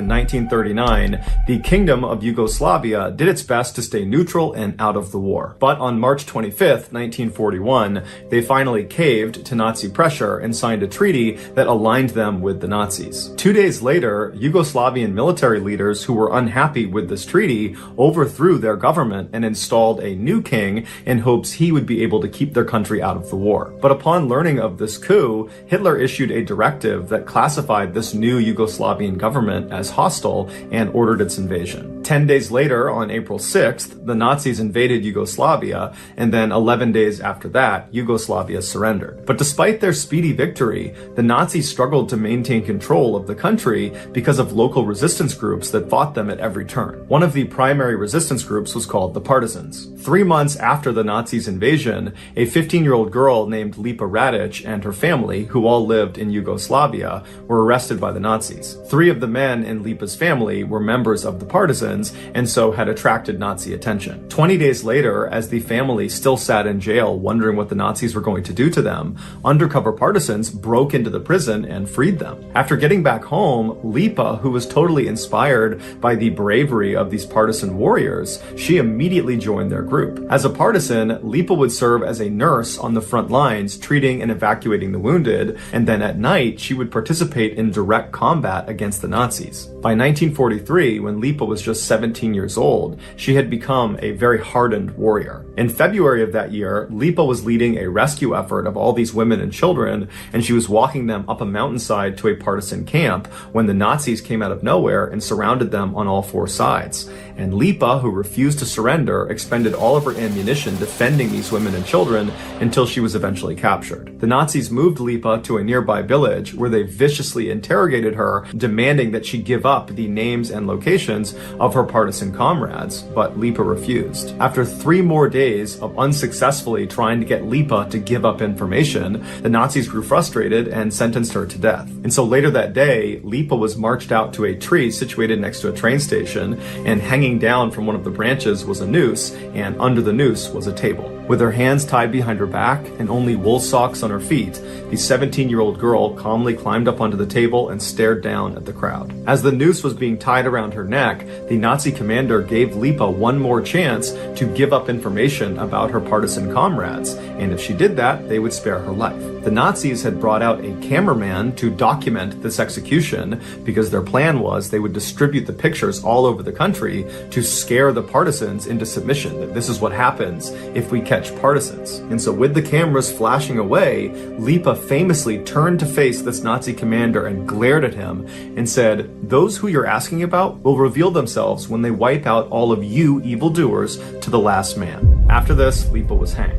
in 1939, the Kingdom of Yugoslavia did its best to stay neutral and out of the war. But on March 25th, 1941, they finally caved to Nazi pressure and signed a treaty that aligned them with the Nazis. 2 days later, Yugoslavian military leaders who were unhappy with this treaty overthrew their government and installed a new king in hopes he would be able to keep their country out of the war. But upon learning of this coup, Hitler issued a directive that classified this new Yugoslavian government as hostile and ordered its invasion. 10 days later, on April 6th, the Nazis invaded Yugoslavia, and then 11 days after that, Yugoslavia surrendered. But despite their speedy victory, the Nazis struggled to maintain control of the country because of local resistance groups that fought them at every turn. One of the primary resistance groups was called the Partisans. 3 months after the Nazis' invasion, a 15-year-old girl named Lipa Radic and her family, who all lived in Yugoslavia, were arrested by the Nazis. 3 of the men in Lipa's family were members of the Partisans and so had attracted Nazi attention. 20 days later, as the family still sat in jail wondering what the Nazis were going to do to them, undercover partisans broke into the prison and freed them. After getting back home, Lipa, who was totally inspired by the bravery of these partisan warriors, she immediately joined their group. As a partisan, Lipa would serve as a nurse on the front lines, treating and evacuating the wounded, and then at night, she would participate in direct combat against the Nazis. By 1943, when Lipa was just 17 years old, she had become a very hardened warrior. In February of that year, Lipa was leading a rescue effort of all these women and children, and she was walking them up a mountainside to a partisan camp when the Nazis came out of nowhere and surrounded them on all 4 sides. And Lipa, who refused to surrender, expended all of her ammunition defending these women and children until she was eventually captured. The Nazis moved Lipa to a nearby village where they viciously interrogated her, demanding that she give up the names and locations of her partisan comrades, but Lipa refused. After 3 more days of unsuccessfully trying to get Lipa to give up information, the Nazis grew frustrated and sentenced her to death. And so later that day, Lipa was marched out to a tree situated next to a train station, and hanging down from one of the branches was a noose, and under the noose was a table. With her hands tied behind her back and only wool socks on her feet, the 17-year-old girl calmly climbed up onto the table and stared down at the crowd. As the noose was being tied around her neck, the Nazi commander gave Lipa one more chance to give up information about her partisan comrades, and if she did that, they would spare her life. The Nazis had brought out a cameraman to document this execution because their plan was they would distribute the pictures all over the country to scare the partisans into submission, that this is what happens if we catch partisans. And so with the cameras flashing away, Lipa famously turned to face this Nazi commander and glared at him and said, "Those who you're asking about will reveal themselves when they wipe out all of you evildoers to the last man." After this, Lipa was hanged.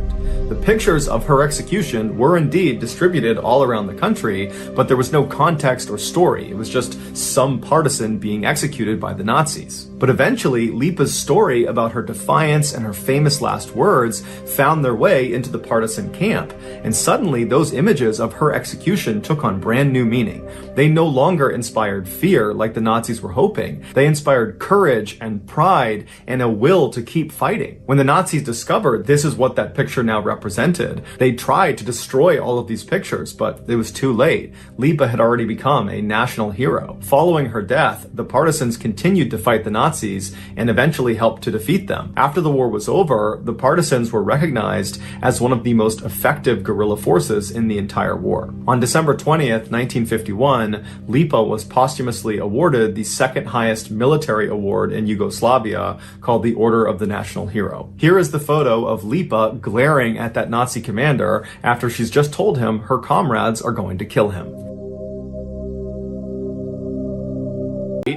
The pictures of her execution were indeed distributed all around the country, but there was no context or story. It was just some partisan being executed by the Nazis. But eventually, Lipa's story about her defiance and her famous last words found their way into the partisan camp, and suddenly those images of her execution took on brand new meaning. They no longer inspired fear like the Nazis were hoping. They inspired courage and pride and a will to keep fighting. When the Nazis discovered this is what that picture now represented, they tried to destroy all of these pictures, but it was too late. Lipa had already become a national hero. Following her death, the partisans continued to fight the Nazis and eventually helped to defeat them. After the war was over, the partisans were recognized as one of the most effective guerrilla forces in the entire war. On December 20th, 1951, Lipa was posthumously awarded the second highest military award in Yugoslavia, called the Order of the National Hero. Here is the photo of Lipa glaring at that Nazi commander after she's just told him her comrades are going to kill him.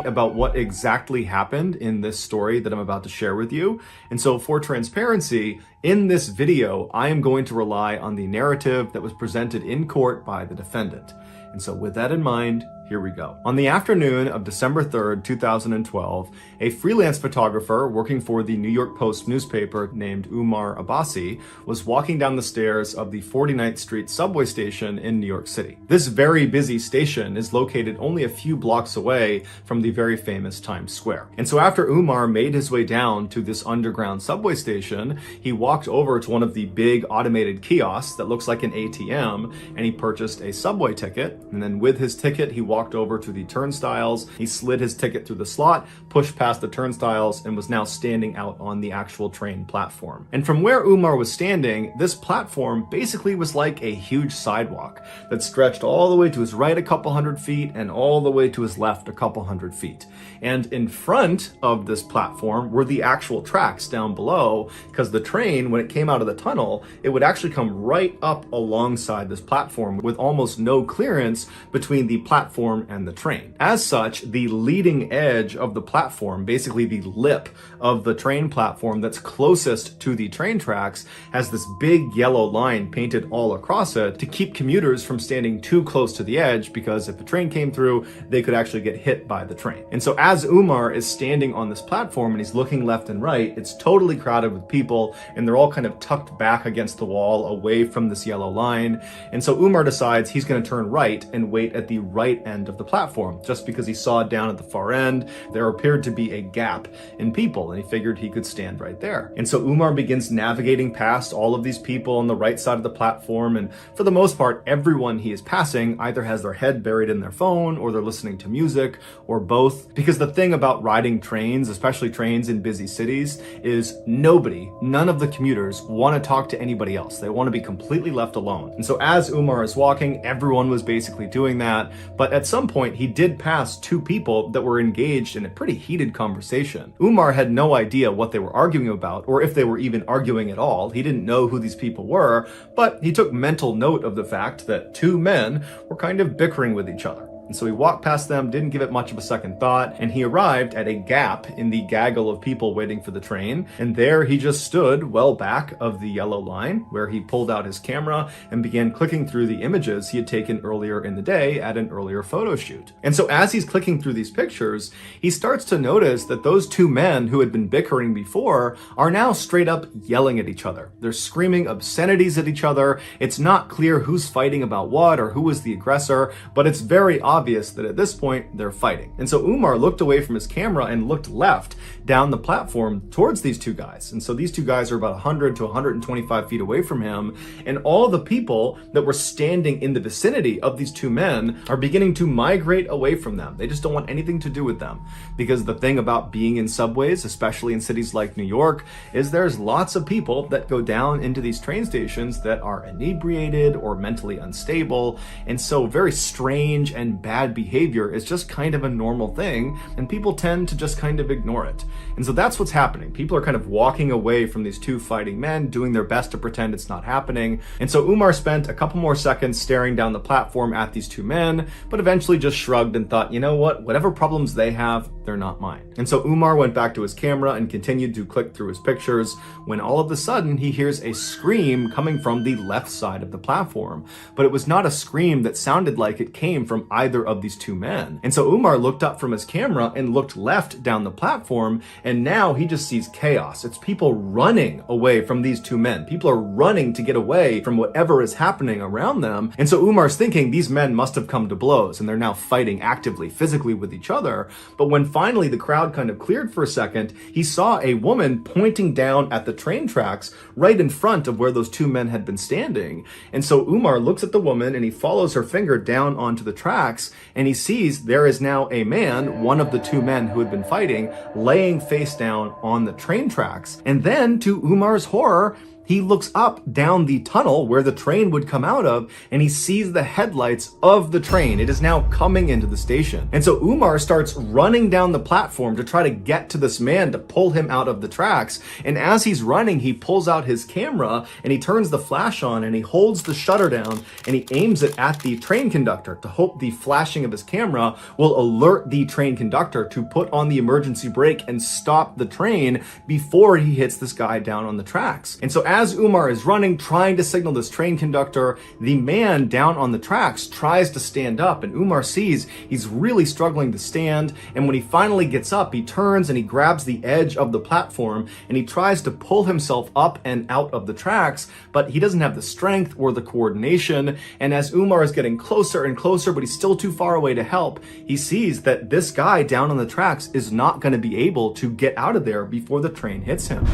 About what exactly happened in this story that I'm about to share with you. And so for transparency, in this video, I am going to rely on the narrative that was presented in court by the defendant. And so with that in mind, here we go. On the afternoon of December 3rd, 2012, a freelance photographer working for the New York Post newspaper named Umar Abbasi was walking down the stairs of the 49th Street subway station in New York City. This very busy station is located only a few blocks away from the very famous Times Square. And so after Umar made his way down to this underground subway station, he walked over to one of the big automated kiosks that looks like an ATM, and he purchased a subway ticket. And then with his ticket, he walked walked over to the turnstiles. He slid his ticket through the slot, pushed past the turnstiles, and was now standing out on the actual train platform. And from where Umar was standing, this platform basically was like a huge sidewalk that stretched all the way to his right a couple hundred feet and all the way to his left a couple hundred feet. And in front of this platform were the actual tracks down below, because the train, when it came out of the tunnel, it would actually come right up alongside this platform with almost no clearance between the platform and the train. As such, the leading edge of the platform, basically the lip of the train platform that's closest to the train tracks, has this big yellow line painted all across it to keep commuters from standing too close to the edge, because if a train came through, they could actually get hit by the train. And so as Umar is standing on this platform and he's looking left and right, it's totally crowded with people, and they're all kind of tucked back against the wall away from this yellow line. And so Umar decides he's going to turn right and wait at the right end of the platform, just because he saw down at the far end there appeared to be a gap in people, and he figured he could stand right there. And so Umar begins navigating past all of these people on the right side of the platform, and for the most part, everyone he is passing either has their head buried in their phone, or they're listening to music, or both. Because the thing about riding trains, especially trains in busy cities, is none of the commuters want to talk to anybody else. They want to be completely left alone. And so as Umar is walking, everyone was basically doing that. But at some point, he did pass two people that were engaged in a pretty heated conversation. Umar had no idea what they were arguing about, or if they were even arguing at all. He didn't know who these people were, but he took mental note of the fact that two men were kind of bickering with each other. And so he walked past them, didn't give it much of a second thought, and he arrived at a gap in the gaggle of people waiting for the train. And there he just stood well back of the yellow line, where he pulled out his camera and began clicking through the images he had taken earlier in the day at an earlier photo shoot. And so as he's clicking through these pictures, he starts to notice that those two men who had been bickering before are now straight up yelling at each other. They're screaming obscenities at each other. It's not clear who's fighting about what or who was the aggressor, but it's very obvious that at this point they're fighting. And so Umar looked away from his camera and looked left down the platform towards these two guys. And so these two guys are about 100 to 125 feet away from him. And all the people that were standing in the vicinity of these two men are beginning to migrate away from them. They just don't want anything to do with them. Because the thing about being in subways, especially in cities like New York, is there's lots of people that go down into these train stations that are inebriated or mentally unstable. And so very strange and bad behavior is just kind of a normal thing, and people tend to just kind of ignore it. And so that's what's happening. People are kind of walking away from these two fighting men, doing their best to pretend it's not happening. And so Umar spent a couple more seconds staring down the platform at these two men, but eventually just shrugged and thought, you know what, whatever problems they have, they're not mine. And so Umar went back to his camera and continued to click through his pictures, when all of a sudden he hears a scream coming from the left side of the platform. But it was not a scream that sounded like it came from either of these two men. And so Umar looked up from his camera and looked left down the platform, and now he just sees chaos. It's people running away from these two men. People are running to get away from whatever is happening around them. And so Umar's thinking these men must have come to blows, and they're now fighting actively, physically with each other. But when finally the crowd kind of cleared for a second, he saw a woman pointing down at the train tracks right in front of where those two men had been standing. And so Umar looks at the woman and he follows her finger down onto the tracks, and he sees there is now a man, one of the two men who had been fighting, laying face down on the train tracks. And then, to Umar's horror, he looks up down the tunnel where the train would come out of, and he sees the headlights of the train. It is now coming into the station. And so Umar starts running down the platform to try to get to this man to pull him out of the tracks. And as he's running, he pulls out his camera and he turns the flash on and he holds the shutter down and he aims it at the train conductor to hope the flashing of his camera will alert the train conductor to put on the emergency brake and stop the train before he hits this guy down on the tracks. And so as Umar is running, trying to signal this train conductor, the man down on the tracks tries to stand up, and Umar sees he's really struggling to stand. And when he finally gets up, he turns and he grabs the edge of the platform and he tries to pull himself up and out of the tracks, but he doesn't have the strength or the coordination. And as Umar is getting closer and closer, but he's still too far away to help, he sees that this guy down on the tracks is not going to be able to get out of there before the train hits him.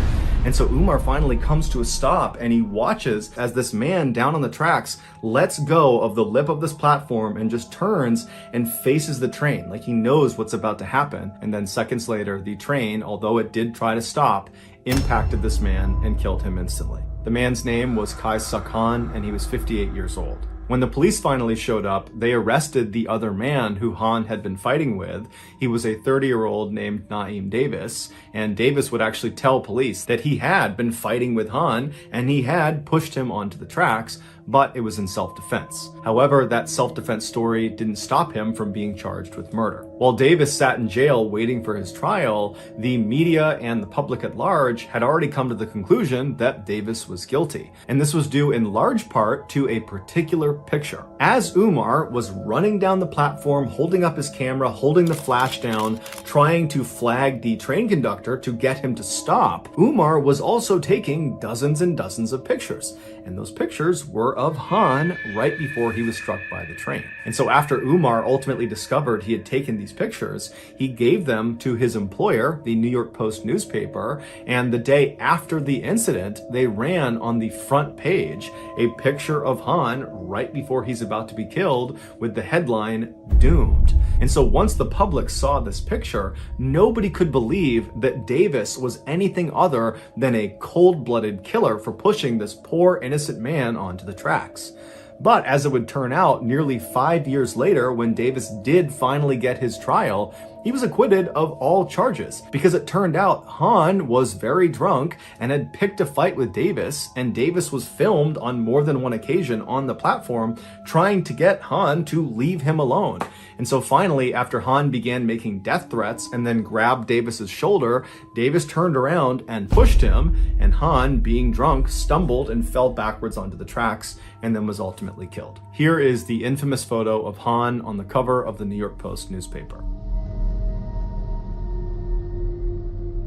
And so Umar finally comes to a stop and he watches as this man down on the tracks lets go of the lip of this platform and just turns and faces the train like he knows what's about to happen. And then seconds later, the train, although it did try to stop, impacted this man and killed him instantly. The man's name was Qais Khan and he was 58 years old. When the police finally showed up, they arrested the other man who Han had been fighting with. He was a 30-year-old named Naeem Davis, and Davis would actually tell police that he had been fighting with Han and he had pushed him onto the tracks, but it was in self-defense. However, that self-defense story didn't stop him from being charged with murder. While Davis sat in jail waiting for his trial, the media and the public at large had already come to the conclusion that Davis was guilty. And this was due in large part to a particular picture. As Umar was running down the platform, holding up his camera, holding the flash down, trying to flag the train conductor to get him to stop, Umar was also taking dozens and dozens of pictures. And those pictures were of Han right before he was struck by the train. And so after Umar ultimately discovered he had taken these pictures, he gave them to his employer, the New York Post newspaper, and the day after the incident, they ran on the front page a picture of Han right before he's about to be killed with the headline, "Doomed." And so once the public saw this picture, nobody could believe that Davis was anything other than a cold-blooded killer for pushing this poor innocent man onto the tracks. But as it would turn out, nearly 5 years later, when Davis did finally get his trial, he was acquitted of all charges because it turned out Han was very drunk and had picked a fight with Davis, and Davis was filmed on more than one occasion on the platform trying to get Han to leave him alone. And so finally, after Han began making death threats and then grabbed Davis's shoulder, Davis turned around and pushed him, and Han, being drunk, stumbled and fell backwards onto the tracks and then was ultimately killed. Here is the infamous photo of Han on the cover of the New York Post newspaper.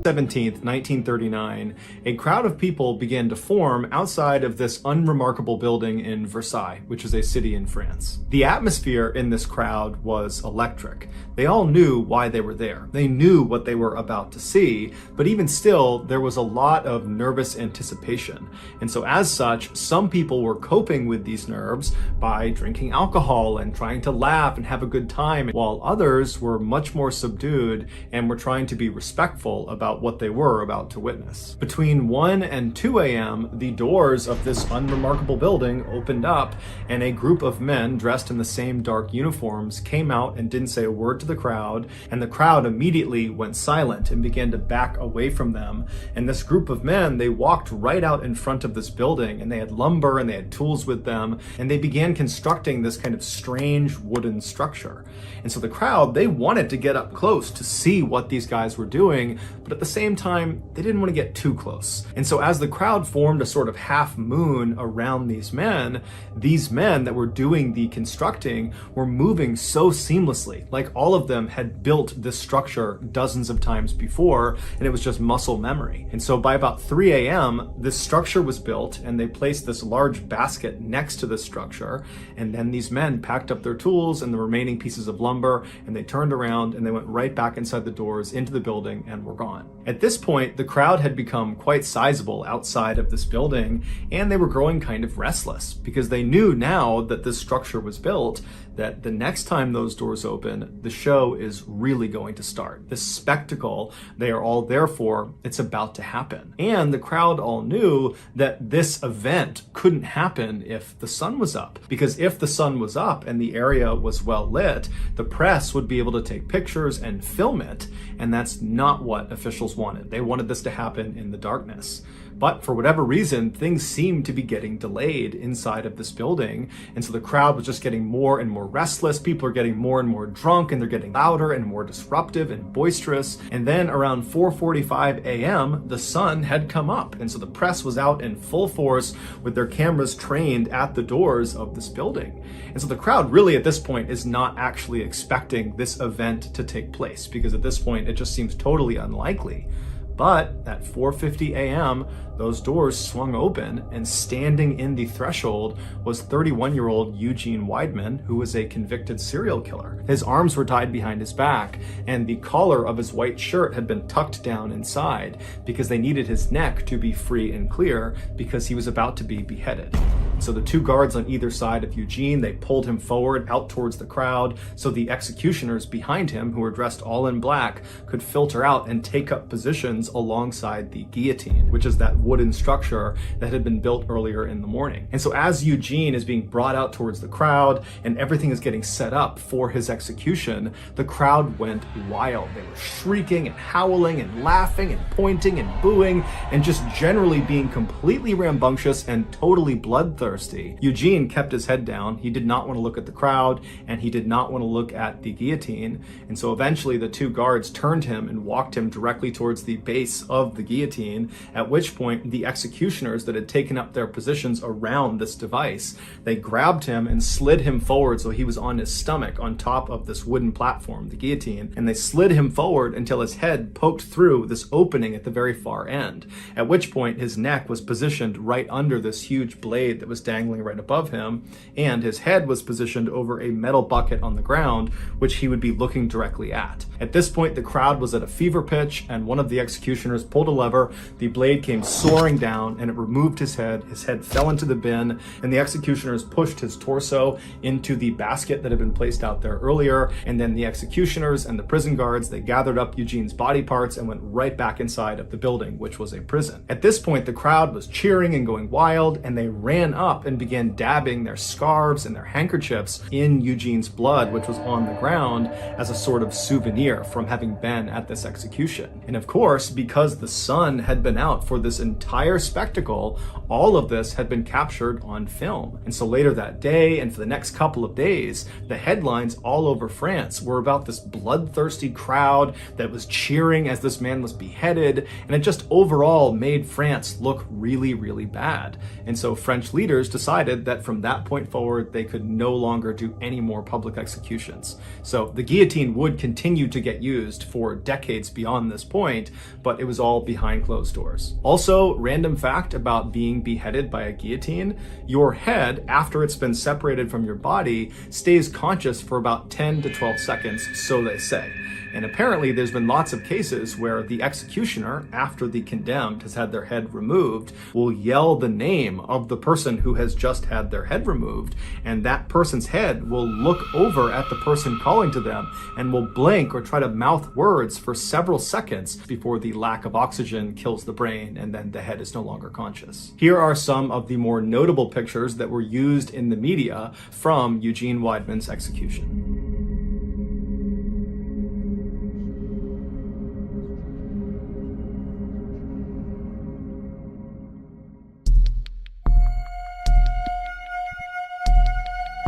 17th, 1939, a crowd of people began to form outside of this unremarkable building in Versailles, which is a city in France. The atmosphere in this crowd was electric. They all knew why they were there. They knew what they were about to see, but even still, there was a lot of nervous anticipation. And so as such, some people were coping with these nerves by drinking alcohol and trying to laugh and have a good time, while others were much more subdued and were trying to be respectful about what they were about to witness. Between 1 and 2 a.m., the doors of this unremarkable building opened up, and a group of men dressed in the same dark uniforms came out and didn't say a word to the crowd, and the crowd immediately went silent and began to back away from them. And this group of men, they walked right out in front of this building, and they had lumber and they had tools with them, and they began constructing this kind of strange wooden structure. And so the crowd, they wanted to get up close to see what these guys were doing, but at the same time, they didn't want to get too close. And so as the crowd formed a sort of half moon around these men that were doing the constructing were moving so seamlessly, like all of them had built this structure dozens of times before, and it was just muscle memory. And so by about 3 a.m., this structure was built, and they placed this large basket next to the structure, and then these men packed up their tools and the remaining pieces of lumber, and they turned around and they went right back inside the doors into the building and were gone. At this point, the crowd had become quite sizable outside of this building, and they were growing kind of restless because they knew now that this structure was built that the next time those doors open, the show is really going to start. This spectacle they are all there for, it's about to happen. And the crowd all knew that this event couldn't happen if the sun was up, because if the sun was up and the area was well lit, the press would be able to take pictures and film it, and that's not what officials wanted. They wanted this to happen in the darkness. But for whatever reason, things seemed to be getting delayed inside of this building. And so the crowd was just getting more and more restless. People are getting more and more drunk, and they're getting louder and more disruptive and boisterous. And then around 4:45 a.m., the sun had come up. And so the press was out in full force with their cameras trained at the doors of this building. And so the crowd really at this point is not actually expecting this event to take place, because at this point it just seems totally unlikely. But at 4:50 a.m., those doors swung open, and standing in the threshold was 31-year-old Eugene Weidman, who was a convicted serial killer. His arms were tied behind his back, and the collar of his white shirt had been tucked down inside because they needed his neck to be free and clear because he was about to be beheaded. So the two guards on either side of Eugene, they pulled him forward out towards the crowd so the executioners behind him, who were dressed all in black, could filter out and take up positions alongside the guillotine, which is that wooden structure that had been built earlier in the morning. And so as Eugene is being brought out towards the crowd and everything is getting set up for his execution, the crowd went wild. They were shrieking and howling and laughing and pointing and booing and just generally being completely rambunctious and totally bloodthirsty. Eugene kept his head down. He did not want to look at the crowd, and he did not want to look at the guillotine. And so eventually the two guards turned him and walked him directly towards the base of the guillotine, at which point the executioners that had taken up their positions around this device, they grabbed him and slid him forward so he was on his stomach on top of this wooden platform, the guillotine, and they slid him forward until his head poked through this opening at the very far end, at which point his neck was positioned right under this huge blade that was dangling right above him, and his head was positioned over a metal bucket on the ground, which he would be looking directly at. At this point, the crowd was at a fever pitch, and one of the executioners pulled a lever, the blade came soaring down, and it removed his head fell into the bin, and the executioners pushed his torso into the basket that had been placed out there earlier, and then the executioners and the prison guards, they gathered up Eugene's body parts and went right back inside of the building, which was a prison. At this point, the crowd was cheering and going wild, and they ran up and began dabbing their scarves and their handkerchiefs in Eugene's blood, which was on the ground, as a sort of souvenir from having been at this execution. And of course, because the sun had been out for this entire spectacle, all of this had been captured on film. And so later that day, and for the next couple of days, the headlines all over France were about this bloodthirsty crowd that was cheering as this man was beheaded, and it just overall made France look really, really bad. And so French leaders decided that from that point forward, they could no longer do any more public executions. So the guillotine would continue to get used for decades beyond this point, but it was all behind closed doors. Also, random fact about being beheaded by a guillotine: your head, after it's been separated from your body, stays conscious for about 10 to 12 seconds, so they say. And apparently there's been lots of cases where the executioner, after the condemned has had their head removed, will yell the name of the person who has just had their head removed, and that person's head will look over at the person calling to them and will blink or try to mouth words for several seconds before the lack of oxygen kills the brain and then the head is no longer conscious. Here are some of the more notable pictures that were used in the media from Eugene Weidman's execution.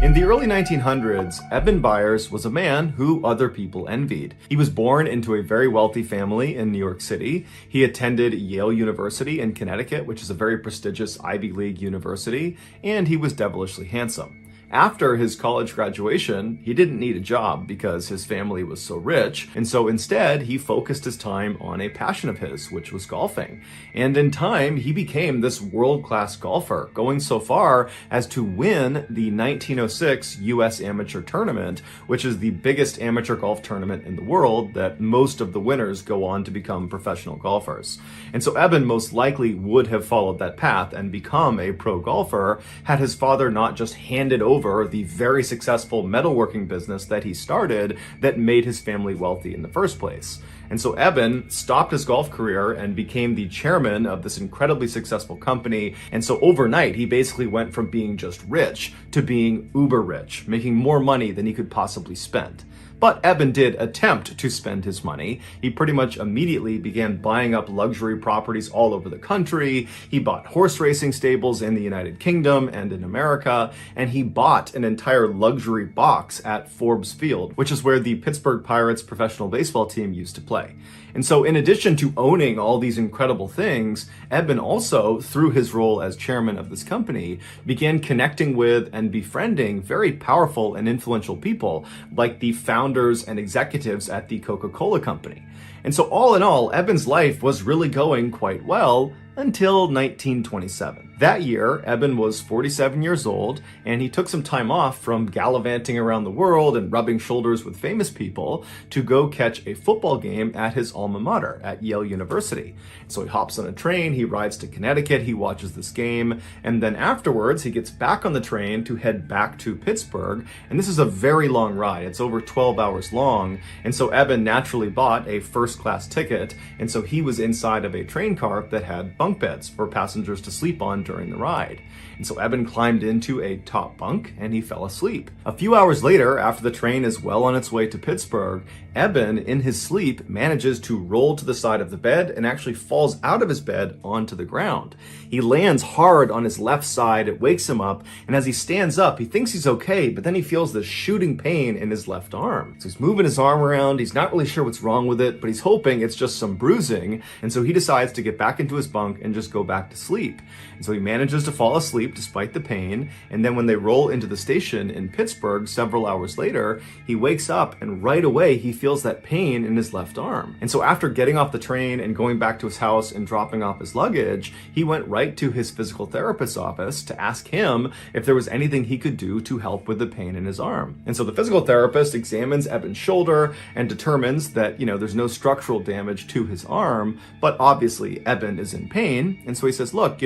In the early 1900s, Eben Byers was a man who other people envied. He was born into a very wealthy family in New York City. He attended Yale University in Connecticut, which is a very prestigious Ivy League university, and he was devilishly handsome. After his college graduation, he didn't need a job because his family was so rich, and so instead he focused his time on a passion of his, which was golfing. And in time, he became this world-class golfer, going so far as to win the 1906 U.S. Amateur Tournament, which is the biggest amateur golf tournament in the world that most of the winners go on to become professional golfers. And so Eben most likely would have followed that path and become a pro golfer had his father not just handed over the very successful metalworking business that he started that made his family wealthy in the first place. And so Eben stopped his golf career and became the chairman of this incredibly successful company. And so overnight, he basically went from being just rich to being uber rich, making more money than he could possibly spend. But Eben did attempt to spend his money. He pretty much immediately began buying up luxury properties all over the country. He bought horse racing stables in the United Kingdom and in America, and he bought an entire luxury box at Forbes Field, which is where the Pittsburgh Pirates professional baseball team used to play. And so in addition to owning all these incredible things, Eben also, through his role as chairman of this company, began connecting with and befriending very powerful and influential people, like the founder founders and executives at the Coca-Cola company. And so all in all, Eben's life was really going quite well until 1927. That year, Eben was 47 years old, and he took some time off from gallivanting around the world and rubbing shoulders with famous people to go catch a football game at his alma mater at Yale University. So he hops on a train, he rides to Connecticut, he watches this game, and then afterwards he gets back on the train to head back to Pittsburgh. And this is a very long ride. It's over 12 hours long. And so Eben naturally bought a first-class ticket, and so he was inside of a train car that had bunk beds for passengers to sleep on during the ride. And so Eben climbed into a top bunk and he fell asleep. A few hours later, after the train is well on its way to Pittsburgh, Eben, in his sleep, manages to roll to the side of the bed and actually falls out of his bed onto the ground. He lands hard on his left side, it wakes him up, and as he stands up, he thinks he's okay, but then he feels this shooting pain in his left arm. So he's moving his arm around, he's not really sure what's wrong with it, but he's hoping it's just some bruising, and so he decides to get back into his bunk and just go back to sleep. And so he manages to fall asleep despite the pain, and then when they roll into the station in Pittsburgh several hours later, he wakes up and right away he feels that pain in his left arm. And so after getting off the train and going back to his house and dropping off his luggage, he went right to his physical therapist's office to ask him if there was anything he could do to help with the pain in his arm. And so the physical therapist examines Eben's shoulder and determines that, there's no structural damage to his arm, but obviously Eben is in pain. And so he says, look,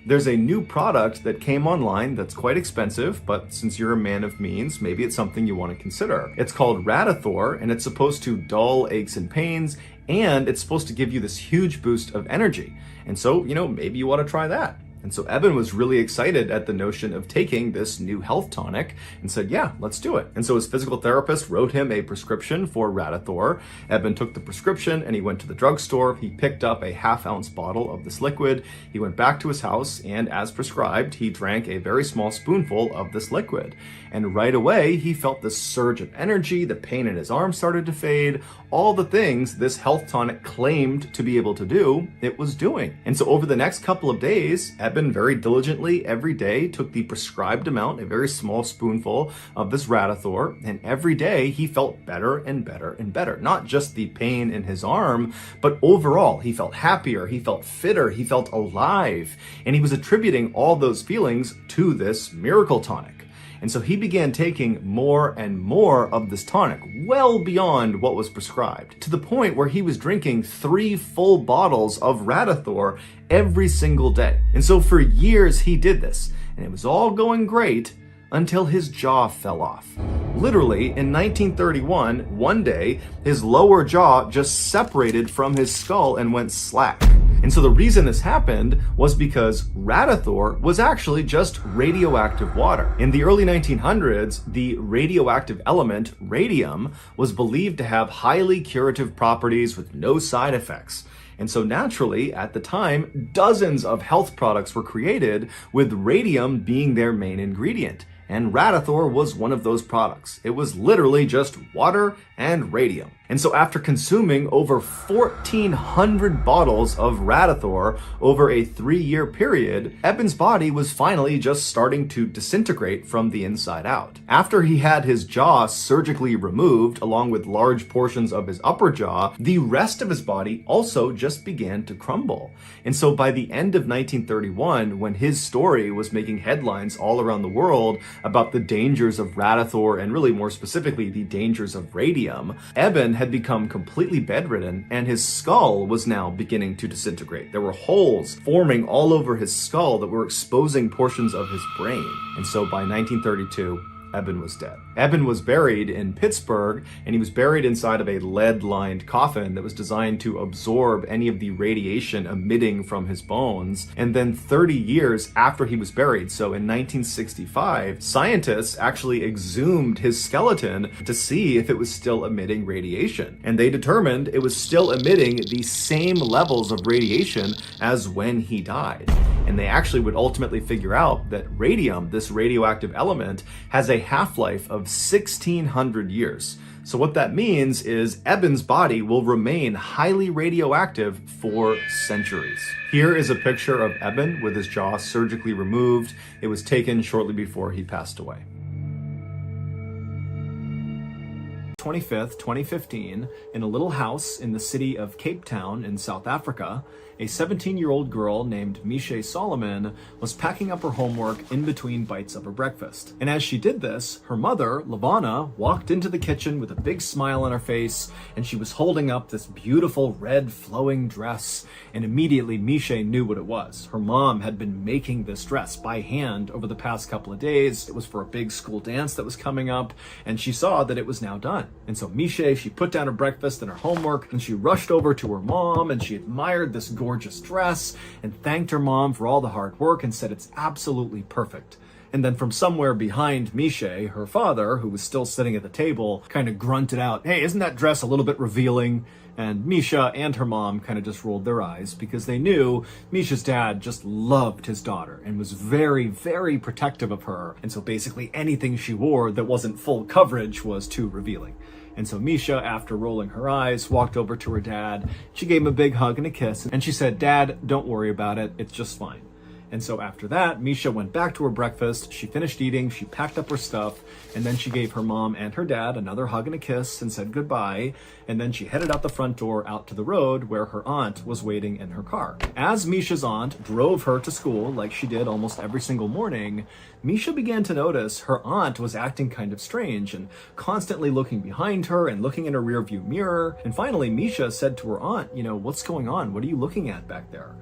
there's a new product that came online that's quite expensive, but since you're a man of means, maybe it's something you want to consider. It's called Radithor, and it's supposed to dull aches and pains, and it's supposed to give you this huge boost of energy. And so, maybe you ought to try that. And so Eben was really excited at the notion of taking this new health tonic and said, yeah, let's do it. And so his physical therapist wrote him a prescription for Radithor. Eben took the prescription and he went to the drugstore. He picked up a half-ounce bottle of this liquid. He went back to his house and, as prescribed, he drank a very small spoonful of this liquid. And right away, he felt this surge of energy. The pain in his arm started to fade. All the things this health tonic claimed to be able to do, it was doing. And so over the next couple of days, Eben very diligently every day took the prescribed amount, a very small spoonful of this Radithor, and every day he felt better and better and better. Not just the pain in his arm, but overall he felt happier, he felt fitter, he felt alive, and he was attributing all those feelings to this miracle tonic. And so he began taking more and more of this tonic, well beyond what was prescribed, to the point where he was drinking 3 full bottles of Radithor every single day. And so for years he did this, and it was all going great until his jaw fell off. Literally, in 1931, one day, his lower jaw just separated from his skull and went slack. And so the reason this happened was because Radithor was actually just radioactive water. In the early 1900s, the radioactive element radium was believed to have highly curative properties with no side effects. And so naturally, at the time, dozens of health products were created with radium being their main ingredient. And Radithor was one of those products. It was literally just water and radium. And so after consuming over 1,400 bottles of Radithor over a 3-year period, Eben's body was finally just starting to disintegrate from the inside out. After he had his jaw surgically removed, along with large portions of his upper jaw, the rest of his body also just began to crumble. And so by the end of 1931, when his story was making headlines all around the world about the dangers of Radithor, and really more specifically the dangers of radium, Eben had become completely bedridden, and his skull was now beginning to disintegrate. There were holes forming all over his skull that were exposing portions of his brain. And so by 1932, Eben was dead. Eben was buried in Pittsburgh, and he was buried inside of a lead-lined coffin that was designed to absorb any of the radiation emitting from his bones. And then 30 years after he was buried, so in 1965, scientists actually exhumed his skeleton to see if it was still emitting radiation. And they determined it was still emitting the same levels of radiation as when he died. And they actually would ultimately figure out that radium, this radioactive element, has a half-life of 1,600 years. So what that means is Eben's body will remain highly radioactive for centuries. Here is a picture of Eben with his jaw surgically removed. It was taken shortly before he passed away. 25th, 2015, in a little house in the city of Cape Town in South Africa, a 17-year-old girl named Misha Solomon was packing up her homework in between bites of her breakfast. And as she did this, her mother, Lavana, walked into the kitchen with a big smile on her face, and she was holding up this beautiful red flowing dress. And immediately Misha knew what it was. Her mom had been making this dress by hand over the past couple of days. It was for a big school dance that was coming up, and she saw that it was now done. And so Misha, she put down her breakfast and her homework, and she rushed over to her mom, and she admired this gorgeous dress and thanked her mom for all the hard work and said it's absolutely perfect. And then from somewhere behind Misha, her father, who was still sitting at the table, kind of grunted out, "Hey, isn't that dress a little bit revealing?" And Misha and her mom kind of just rolled their eyes because they knew Misha's dad just loved his daughter and was very, very protective of her. And so basically anything she wore that wasn't full coverage was too revealing. And so Misha, after rolling her eyes, walked over to her dad. She gave him a big hug and a kiss, and she said, "Dad, don't worry about it. It's just fine." And so after that, Misha went back to her breakfast. She finished eating, she packed up her stuff, and then she gave her mom and her dad another hug and a kiss and said goodbye. And then she headed out the front door out to the road where her aunt was waiting in her car. As Misha's aunt drove her to school, like she did almost every single morning, Misha began to notice her aunt was acting kind of strange and constantly looking behind her and looking in her rearview mirror. And finally, Misha said to her aunt, "What's going on? What are you looking at back there?"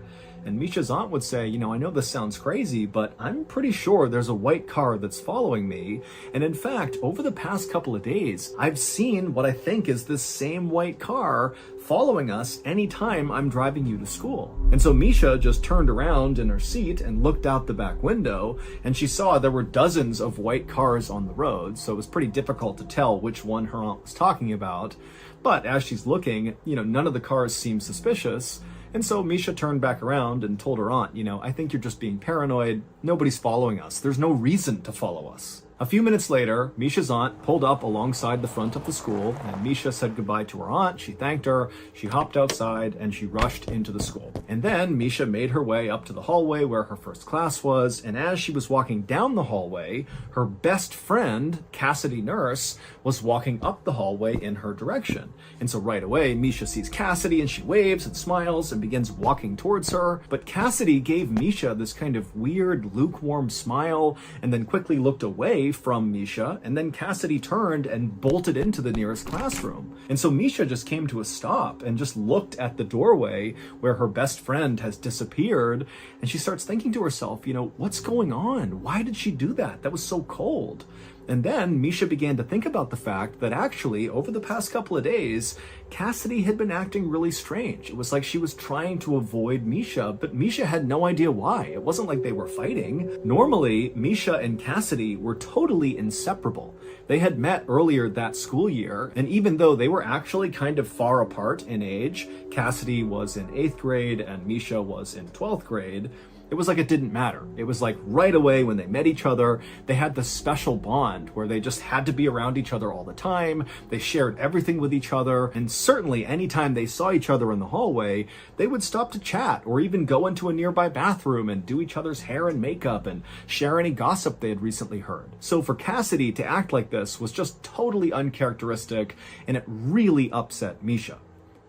And Misha's aunt would say, "I know this sounds crazy, but I'm pretty sure there's a white car that's following me. And in fact, over the past couple of days, I've seen what I think is this same white car following us anytime I'm driving you to school." And so Misha just turned around in her seat and looked out the back window, and she saw there were dozens of white cars on the road, so it was pretty difficult to tell which one her aunt was talking about. But as she's looking, none of the cars seemed suspicious. And so Misha turned back around and told her aunt, "I think you're just being paranoid. Nobody's following us. There's no reason to follow us." A few minutes later, Misha's aunt pulled up alongside the front of the school, and Misha said goodbye to her aunt. She thanked her, she hopped outside, and she rushed into the school. And then Misha made her way up to the hallway where her first class was, and as she was walking down the hallway, her best friend, Cassidy Nurse, was walking up the hallway in her direction. And so right away, Misha sees Cassidy, and she waves and smiles and begins walking towards her. But Cassidy gave Misha this kind of weird, lukewarm smile, and then quickly looked away from Misha, and then Cassidy turned and bolted into the nearest classroom. And so Misha just came to a stop and just looked at the doorway where her best friend has disappeared, and she starts thinking to herself, what's going on? Why did she do that? That was so cold. And then Misha began to think about the fact that actually, over the past couple of days, Cassidy had been acting really strange. It was like she was trying to avoid Misha, but Misha had no idea why. It wasn't like they were fighting. Normally, Misha and Cassidy were totally inseparable. They had met earlier that school year, and even though they were actually kind of far apart in age, Cassidy was in 8th grade and Misha was in 12th grade, it was like it didn't matter. It was like right away when they met each other, they had this special bond where they just had to be around each other all the time. They shared everything with each other. And certainly anytime they saw each other in the hallway, they would stop to chat or even go into a nearby bathroom and do each other's hair and makeup and share any gossip they had recently heard. So for Cassidy to act like this was just totally uncharacteristic, and it really upset Misha.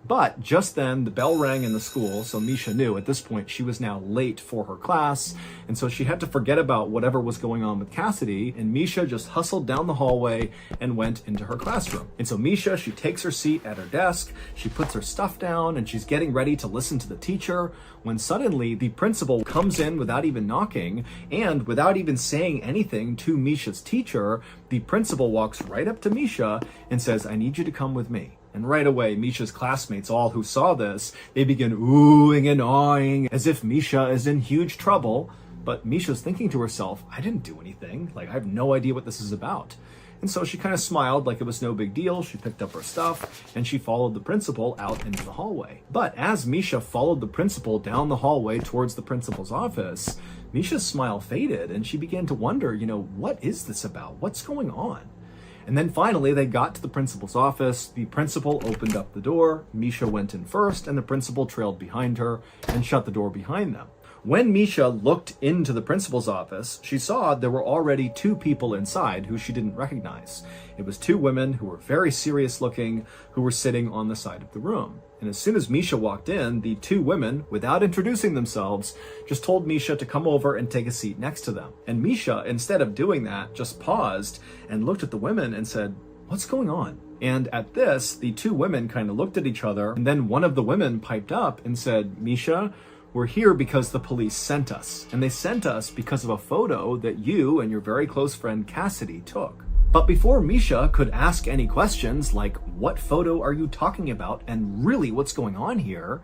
But just then, the bell rang in the school, so Misha knew at this point she was now late for her class, and so she had to forget about whatever was going on with Cassidy, and Misha just hustled down the hallway and went into her classroom. And so Misha, she takes her seat at her desk, she puts her stuff down, and she's getting ready to listen to the teacher, when suddenly the principal comes in without even knocking, and without even saying anything to Misha's teacher, the principal walks right up to Misha and says, "I need you to come with me." And right away, Misha's classmates, all who saw this, they begin oohing and awing as if Misha is in huge trouble. But Misha's thinking to herself, I didn't do anything. I have no idea what this is about. And so she kind of smiled like it was no big deal. She picked up her stuff and she followed the principal out into the hallway. But as Misha followed the principal down the hallway towards the principal's office, Misha's smile faded and she began to wonder, what is this about? What's going on? And then finally, they got to the principal's office. The principal opened up the door. Misha went in first, and the principal trailed behind her and shut the door behind them. When Misha looked into the principal's office, she saw there were already 2 people inside who she didn't recognize. It was 2 women who were very serious looking, who were sitting on the side of the room. And as soon as Misha walked in, the 2 women, without introducing themselves, just told Misha to come over and take a seat next to them. And Misha, instead of doing that, just paused and looked at the women and said, "What's going on?" And at this, the 2 women kind of looked at each other, and then one of the women piped up and said, "Misha, we're here because the police sent us. And they sent us because of a photo that you and your very close friend Cassidy took." But before Misha could ask any questions like, "What photo are you talking about? And really, what's going on here?"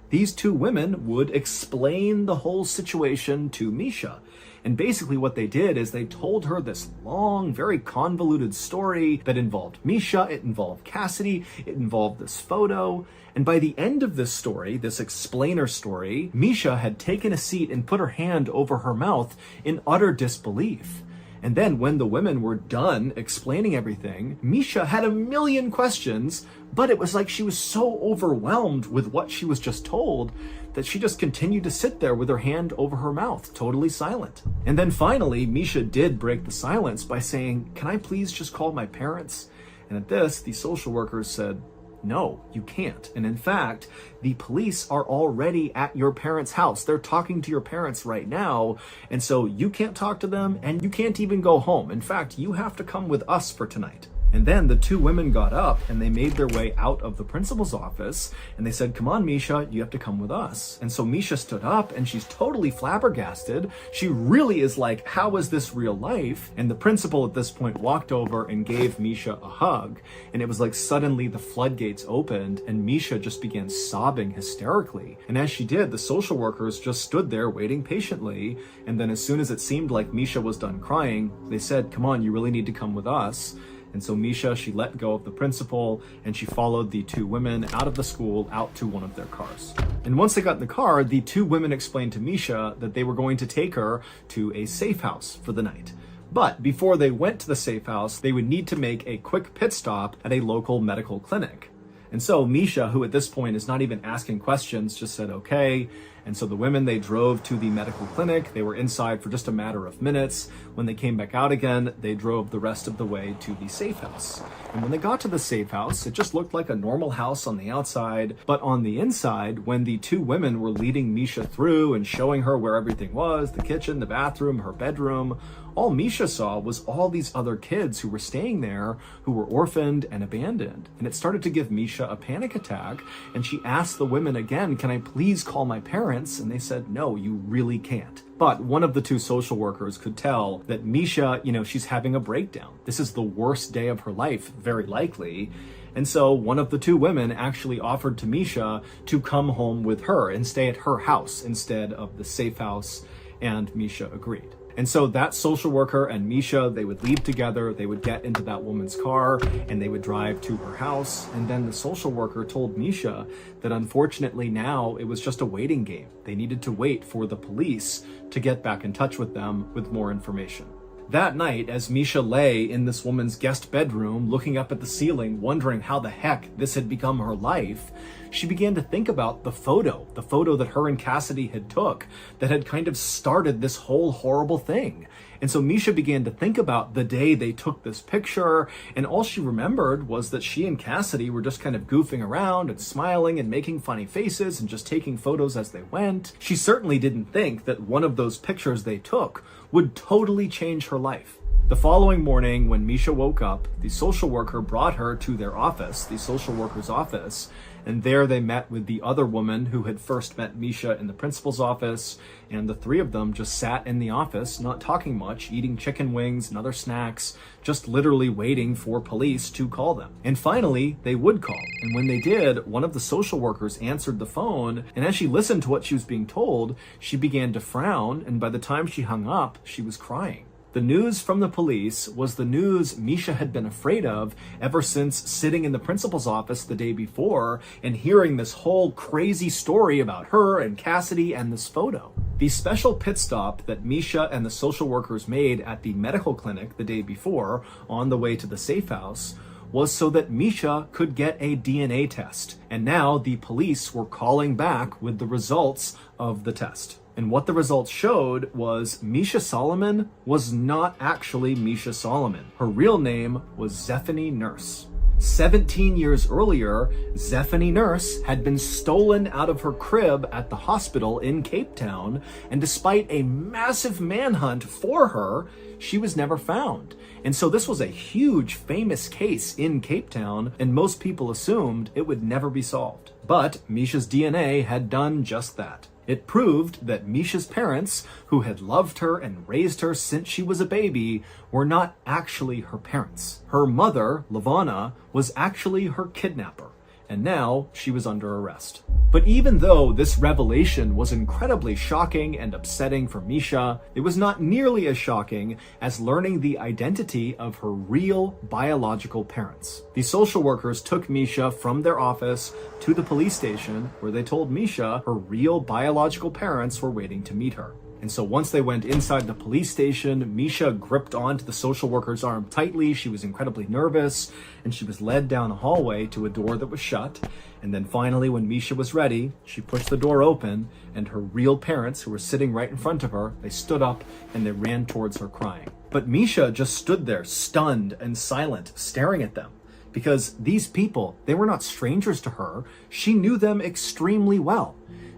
these 2 women would explain the whole situation to Misha. And basically what they did is they told her this long, very convoluted story that involved Misha, it involved Cassidy, it involved this photo. And by the end of this story, this explainer story, Misha had taken a seat and put her hand over her mouth in utter disbelief. And then when the women were done explaining everything, Misha had a million questions, but it was like she was so overwhelmed with what she was just told that she just continued to sit there with her hand over her mouth, totally silent. And then finally, Misha did break the silence by saying, "Can I please just call my parents?" And at this, the social workers said, "No, you can't. And in fact, the police are already at your parents' house. They're talking to your parents right now. And so you can't talk to them and you can't even go home. In fact, you have to come with us for tonight." And then the 2 women got up and they made their way out of the principal's office and they said, "Come on, Misha, you have to come with us." And so Misha stood up and she's totally flabbergasted. She really is like, how is this real life? And the principal at this point walked over and gave Misha a hug. And it was like suddenly the floodgates opened and Misha just began sobbing hysterically. And as she did, the social workers just stood there waiting patiently. And then as soon as it seemed like Misha was done crying, they said, "Come on, you really need to come with us." And so Misha, she let go of the principal and she followed the 2 women out of the school out to one of their cars. And once they got in the car, the 2 women explained to Misha that they were going to take her to a safe house for the night. But before they went to the safe house, they would need to make a quick pit stop at a local medical clinic. And so Misha, who at this point is not even asking questions, just said, "Okay." And so the women, they drove to the medical clinic. They were inside for just a matter of minutes. When they came back out again, they drove the rest of the way to the safe house. And when they got to the safe house, it just looked like a normal house on the outside. But on the inside, when the 2 women were leading Misha through and showing her where everything was, the kitchen, the bathroom, her bedroom, all Misha saw was all these other kids who were staying there, who were orphaned and abandoned. And it started to give Misha a panic attack. And she asked the women again, "Can I please call my parents?" And they said, "No, you really can't." But one of the 2 social workers could tell that Misha, she's having a breakdown. This is the worst day of her life, very likely. And so one of the 2 women actually offered to Misha to come home with her and stay at her house instead of the safe house. And Misha agreed. And so that social worker and Misha, they would leave together, they would get into that woman's car, and they would drive to her house. And then the social worker told Misha that unfortunately now it was just a waiting game. They needed to wait for the police to get back in touch with them with more information. That night, as Misha lay in this woman's guest bedroom, looking up at the ceiling, wondering how the heck this had become her life, she began to think about the photo that her and Cassidy had took that had kind of started this whole horrible thing. And so Misha began to think about the day they took this picture, and all she remembered was that she and Cassidy were just kind of goofing around and smiling and making funny faces and just taking photos as they went. She certainly didn't think that one of those pictures they took would totally change her life. The following morning, when Misha woke up, the social worker brought her to their office, the social worker's office, and there they met with the other woman who had first met Misha in the principal's office, and the 3 of them just sat in the office, not talking much, eating chicken wings and other snacks, just literally waiting for police to call them. And finally, they would call. And when they did, one of the social workers answered the phone, and as she listened to what she was being told, she began to frown, and by the time she hung up, she was crying. The news from the police was the news Misha had been afraid of ever since sitting in the principal's office the day before and hearing this whole crazy story about her and Cassidy and this photo. The special pit stop that Misha and the social workers made at the medical clinic the day before on the way to the safe house was so that Misha could get a DNA test. And now the police were calling back with the results of the test. And what the results showed was Misha Solomon was not actually Misha Solomon. Her real name was Zephany Nurse. 17 years earlier, Zephany Nurse had been stolen out of her crib at the hospital in Cape Town, and despite a massive manhunt for her, she was never found. And so this was a huge, famous case in Cape Town, and most people assumed it would never be solved. But Misha's DNA had done just that. It proved that Misha's parents, who had loved her and raised her since she was a baby, were not actually her parents. Her mother, Lavana, was actually her kidnapper, and now she was under arrest. But even though this revelation was incredibly shocking and upsetting for Misha, it was not nearly as shocking as learning the identity of her real biological parents. The social workers took Misha from their office to the police station, where they told Misha her real biological parents were waiting to meet her. And so once they went inside the police station, Misha gripped onto the social worker's arm tightly. She was incredibly nervous, and she was led down a hallway to a door that was shut. And then finally, when Misha was ready, she pushed the door open, and her real parents, who were sitting right in front of her, they stood up and they ran towards her crying. But Misha just stood there, stunned and silent, staring at them. Because these people, they were not strangers to her. She knew them extremely well.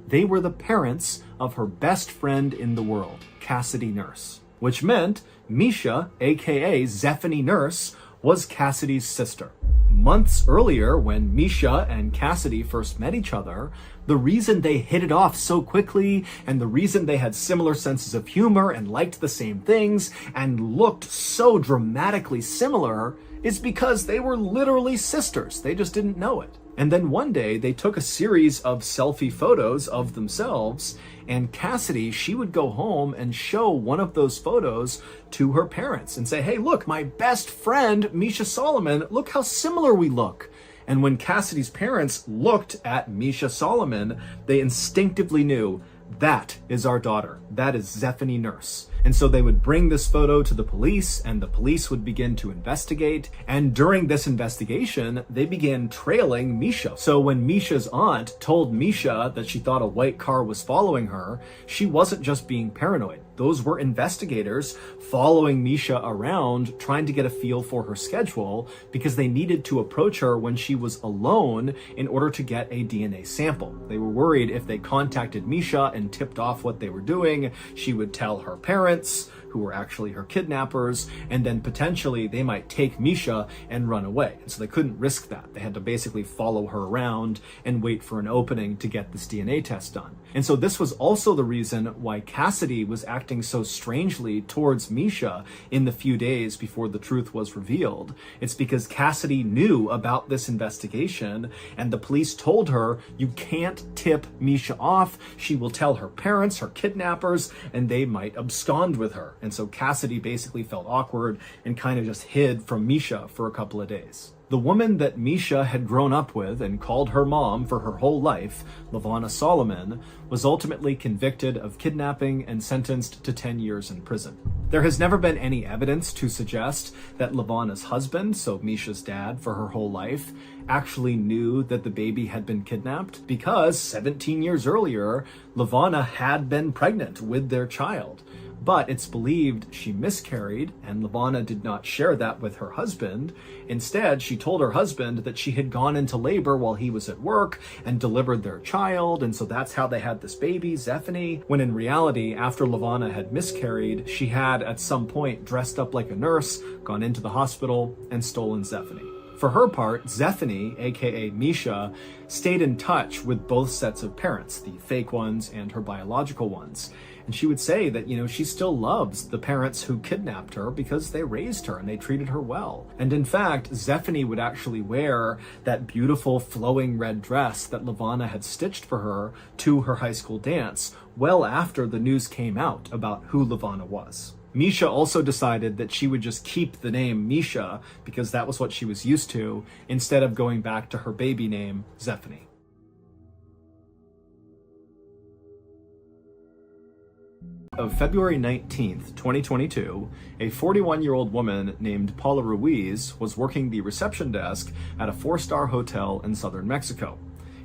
They were the parents of her best friend in the world, Cassidy Nurse, which meant Misha, aka Zephany Nurse, was Cassidy's sister. Months earlier, when Misha and Cassidy first met each other, the reason they hit it off so quickly, and the reason they had similar senses of humor and liked the same things and looked so dramatically similar, is because they were literally sisters. They just didn't know it. And then one day they took a series of selfie photos of themselves, and Cassidy, she would go home and show one of those photos to her parents and say, "Hey, look, my best friend, Misha Solomon, look how similar we look." And when Cassidy's parents looked at Misha Solomon, they instinctively knew, that is our daughter. That is Zephany Nurse. And so they would bring this photo to the police, and the police would begin to investigate. And during this investigation, they began trailing Misha. So when Misha's aunt told Misha that she thought a white car was following her, she wasn't just being paranoid. Those were investigators following Misha around, trying to get a feel for her schedule, because they needed to approach her when she was alone in order to get a DNA sample. They were worried if they contacted Misha and tipped off what they were doing, she would tell her parents, who were actually her kidnappers, and then potentially they might take Misha and run away. And so they couldn't risk that. They had to basically follow her around and wait for an opening to get this DNA test done. And so this was also the reason why Cassidy was acting so strangely towards Misha in the few days before the truth was revealed. It's because Cassidy knew about this investigation, and the police told her, you can't tip Misha off. She will tell her parents, her kidnappers, and they might abscond with her. And so Cassidy basically felt awkward and kind of just hid from Misha for a couple of days. The woman that Misha had grown up with and called her mom for her whole life, Lavana Solomon, was ultimately convicted of kidnapping and sentenced to 10 years in prison. There has never been any evidence to suggest that Lavana's husband, so Misha's dad for her whole life, actually knew that the baby had been kidnapped, because 17 years earlier, Lavana had been pregnant with their child. But it's believed she miscarried, and Lavana did not share that with her husband. Instead, she told her husband that she had gone into labor while he was at work and delivered their child, and so that's how they had this baby, Zephany, when in reality, after Lavana had miscarried, she had at some point dressed up like a nurse, gone into the hospital, and stolen Zephany. For her part, Zephany, aka Misha, stayed in touch with both sets of parents, the fake ones and her biological ones. And she would say that, she still loves the parents who kidnapped her because they raised her and they treated her well. And in fact, Zephany would actually wear that beautiful flowing red dress that Lavana had stitched for her to her high school dance well after the news came out about who Lavana was. Misha also decided that she would just keep the name Misha because that was what she was used to, instead of going back to her baby name, Zephany. Of February 19th, 2022, a 41-year-old woman named Paula Ruiz was working the reception desk at a 4-star hotel in southern Mexico.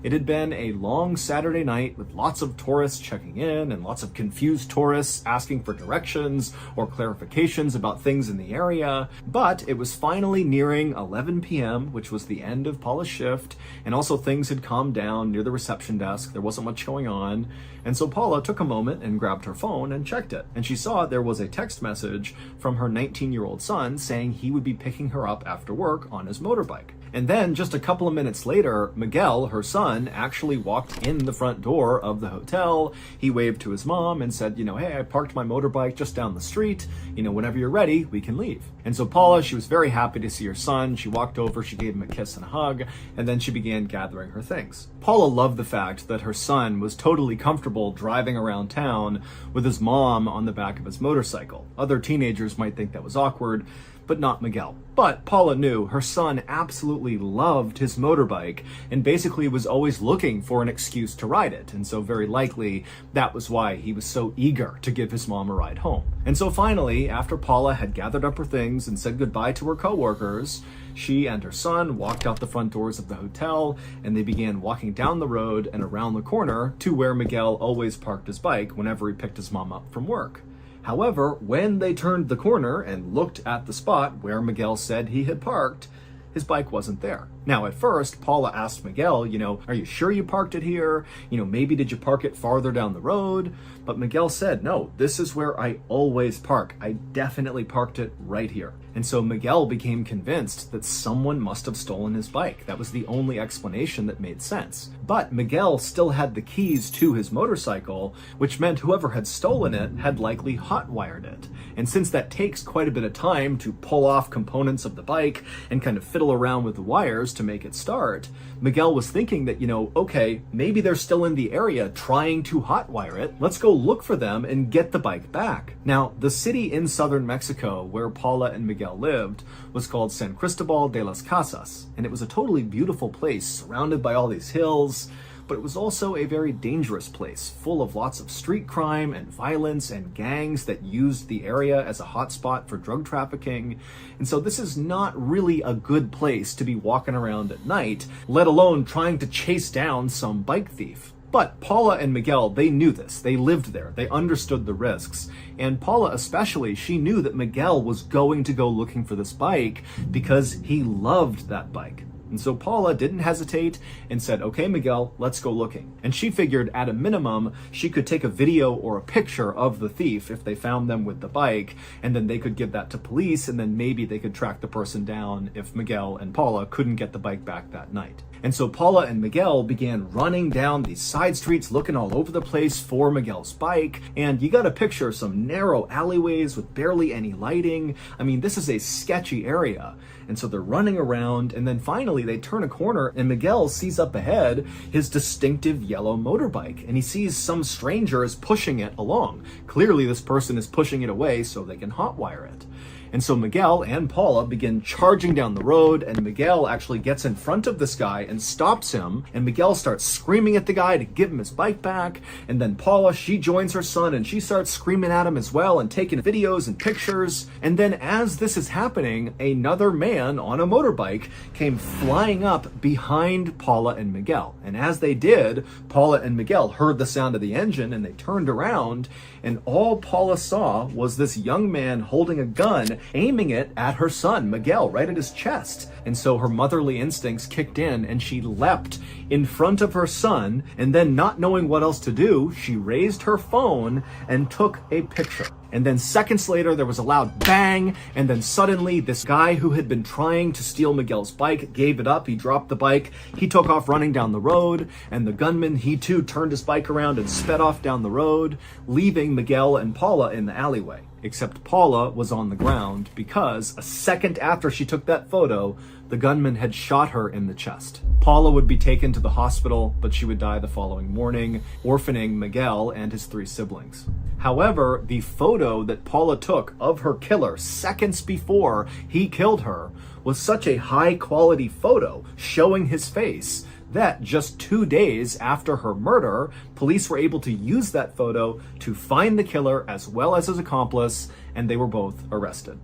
It had been a long Saturday night with lots of tourists checking in and lots of confused tourists asking for directions or clarifications about things in the area. But it was finally nearing 11 p.m., which was the end of Paula's shift, and also things had calmed down near the reception desk. There wasn't much going on. And so Paula took a moment and grabbed her phone and checked it. And she saw there was a text message from her 19-year-old son saying he would be picking her up after work on his motorbike. And then just a couple of minutes later, Miguel, her son, actually walked in the front door of the hotel. He waved to his mom and said, hey, I parked my motorbike just down the street. Whenever you're ready, we can leave. And so Paula, she was very happy to see her son. She walked over, she gave him a kiss and a hug, and then she began gathering her things. Paula loved the fact that her son was totally comfortable driving around town with his mom on the back of his motorcycle. Other teenagers might think that was awkward, but not Miguel. But Paula knew her son absolutely loved his motorbike and basically was always looking for an excuse to ride it. And so very likely that was why he was so eager to give his mom a ride home. And so finally, after Paula had gathered up her things and said goodbye to her coworkers, she and her son walked out the front doors of the hotel and they began walking down the road and around the corner to where Miguel always parked his bike whenever he picked his mom up from work. However, when they turned the corner and looked at the spot where Miguel said he had parked, his bike wasn't there. Now, at first, Paula asked Miguel, are you sure you parked it here? Maybe did you park it farther down the road? But Miguel said, no, this is where I always park. I definitely parked it right here. And so Miguel became convinced that someone must have stolen his bike. That was the only explanation that made sense. But Miguel still had the keys to his motorcycle, which meant whoever had stolen it had likely hotwired it. And since that takes quite a bit of time to pull off components of the bike and kind of fiddle around with the wires to make it start, Miguel was thinking that, okay, maybe they're still in the area trying to hotwire it. Let's go look for them and get the bike back. Now, the city in southern Mexico where Paula and Miguel lived was called San Cristobal de las Casas, and it was a totally beautiful place surrounded by all these hills, but it was also a very dangerous place, full of lots of street crime and violence and gangs that used the area as a hotspot for drug trafficking. And so this is not really a good place to be walking around at night, let alone trying to chase down some bike thief. But Paula and Miguel, they knew this. They lived there. They understood the risks. And Paula especially, she knew that Miguel was going to go looking for this bike because he loved that bike. And so Paula didn't hesitate and said, okay, Miguel, let's go looking. And she figured at a minimum, she could take a video or a picture of the thief if they found them with the bike, and then they could give that to police, and then maybe they could track the person down if Miguel and Paula couldn't get the bike back that night. And so Paula and Miguel began running down these side streets, looking all over the place for Miguel's bike. And you got to picture some narrow alleyways with barely any lighting. I mean, this is a sketchy area. And so they're running around, and then finally they turn a corner and Miguel sees up ahead his distinctive yellow motorbike, and he sees some stranger is pushing it along. Clearly this person is pushing it away so they can hotwire it. And so Miguel and Paula begin charging down the road, and Miguel actually gets in front of this guy and stops him, and Miguel starts screaming at the guy to give him his bike back. And then Paula, she joins her son and she starts screaming at him as well and taking videos and pictures. And then as this is happening, another man on a motorbike came flying up behind Paula and Miguel. And as they did, Paula and Miguel heard the sound of the engine and they turned around, and all Paula saw was this young man holding a gun, aiming it at her son, Miguel, right at his chest. And so her motherly instincts kicked in and she leapt in front of her son, and then not knowing what else to do, she raised her phone and took a picture. And then seconds later, there was a loud bang, and then suddenly this guy who had been trying to steal Miguel's bike gave it up. He dropped the bike, he took off running down the road, and the gunman, he too turned his bike around and sped off down the road, leaving Miguel and Paula in the alleyway. Except Paula was on the ground because a second after she took that photo, the gunman had shot her in the chest. Paula would be taken to the hospital, but she would die the following morning, orphaning Miguel and his 3 siblings. However, the photo that Paula took of her killer seconds before he killed her was such a high-quality photo showing his face that just 2 days after her murder, police were able to use that photo to find the killer as well as his accomplice, and they were both arrested.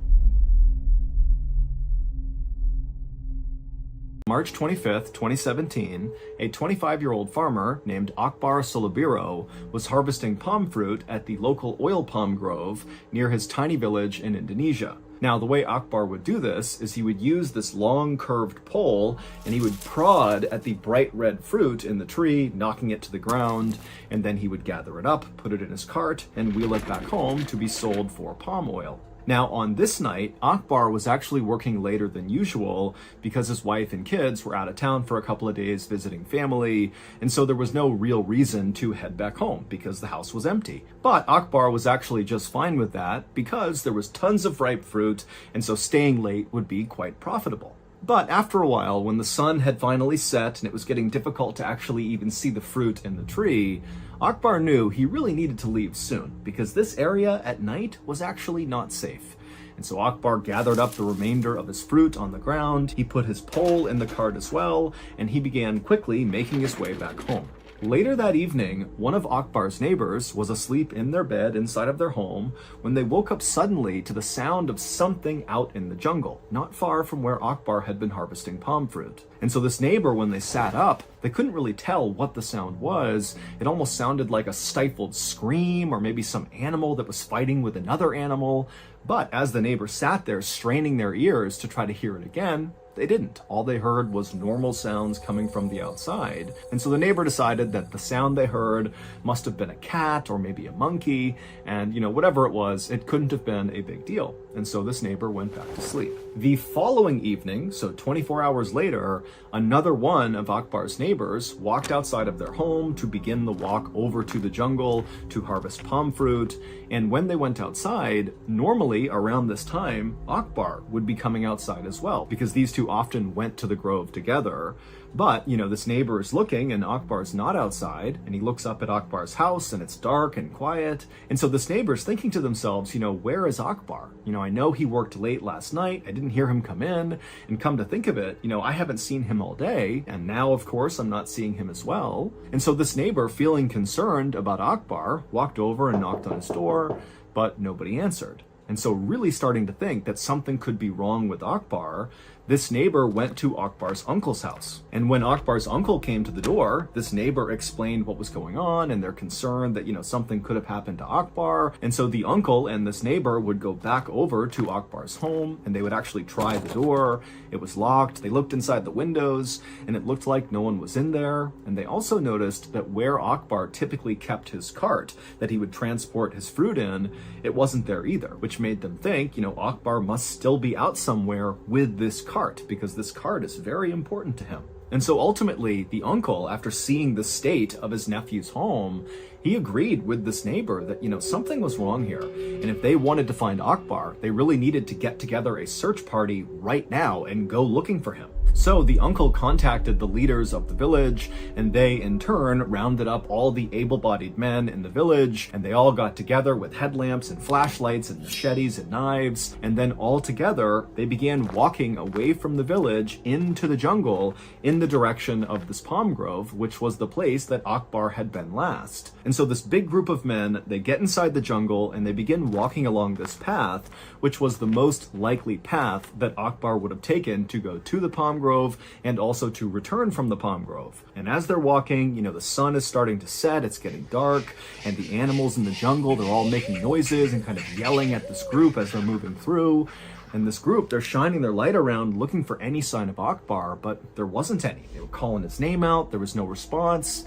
March 25th, 2017, a 25-year-old farmer named Akbar Solabiro was harvesting palm fruit at the local oil palm grove near his tiny village in Indonesia. Now, the way Akbar would do this is he would use this long curved pole and he would prod at the bright red fruit in the tree, knocking it to the ground, and then he would gather it up, put it in his cart, and wheel it back home to be sold for palm oil. Now, on this night, Akbar was actually working later than usual because his wife and kids were out of town for a couple of days visiting family, and so there was no real reason to head back home because the house was empty. But Akbar was actually just fine with that because there was tons of ripe fruit, and so staying late would be quite profitable. But after a while, when the sun had finally set and it was getting difficult to actually even see the fruit in the tree, Akbar knew he really needed to leave soon because this area at night was actually not safe. And so Akbar gathered up the remainder of his fruit on the ground, he put his pole in the cart as well, and he began quickly making his way back home. Later that evening, one of Akbar's neighbors was asleep in their bed inside of their home when they woke up suddenly to the sound of something out in the jungle, not far from where Akbar had been harvesting palm fruit. And so this neighbor, when they sat up, they couldn't really tell what the sound was. It almost sounded like a stifled scream or maybe some animal that was fighting with another animal. But as the neighbor sat there straining their ears to try to hear it again, they didn't. All they heard was normal sounds coming from the outside. And so the neighbor decided that the sound they heard must have been a cat or maybe a monkey. And, whatever it was, it couldn't have been a big deal. And so this neighbor went back to sleep. The following evening, so 24 hours later, another one of Akbar's neighbors walked outside of their home to begin the walk over to the jungle to harvest palm fruit. And when they went outside, normally around this time, Akbar would be coming outside as well, because these two often went to the grove together. But, this neighbor is looking and Akbar's not outside, and he looks up at Akbar's house and it's dark and quiet. And so this neighbor's thinking to themselves, where is Akbar? I know he worked late last night. I didn't hear him come in. And come to think of it, I haven't seen him all day. And now, of course, I'm not seeing him as well. And so this neighbor, feeling concerned about Akbar, walked over and knocked on his door, but nobody answered. And so really starting to think that something could be wrong with Akbar, this neighbor went to Akbar's uncle's house. And when Akbar's uncle came to the door, this neighbor explained what was going on and their concern that, something could have happened to Akbar. And so the uncle and this neighbor would go back over to Akbar's home and they would actually try the door. It was locked. They looked inside the windows and it looked like no one was in there. And they also noticed that where Akbar typically kept his cart that he would transport his fruit in, it wasn't there either, which made them think, Akbar must still be out somewhere with this cart because this cart is very important to him. And so ultimately, the uncle, after seeing the state of his nephew's home, he agreed with this neighbor that, something was wrong here. And if they wanted to find Akbar, they really needed to get together a search party right now and go looking for him. So the uncle contacted the leaders of the village, and they in turn rounded up all the able-bodied men in the village, and they all got together with headlamps and flashlights and machetes and knives, and then all together they began walking away from the village into the jungle in the direction of this palm grove, which was the place that Akbar had been last. And so this big group of men, they get inside the jungle and they begin walking along this path, which was the most likely path that Akbar would have taken to go to the palm grove and also to return from the palm grove. And as they're walking, the sun is starting to set, it's getting dark, and the animals in the jungle, they're all making noises and kind of yelling at this group as they're moving through. And this group, they're shining their light around looking for any sign of Akbar, but there wasn't any. They were calling his name out, there was no response.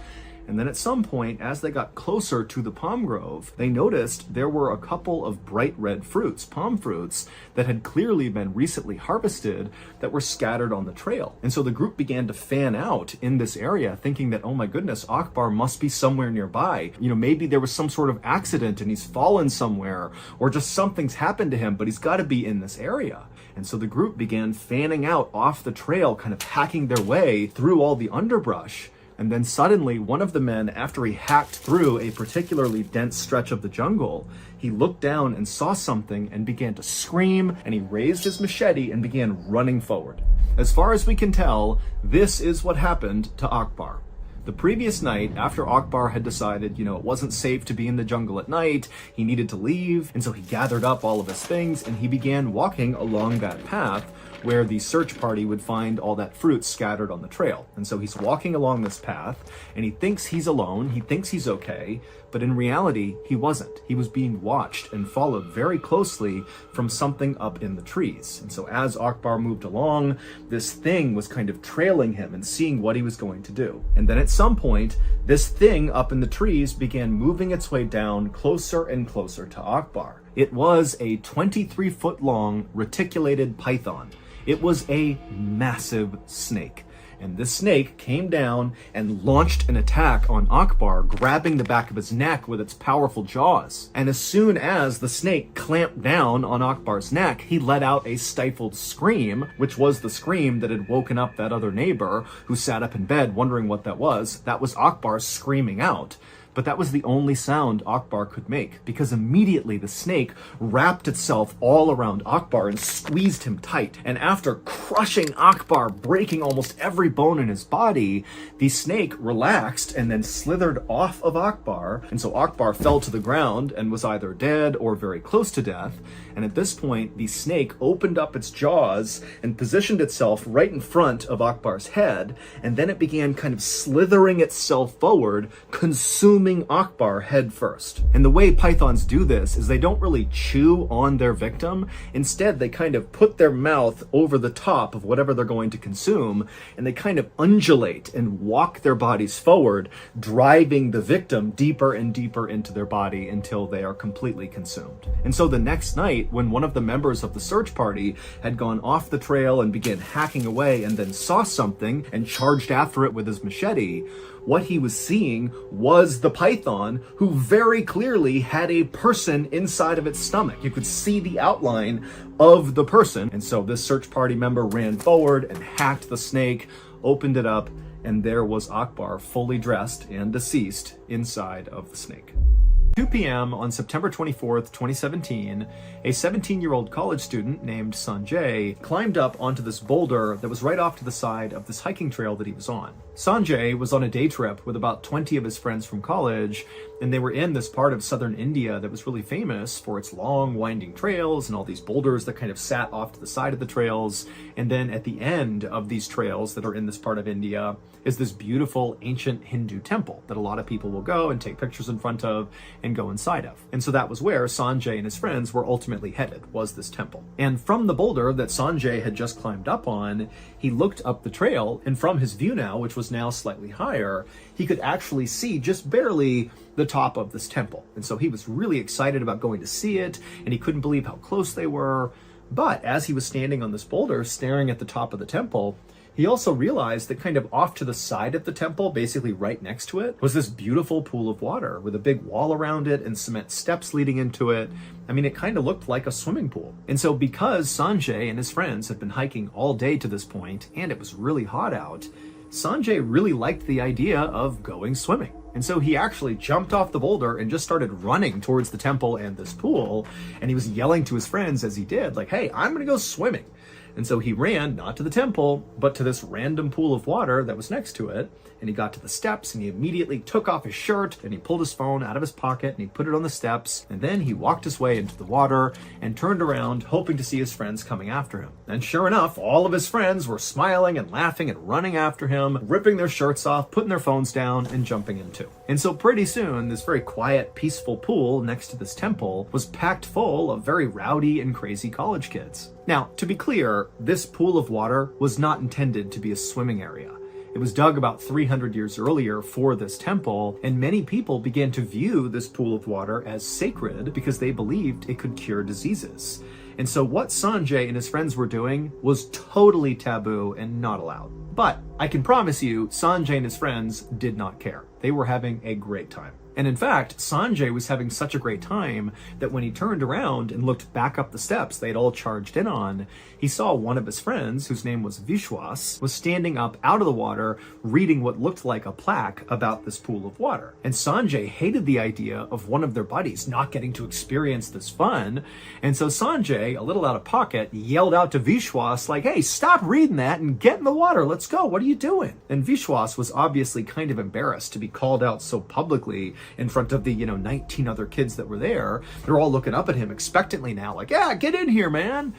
And then at some point, as they got closer to the palm grove, they noticed there were a couple of bright red fruits, palm fruits, that had clearly been recently harvested that were scattered on the trail. And so the group began to fan out in this area, thinking that, oh my goodness, Akbar must be somewhere nearby. Maybe there was some sort of accident and he's fallen somewhere, or just something's happened to him, but he's got to be in this area. And so the group began fanning out off the trail, kind of hacking their way through all the underbrush. And then suddenly, one of the men, after he hacked through a particularly dense stretch of the jungle, he looked down and saw something and began to scream, and he raised his machete and began running forward. As far as we can tell, this is what happened to Akbar. The previous night, after Akbar had decided, it wasn't safe to be in the jungle at night, he needed to leave, and so he gathered up all of his things and he began walking along that path where the search party would find all that fruit scattered on the trail. And so he's walking along this path, and he thinks he's alone, he thinks he's okay, but in reality, he wasn't. He was being watched and followed very closely from something up in the trees. And so as Akbar moved along, this thing was kind of trailing him and seeing what he was going to do. And then at some point, this thing up in the trees began moving its way down closer and closer to Akbar. It was a 23-foot-long reticulated python. It was a massive snake. And this snake came down and launched an attack on Akbar, grabbing the back of his neck with its powerful jaws. And as soon as the snake clamped down on Akbar's neck, he let out a stifled scream, which was the scream that had woken up that other neighbor who sat up in bed wondering what that was. That was Akbar screaming out. But that was the only sound Akbar could make, because immediately the snake wrapped itself all around Akbar and squeezed him tight. And after crushing Akbar, breaking almost every bone in his body, the snake relaxed and then slithered off of Akbar. And so Akbar fell to the ground and was either dead or very close to death. And at this point, the snake opened up its jaws and positioned itself right in front of Akbar's head. And then it began kind of slithering itself forward, consuming Akbar head first. And the way pythons do this is they don't really chew on their victim. Instead, they kind of put their mouth over the top of whatever they're going to consume, and they kind of undulate and walk their bodies forward, driving the victim deeper and deeper into their body until they are completely consumed. And so the next night, when one of the members of the search party had gone off the trail and began hacking away and then saw something and charged after it with his machete, what he was seeing was the python, who very clearly had a person inside of its stomach. You could see the outline of the person. And so this search party member ran forward and hacked the snake, opened it up, and there was Akbar fully dressed and deceased inside of the snake. 2 p.m. on September 24th, 2017, a 17-year-old college student named Sanjay climbed up onto this boulder that was right off to the side of this hiking trail that he was on. Sanjay was on a day trip with about 20 of his friends from college, and they were in this part of southern India that was really famous for its long, winding trails and all these boulders that kind of sat off to the side of the trails. And then at the end of these trails that are in this part of India is this beautiful ancient Hindu temple that a lot of people will go and take pictures in front of and go inside of. And so that was where Sanjay and his friends were ultimately headed, was this temple. And from the boulder that Sanjay had just climbed up on, he looked up the trail, and from his view now, which was now slightly higher, he could actually see just barely the top of this temple. And so he was really excited about going to see it, and he couldn't believe how close they were. But as he was standing on this boulder, staring at the top of the temple, he also realized that kind of off to the side of the temple, basically right next to it, was this beautiful pool of water with a big wall around it and cement steps leading into it. I mean, it kind of looked like a swimming pool. And so because Sanjay and his friends had been hiking all day to this point, and it was really hot out, Sanjay really liked the idea of going swimming. And so he actually jumped off the boulder and just started running towards the temple and this pool. And he was yelling to his friends as he did, like, hey, I'm gonna go swimming. And so he ran, not to the temple, but to this random pool of water that was next to it. And he got to the steps and he immediately took off his shirt and he pulled his phone out of his pocket and he put it on the steps. And then he walked his way into the water and turned around, hoping to see his friends coming after him. And sure enough, all of his friends were smiling and laughing and running after him, ripping their shirts off, putting their phones down and jumping in too. And so pretty soon, this very quiet, peaceful pool next to this temple was packed full of very rowdy and crazy college kids. Now, to be clear, this pool of water was not intended to be a swimming area. It was dug about 300 years earlier for this temple, and many people began to view this pool of water as sacred because they believed it could cure diseases. And so what Sanjay and his friends were doing was totally taboo and not allowed. But I can promise you, Sanjay and his friends did not care. They were having a great time. And in fact, Sanjay was having such a great time that when he turned around and looked back up the steps they'd all charged in on, he saw one of his friends, whose name was Vishwas, was standing up out of the water reading what looked like a plaque about this pool of water. And Sanjay hated the idea of one of their buddies not getting to experience this fun. And so Sanjay, a little out of pocket, yelled out to Vishwas like, hey, stop reading that and get in the water. Let's go. What are you doing? And Vishwas was obviously kind of embarrassed to be called out so publicly in front of the, 19 other kids that were there. They're all looking up at him expectantly now, like, yeah, get in here, man.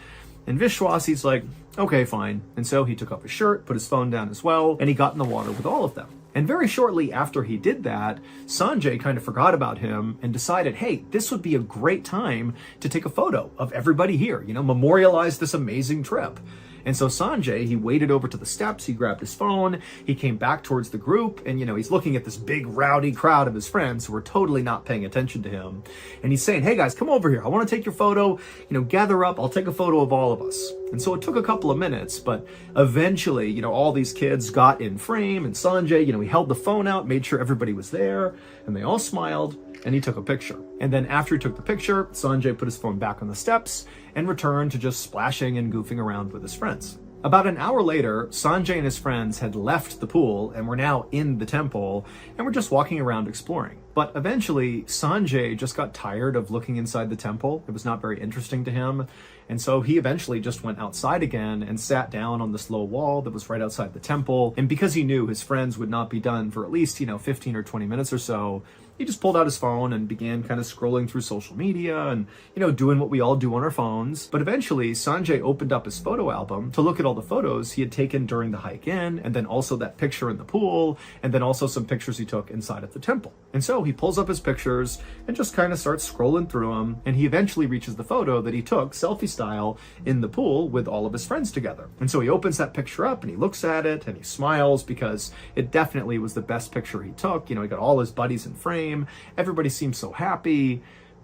And Vishwas, he's like, okay, fine. And so he took off his shirt, put his phone down as well, and he got in the water with all of them. And very shortly after he did that, Sanjay kind of forgot about him and decided, hey, this would be a great time to take a photo of everybody here, memorialize this amazing trip. And so Sanjay, he waded over to the steps, he grabbed his phone, he came back towards the group, and he's looking at this big rowdy crowd of his friends who were totally not paying attention to him. And he's saying, hey guys, come over here. I want to take your photo, gather up, I'll take a photo of all of us. And so it took a couple of minutes, but eventually, all these kids got in frame, and Sanjay, he held the phone out, made sure everybody was there, and they all smiled, and he took a picture. And then after he took the picture, Sanjay put his phone back on the steps and returned to just splashing and goofing around with his friends. About an hour later, Sanjay and his friends had left the pool and were now in the temple and were just walking around exploring. But eventually, Sanjay just got tired of looking inside the temple. It was not very interesting to him. And so he eventually just went outside again and sat down on this low wall that was right outside the temple. And because he knew his friends would not be done for at least, 15 or 20 minutes or so, he just pulled out his phone and began kind of scrolling through social media and, doing what we all do on our phones. But eventually, Sanjay opened up his photo album to look at all the photos he had taken during the hike in, and then also that picture in the pool, and then also some pictures he took inside of the temple. And so he pulls up his pictures and just kind of starts scrolling through them, and he eventually reaches the photo that he took, selfie style, in the pool with all of his friends together. And so he opens that picture up and he looks at it and he smiles because it definitely was the best picture he took. He got all his buddies in frame. Everybody seemed so happy.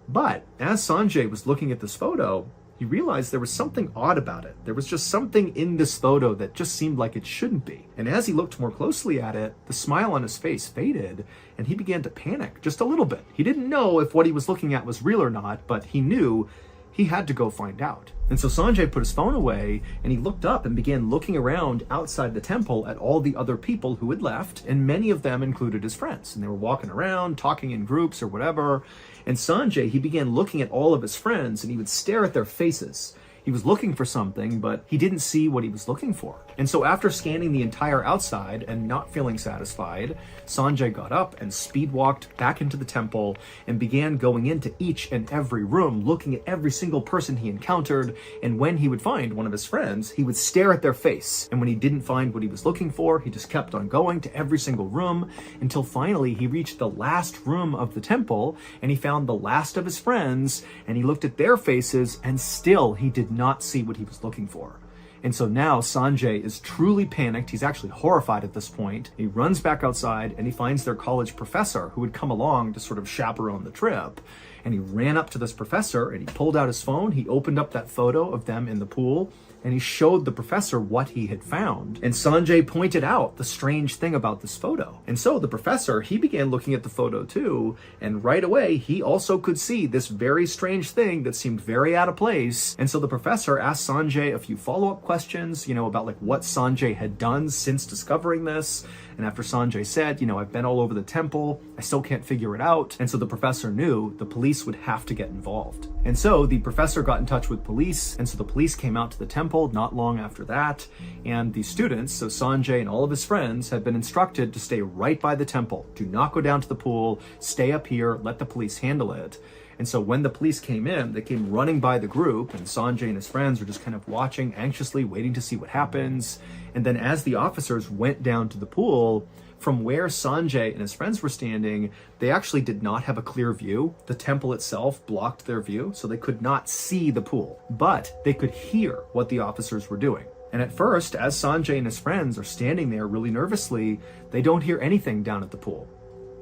But as Sanjay was looking at this photo, he realized there was something odd about it. There was just something in this photo that just seemed like it shouldn't be. And as he looked more closely at it, the smile on his face faded and he began to panic just a little bit. He didn't know if what he was looking at was real or not, but he knew he had to go find out. And so Sanjay put his phone away and he looked up and began looking around outside the temple at all the other people who had left, and many of them included his friends. And they were walking around, talking in groups or whatever. And Sanjay, he began looking at all of his friends and he would stare at their faces. He was looking for something, but he didn't see what he was looking for. And so after scanning the entire outside and not feeling satisfied, Sanjay got up and speed walked back into the temple and began going into each and every room, looking at every single person he encountered. And when he would find one of his friends, he would stare at their face. And when he didn't find what he was looking for, he just kept on going to every single room until finally he reached the last room of the temple and he found the last of his friends and he looked at their faces and still he did not see what he was looking for. And so now Sanjay is truly panicked. He's actually horrified at this point. He runs back outside and he finds their college professor who had come along to sort of chaperone the trip. And he ran up to this professor and he pulled out his phone. He opened up that photo of them in the pool and he showed the professor what he had found. And Sanjay pointed out the strange thing about this photo. And so the professor, he began looking at the photo too. And right away, he also could see this very strange thing that seemed very out of place. And so the professor asked Sanjay a few follow-up questions, about like what Sanjay had done since discovering this. And after Sanjay said, I've been all over the temple, I still can't figure it out. And so the professor knew the police would have to get involved. And so the professor got in touch with police. And so the police came out to the temple not long after that. And the students, so Sanjay and all of his friends, had been instructed to stay right by the temple. Do not go down to the pool, stay up here, let the police handle it. And so when the police came in, they came running by the group, and Sanjay and his friends were just kind of watching anxiously, waiting to see what happens. And then as the officers went down to the pool, from where Sanjay and his friends were standing, they actually did not have a clear view. The temple itself blocked their view, so they could not see the pool, but they could hear what the officers were doing. And at first, as Sanjay and his friends are standing there really nervously, they don't hear anything down at the pool.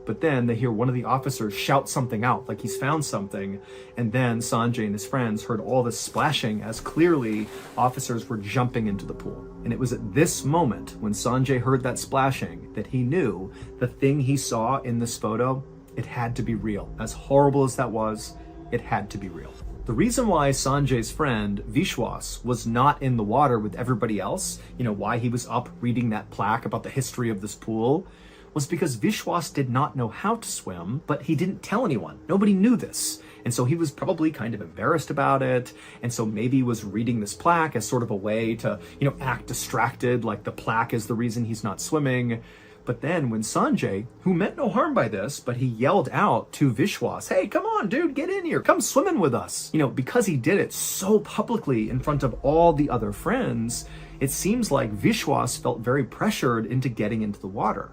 But then they hear one of the officers shout something out, like he's found something. And then Sanjay and his friends heard all this splashing as clearly officers were jumping into the pool. And it was at this moment when Sanjay heard that splashing that he knew the thing he saw in this photo, it had to be real. As horrible as that was, it had to be real. The reason why Sanjay's friend Vishwas was not in the water with everybody else, why he was up reading that plaque about the history of this pool, was because Vishwas did not know how to swim, but he didn't tell anyone. Nobody knew this. And so he was probably kind of embarrassed about it. And so maybe he was reading this plaque as sort of a way to, act distracted, like the plaque is the reason he's not swimming. But then when Sanjay, who meant no harm by this, but he yelled out to Vishwas, "Hey, come on, dude, get in here. Come swimming with us." Because he did it so publicly in front of all the other friends, it seems like Vishwas felt very pressured into getting into the water.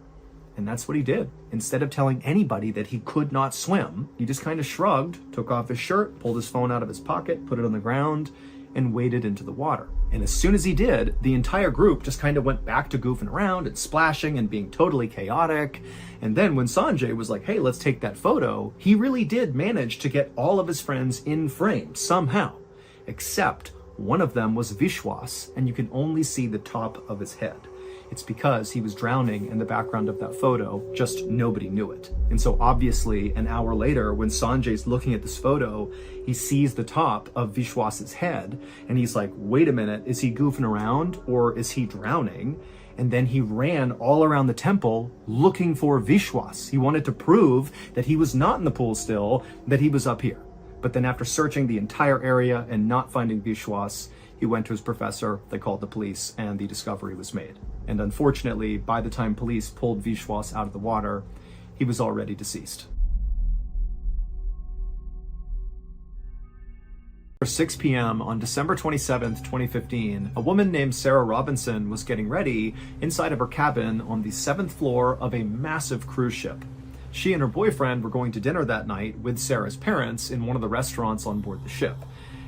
And that's what he did. Instead of telling anybody that he could not swim, he just kind of shrugged, took off his shirt, pulled his phone out of his pocket, put it on the ground, and waded into the water. And as soon as he did, the entire group just kind of went back to goofing around and splashing and being totally chaotic. And then when Sanjay was like, "Hey, let's take that photo," he really did manage to get all of his friends in frame somehow, except one of them was Vishwas, and you can only see the top of his head. It's because he was drowning in the background of that photo, just nobody knew it. And so obviously an hour later, when Sanjay's looking at this photo, he sees the top of Vishwas's head, and he's like, wait a minute, is he goofing around or is he drowning? And then he ran all around the temple looking for Vishwas. He wanted to prove that he was not in the pool still, that he was up here. But then after searching the entire area and not finding Vishwas, he went to his professor, they called the police, and the discovery was made. And unfortunately, by the time police pulled Vishwas out of the water, he was already deceased. At 6 p.m. on December 27th, 2015, a woman named Sarah Robinson was getting ready inside of her cabin on the 7th floor of a massive cruise ship. She and her boyfriend were going to dinner that night with Sarah's parents in one of the restaurants on board the ship.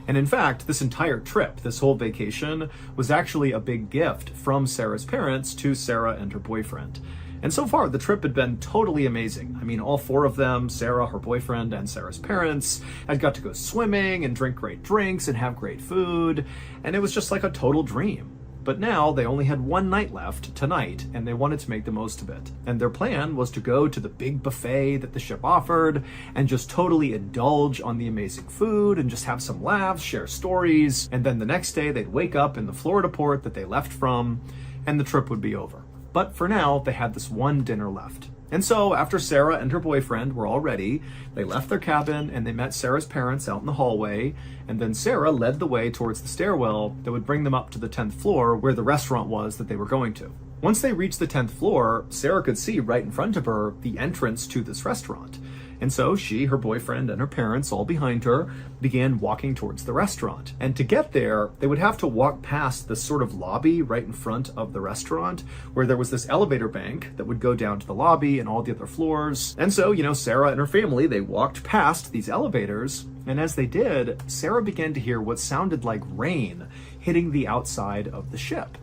And in fact, this entire trip, this whole vacation, was actually a big gift from Sarah's parents to Sarah and her boyfriend. And so far, the trip had been totally amazing. I mean, all four of them, Sarah, her boyfriend, and Sarah's parents, had got to go swimming and drink great drinks and have great food, and it was just like a total dream. But now they only had one night left tonight, and they wanted to make the most of it. And their plan was to go to the big buffet that the ship offered and just totally indulge on the amazing food and just have some laughs, share stories. And then the next day they'd wake up in the Florida port that they left from, and the trip would be over. But for now, they had this one dinner left. And so after Sarah and her boyfriend were all ready, they left their cabin and they met Sarah's parents out in the hallway, and then Sarah led the way towards the stairwell that would bring them up to the 10th floor where the restaurant was that they were going to. Once they reached the 10th floor, Sarah could see right in front of her the entrance to this restaurant. And so she, her boyfriend, and her parents, all behind her, began walking towards the restaurant. And to get there, they would have to walk past this sort of lobby right in front of the restaurant, where there was this elevator bank that would go down to the lobby and all the other floors. And so, Sarah and her family, they walked past these elevators, and as they did, Sarah began to hear what sounded like rain hitting the outside of the ship.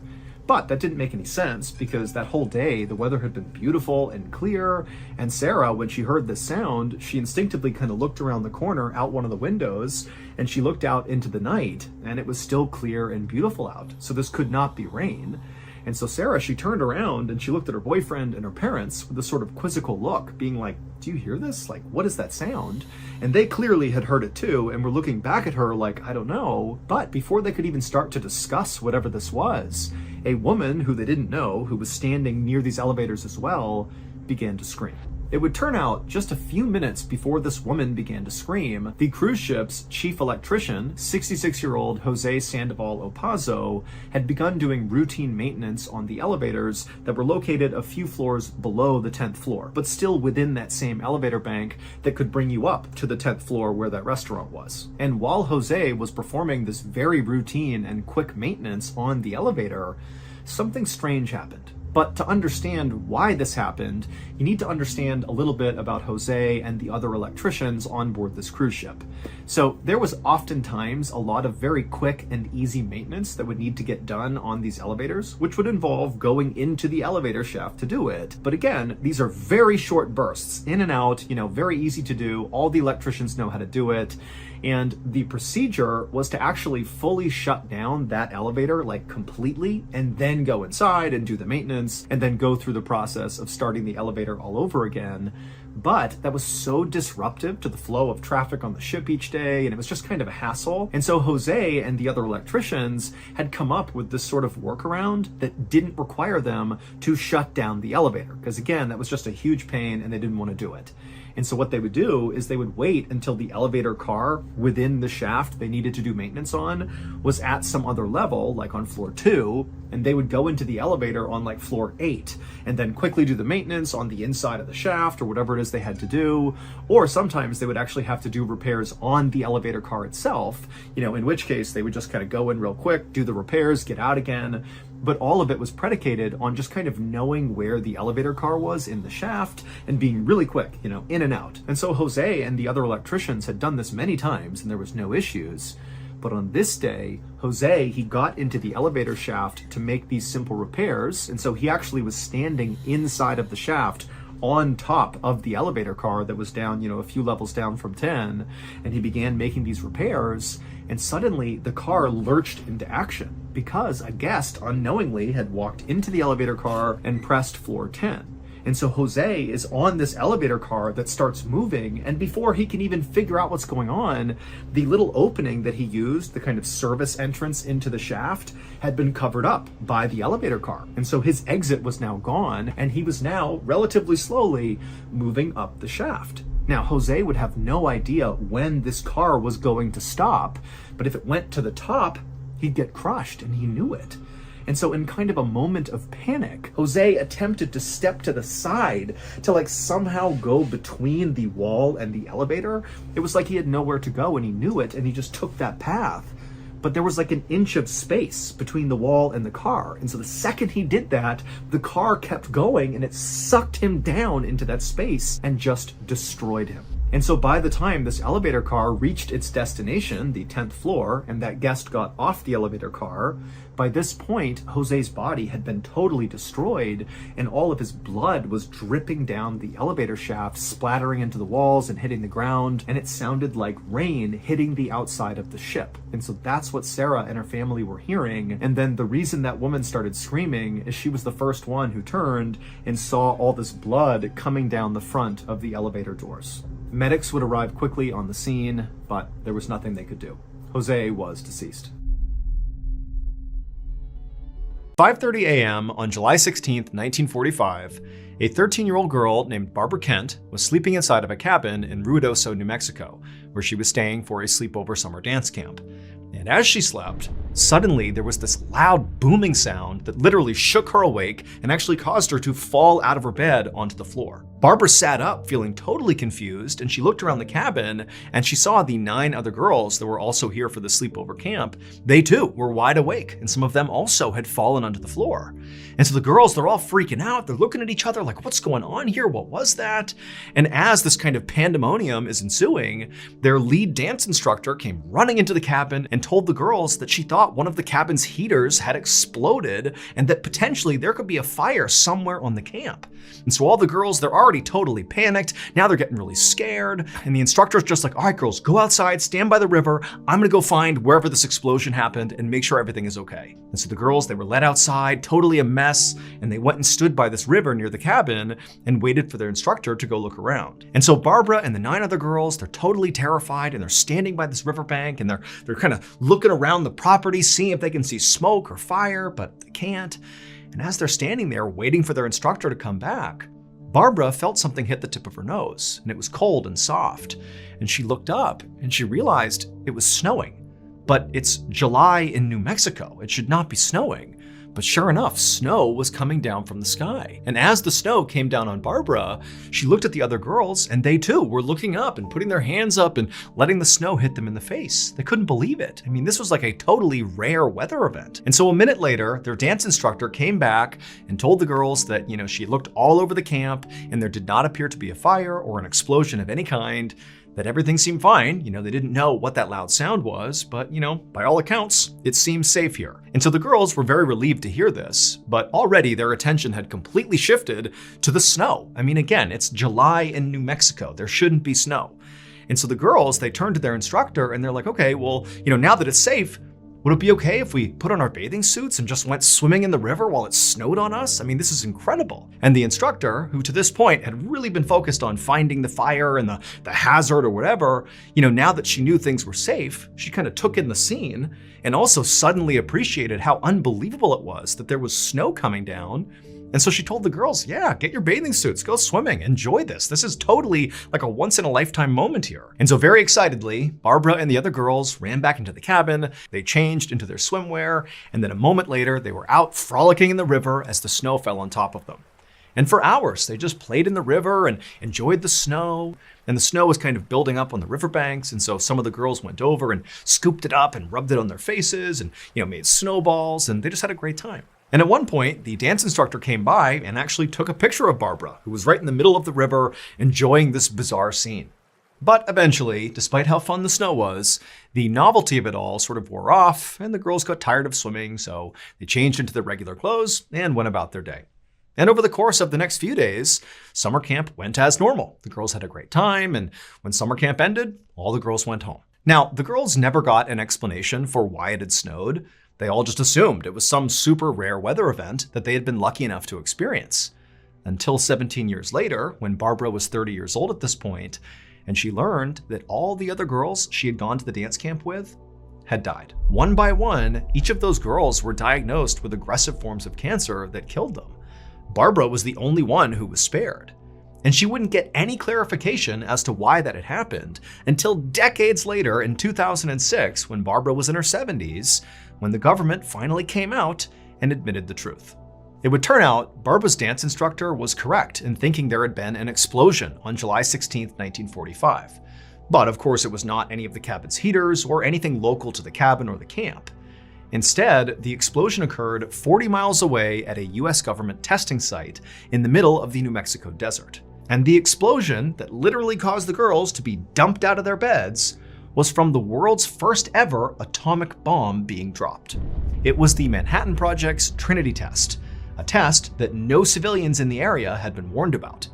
But that didn't make any sense because that whole day the weather had been beautiful and clear, and Sarah, when she heard this sound, she instinctively kind of looked around the corner out one of the windows, and she looked out into the night, and it was still clear and beautiful out, so this could not be rain. And so Sarah, she turned around and she looked at her boyfriend and her parents with a sort of quizzical look, being like, do you hear this? Like, what is that sound? And they clearly had heard it too, and were looking back at her like, I don't know. But before they could even start to discuss whatever this was, a woman who they didn't know, who was standing near these elevators as well, began to scream. It would turn out just a few minutes before this woman began to scream, the cruise ship's chief electrician, 66-year-old Jose Sandoval Opazo, had begun doing routine maintenance on the elevators that were located a few floors below the 10th floor, but still within that same elevator bank that could bring you up to the 10th floor where that restaurant was. And while Jose was performing this very routine and quick maintenance on the elevator, something strange happened. But to understand why this happened, you need to understand a little bit about Jose and the other electricians on board this cruise ship. So there was oftentimes a lot of very quick and easy maintenance that would need to get done on these elevators, which would involve going into the elevator shaft to do it. But again, these are very short bursts, in and out, very easy to do. All the electricians know how to do it. And the procedure was to actually fully shut down that elevator, like completely, and then go inside and do the maintenance, and then go through the process of starting the elevator all over again. But that was so disruptive to the flow of traffic on the ship each day, and it was just kind of a hassle. And so Jose and the other electricians had come up with this sort of workaround that didn't require them to shut down the elevator, because again, that was just a huge pain and they didn't want to do it. And so what they would do is they would wait until the elevator car within the shaft they needed to do maintenance on was at some other level, like on floor 2, and they would go into the elevator on like floor 8 and then quickly do the maintenance on the inside of the shaft or whatever it is they had to do. Or sometimes they would actually have to do repairs on the elevator car itself, in which case they would just kind of go in real quick, do the repairs, get out again. But all of it was predicated on just kind of knowing where the elevator car was in the shaft and being really quick, in and out. And so Jose and the other electricians had done this many times and there was no issues. But on this day, Jose, he got into the elevator shaft to make these simple repairs. And so he actually was standing inside of the shaft on top of the elevator car that was down, a few levels down from 10. And he began making these repairs. And suddenly the car lurched into action because a guest unknowingly had walked into the elevator car and pressed floor 10. And so Jose is on this elevator car that starts moving, and before he can even figure out what's going on, the little opening that he used, the kind of service entrance into the shaft, had been covered up by the elevator car. And so his exit was now gone, and he was now relatively slowly moving up the shaft. Now, Jose would have no idea when this car was going to stop, but if it went to the top, he'd get crushed, and he knew it. And so in kind of a moment of panic, Jose attempted to step to the side to somehow go between the wall and the elevator. It was like he had nowhere to go and he knew it and he just took that path. But there was an inch of space between the wall and the car. And so the second he did that, the car kept going and it sucked him down into that space and just destroyed him. And so by the time this elevator car reached its destination, the 10th floor, and that guest got off the elevator car, by this point, Jose's body had been totally destroyed and all of his blood was dripping down the elevator shaft, splattering into the walls and hitting the ground, and it sounded like rain hitting the outside of the ship. And so that's what Sarah and her family were hearing. And then the reason that woman started screaming is she was the first one who turned and saw all this blood coming down the front of the elevator doors. Medics would arrive quickly on the scene, but there was nothing they could do. Jose was deceased. 5:30 a.m. on July 16th, 1945, a 13-year-old girl named Barbara Kent was sleeping inside of a cabin in Ruidoso, New Mexico, where she was staying for a sleepover summer dance camp. And as she slept, suddenly there was this loud booming sound that literally shook her awake and actually caused her to fall out of her bed onto the floor. Barbara sat up feeling totally confused, and she looked around the cabin and she saw the 9 other girls that were also here for the sleepover camp. They too were wide awake, and some of them also had fallen onto the floor. And so the girls, they're all freaking out. They're looking at each other like, what's going on here? What was that? And as this kind of pandemonium is ensuing, their lead dance instructor came running into the cabin and told the girls that she thought one of the cabin's heaters had exploded and that potentially there could be a fire somewhere on the camp. And so all the girls, they're already totally panicked. Now they're getting really scared. And the instructor's just like, all right, girls, go outside, stand by the river. I'm gonna go find wherever this explosion happened and make sure everything is okay. And so the girls, they were led outside, totally a mess, and they went and stood by this river near the cabin and waited for their instructor to go look around. And so Barbara and the 9 other girls, they're totally terrified, and they're standing by this riverbank, and they're kind of looking around the property, seeing if they can see smoke or fire, but they can't. And as they're standing there waiting for their instructor to come back, Barbara felt something hit the tip of her nose, and it was cold and soft. And she looked up and she realized it was snowing. But it's July in New Mexico. It should not be snowing. But sure enough, snow was coming down from the sky. And as the snow came down on Barbara, she looked at the other girls, and they too were looking up and putting their hands up and letting the snow hit them in the face. They couldn't believe it. I mean, this was like a totally rare weather event. And so a minute later, their dance instructor came back and told the girls that, she had looked all over the camp and there did not appear to be a fire or an explosion of any kind, that everything seemed fine. They didn't know what that loud sound was, but, by all accounts, it seemed safe here. And so the girls were very relieved to hear this, but already their attention had completely shifted to the snow. I mean, again, it's July in New Mexico. There shouldn't be snow. And so the girls, they turned to their instructor and they're like, okay, well, now that it's safe, would it be okay if we put on our bathing suits and just went swimming in the river while it snowed on us? I mean, this is incredible. And the instructor, who to this point had really been focused on finding the fire and the hazard or whatever, now that she knew things were safe, she kind of took in the scene and also suddenly appreciated how unbelievable it was that there was snow coming down And so she told the girls, yeah, get your bathing suits, go swimming, enjoy this. This is totally like a once in a lifetime moment here. And so very excitedly, Barbara and the other girls ran back into the cabin, they changed into their swimwear, and then a moment later, they were out frolicking in the river as the snow fell on top of them. And for hours, they just played in the river and enjoyed the snow. And the snow was kind of building up on the riverbanks. And so some of the girls went over and scooped it up and rubbed it on their faces and, made snowballs. And they just had a great time. And at one point, the dance instructor came by and actually took a picture of Barbara, who was right in the middle of the river enjoying this bizarre scene. But eventually, despite how fun the snow was, the novelty of it all sort of wore off and the girls got tired of swimming, so they changed into their regular clothes and went about their day. And over the course of the next few days, summer camp went as normal. The girls had a great time, and when summer camp ended, all the girls went home. Now, the girls never got an explanation for why it had snowed. They all just assumed it was some super rare weather event that they had been lucky enough to experience. Until 17 years later, when Barbara was 30 years old at this point, and she learned that all the other girls she had gone to the dance camp with had died. One by one, each of those girls were diagnosed with aggressive forms of cancer that killed them. Barbara was the only one who was spared. And she wouldn't get any clarification as to why that had happened until decades later in 2006, when Barbara was in her 70s, when the government finally came out and admitted the truth. It would turn out Barbara's dance instructor was correct in thinking there had been an explosion on July 16, 1945. But of course, it was not any of the cabin's heaters or anything local to the cabin or the camp. Instead, the explosion occurred 40 miles away at a US government testing site in the middle of the New Mexico desert. And the explosion that literally caused the girls to be dumped out of their beds was from the world's first ever atomic bomb being dropped. It was the Manhattan Project's Trinity test, a test that no civilians in the area had been warned about.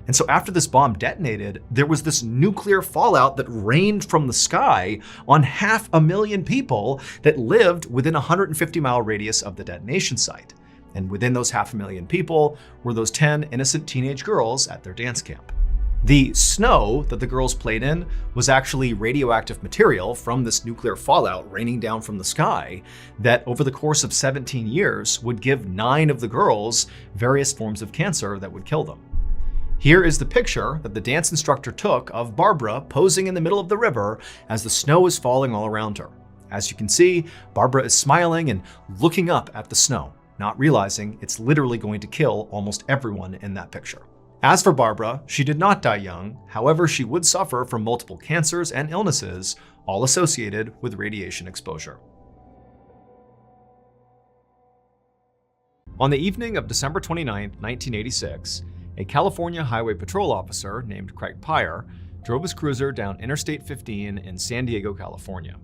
And so after this bomb detonated, there was this nuclear fallout that rained from the sky on 500,000 people that lived within a 150-mile radius of the detonation site. And within those 500,000 people were those 10 innocent teenage girls at their dance camp. The snow that the girls played in was actually radioactive material from this nuclear fallout raining down from the sky that over the course of 17 years would give 9 of the girls various forms of cancer that would kill them. Here is the picture that the dance instructor took of Barbara posing in the middle of the river as the snow is falling all around her. As you can see, Barbara is smiling and looking up at the snow, not realizing it's literally going to kill almost everyone in that picture. As for Barbara, she did not die young. However, she would suffer from multiple cancers and illnesses, all associated with radiation exposure. On the evening of December 29, 1986, a California Highway Patrol officer named Craig Pyre drove his cruiser down Interstate 15 in San Diego, California.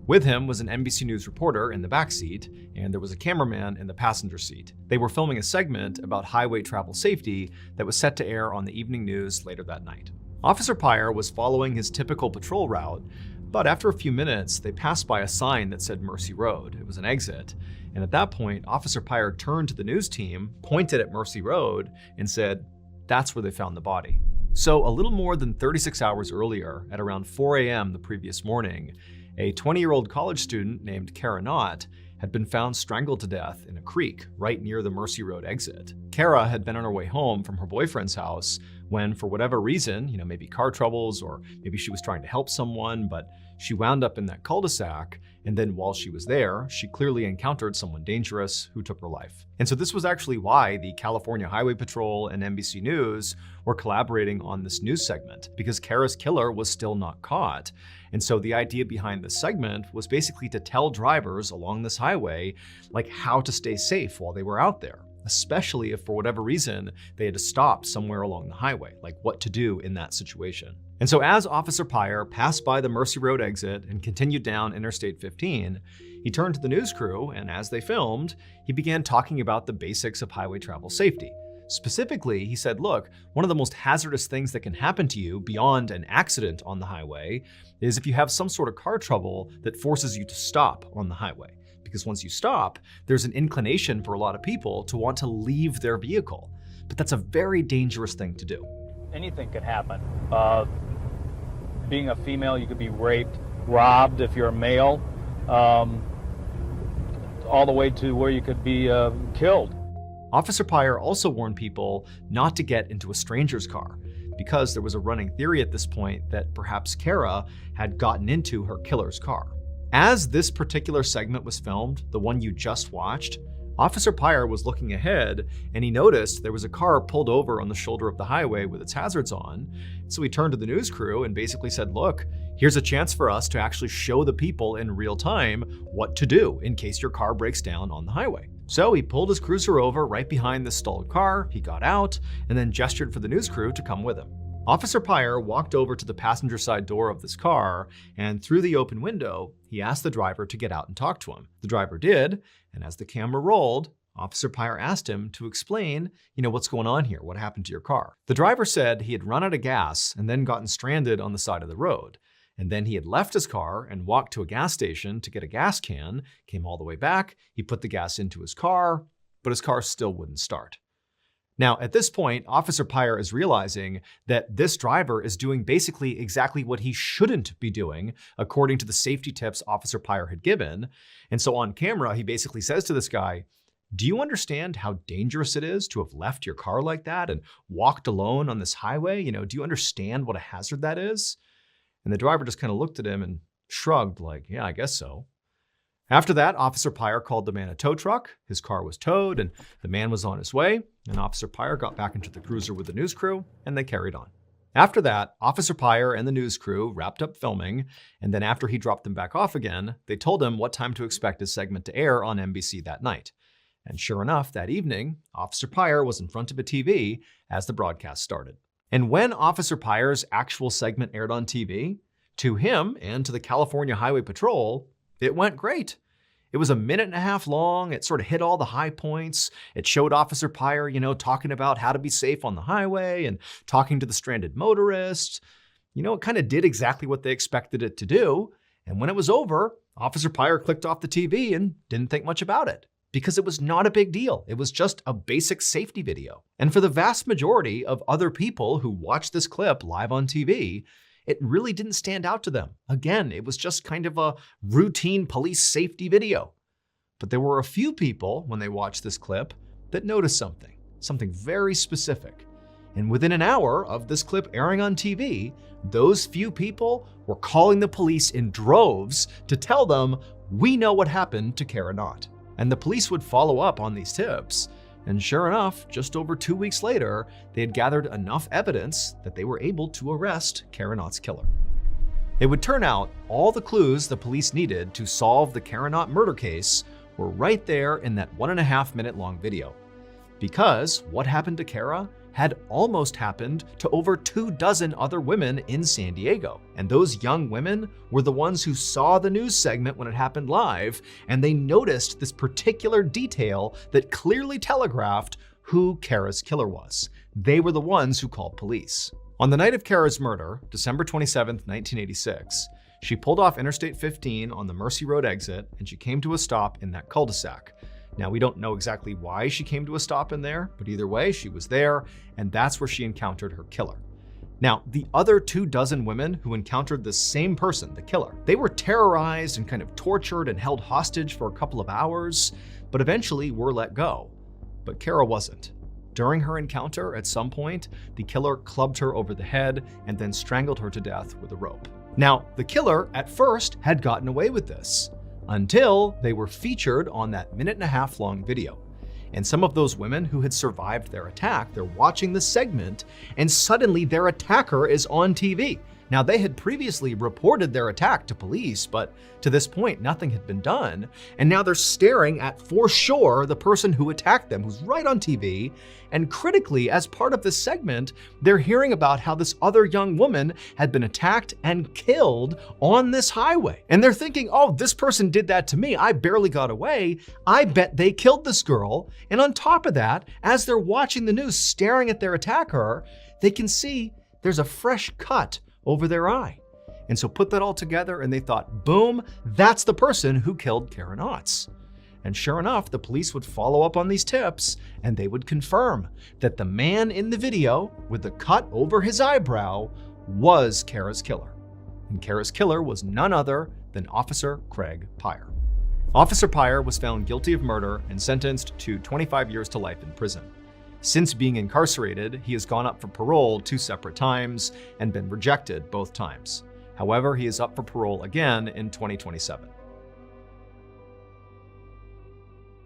With him was an NBC News reporter in the back seat, and there was a cameraman in the passenger seat. They were filming a segment about highway travel safety that was set to air on the evening news later that night. Officer Pyre was following his typical patrol route, but after a few minutes, they passed by a sign that said Mercy Road. It was an exit, and at that point, Officer Pyre turned to the news team, pointed at Mercy Road, and said, "That's where they found the body." So a little more than 36 hours earlier, at around 4 a.m. the previous morning, a 20-year-old college student named Kara Knott had been found strangled to death in a creek right near the Mercy Road exit. Kara had been on her way home from her boyfriend's house when, for whatever reason, maybe car troubles or maybe she was trying to help someone, but she wound up in that cul-de-sac, and then while she was there, she clearly encountered someone dangerous who took her life. And so this was actually why the California Highway Patrol and NBC News were collaborating on this news segment, because Kara's killer was still not caught. And so the idea behind this segment was basically to tell drivers along this highway, how to stay safe while they were out there, especially if for whatever reason they had to stop somewhere along the highway, what to do in that situation. And so as Officer Pyre passed by the Mercy Road exit and continued down Interstate 15, he turned to the news crew, and as they filmed, he began talking about the basics of highway travel safety. Specifically, he said, look, one of the most hazardous things that can happen to you beyond an accident on the highway is if you have some sort of car trouble that forces you to stop on the highway. Because once you stop, there's an inclination for a lot of people to want to leave their vehicle. But that's a very dangerous thing to do. Anything could happen. Being a female, you could be raped, robbed if you're a male, all the way to where you could be killed. Officer Pyre also warned people not to get into a stranger's car, because there was a running theory at this point that perhaps Kara had gotten into her killer's car. As this particular segment was filmed, the one you just watched, Officer Pyre was looking ahead and he noticed there was a car pulled over on the shoulder of the highway with its hazards on. So he turned to the news crew and basically said, look, here's a chance for us to actually show the people in real time what to do in case your car breaks down on the highway. So he pulled his cruiser over right behind the stalled car, he got out, and then gestured for the news crew to come with him. Officer Pyre walked over to the passenger side door of this car, and through the open window, he asked the driver to get out and talk to him. The driver did, and as the camera rolled, Officer Pyre asked him to explain, what's going on here? What happened to your car? The driver said he had run out of gas and then gotten stranded on the side of the road. And then he had left his car and walked to a gas station to get a gas can, came all the way back, he put the gas into his car, but his car still wouldn't start. Now, at this point, Officer Pyre is realizing that this driver is doing basically exactly what he shouldn't be doing, according to the safety tips Officer Pyre had given. And so on camera, he basically says to this guy, do you understand how dangerous it is to have left your car like that and walked alone on this highway? Do you understand what a hazard that is? And the driver just kind of looked at him and shrugged like, yeah, I guess so. After that, Officer Pyre called the man a tow truck. His car was towed and the man was on his way. And Officer Pyre got back into the cruiser with the news crew and they carried on. After that, Officer Pyre and the news crew wrapped up filming. And then after he dropped them back off again, they told him what time to expect his segment to air on NBC that night. And sure enough, that evening, Officer Pyre was in front of a TV as the broadcast started. And when Officer Pyre's actual segment aired on TV, to him and to the California Highway Patrol, it went great. It was 1.5 minutes long. It sort of hit all the high points. It showed Officer Pyre, talking about how to be safe on the highway and talking to the stranded motorists. It kind of did exactly what they expected it to do. And when it was over, Officer Pyre clicked off the TV and didn't think much about it, because it was not a big deal. It was just a basic safety video. And for the vast majority of other people who watched this clip live on TV, it really didn't stand out to them. Again, it was just kind of a routine police safety video. But there were a few people, when they watched this clip, that noticed something very specific. And within an hour of this clip airing on TV, those few people were calling the police in droves to tell them, we know what happened to Kara Knott. And the police would follow up on these tips. And sure enough, just over 2 weeks later, they had gathered enough evidence that they were able to arrest Kara Knott's killer. It would turn out all the clues the police needed to solve the Kara Knott murder case were right there in that 1.5 minute long video. Because what happened to Kara had almost happened to over 24 other women in San Diego. And those young women were the ones who saw the news segment when it happened live, and they noticed this particular detail that clearly telegraphed who Kara's killer was. They were the ones who called police. On the night of Kara's murder, December 27th, 1986, she pulled off Interstate 15 on the Mercy Road exit, and she came to a stop in that cul-de-sac. Now, we don't know exactly why she came to a stop in there, but either way, she was there, and that's where she encountered her killer. Now, the other 24 women who encountered the same person, the killer, they were terrorized and kind of tortured and held hostage for a couple of hours, but eventually were let go. But Kara wasn't. During her encounter, at some point, the killer clubbed her over the head and then strangled her to death with a rope. Now, the killer, at first, had gotten away with this, until they were featured on that 1.5 minute long video. And some of those women who had survived their attack, they're watching the segment, and suddenly their attacker is on TV. Now, they had previously reported their attack to police, but to this point, nothing had been done. And now they're staring at, for sure, the person who attacked them, who's right on TV. And critically, as part of this segment, they're hearing about how this other young woman had been attacked and killed on this highway. And they're thinking, oh, this person did that to me. I barely got away. I bet they killed this girl. And on top of that, as they're watching the news, staring at their attacker, they can see there's a fresh cut over their eye. And so put that all together and they thought, boom, that's the person who killed Kara Knott. And sure enough, the police would follow up on these tips and they would confirm that the man in the video with the cut over his eyebrow was Kara's killer. And Kara's killer was none other than Officer Craig Pyre. Officer Pyre was found guilty of murder and sentenced to 25 years to life in prison. Since being incarcerated, he has gone up for parole 2 separate times and been rejected both times. However, he is up for parole again in 2027.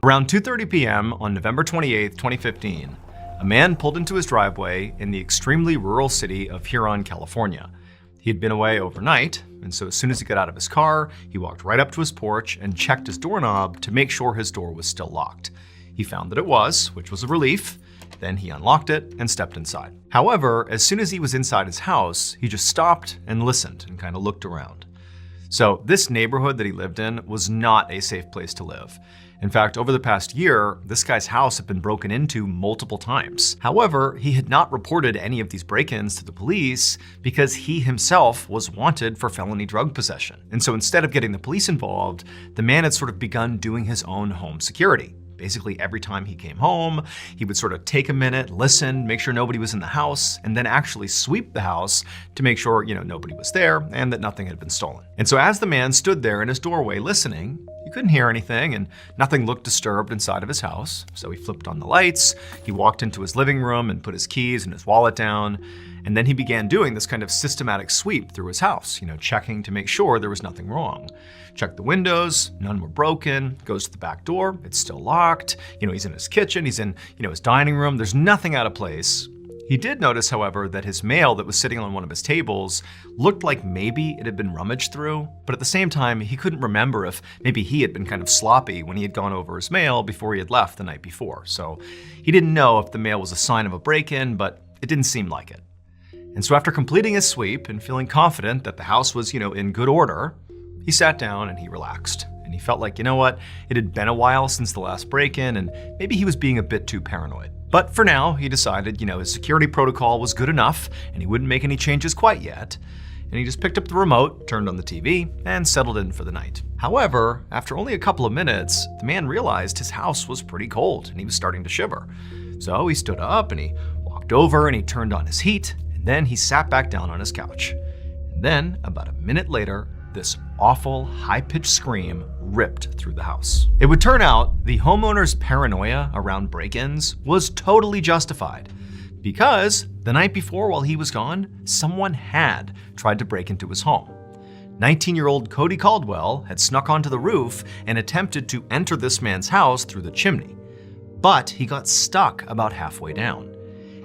Around 2:30 p.m. on November 28, 2015, a man pulled into his driveway in the extremely rural city of Huron, California. He had been away overnight, and so as soon as he got out of his car, he walked right up to his porch and checked his doorknob to make sure his door was still locked. He found that it was, which was a relief. Then he unlocked it and stepped inside. However, as soon as he was inside his house, he just stopped and listened and kind of looked around. So this neighborhood that he lived in was not a safe place to live. In fact, over the past year, this guy's house had been broken into multiple times. However, he had not reported any of these break-ins to the police because he himself was wanted for felony drug possession. And so instead of getting the police involved, the man had sort of begun doing his own home security. Basically, every time he came home, he would sort of take a minute, listen, make sure nobody was in the house, and then actually sweep the house to make sure, nobody was there and that nothing had been stolen. And so as the man stood there in his doorway listening, he couldn't hear anything and nothing looked disturbed inside of his house. So he flipped on the lights, he walked into his living room and put his keys and his wallet down. And then he began doing this kind of systematic sweep through his house, checking to make sure there was nothing wrong. Checked the windows, none were broken, goes to the back door, it's still locked. He's in his kitchen, he's in, his dining room, there's nothing out of place. He did notice, however, that his mail that was sitting on one of his tables looked like maybe it had been rummaged through, but at the same time, he couldn't remember if maybe he had been kind of sloppy when he had gone over his mail before he had left the night before. So he didn't know if the mail was a sign of a break-in, but it didn't seem like it. And so after completing his sweep and feeling confident that the house was, in good order, he sat down and he relaxed. And he felt like, it had been a while since the last break-in and maybe he was being a bit too paranoid. But for now, he decided, his security protocol was good enough and he wouldn't make any changes quite yet. And he just picked up the remote, turned on the TV, and settled in for the night. However, after only a couple of minutes, the man realized his house was pretty cold and he was starting to shiver. So he stood up and he walked over and he turned on his heat. Then he sat back down on his couch. And then, about a minute later, this awful, high-pitched scream ripped through the house. It would turn out the homeowner's paranoia around break-ins was totally justified because the night before while he was gone, someone had tried to break into his home. 19-year-old Cody Caldwell had snuck onto the roof and attempted to enter this man's house through the chimney. But he got stuck about halfway down.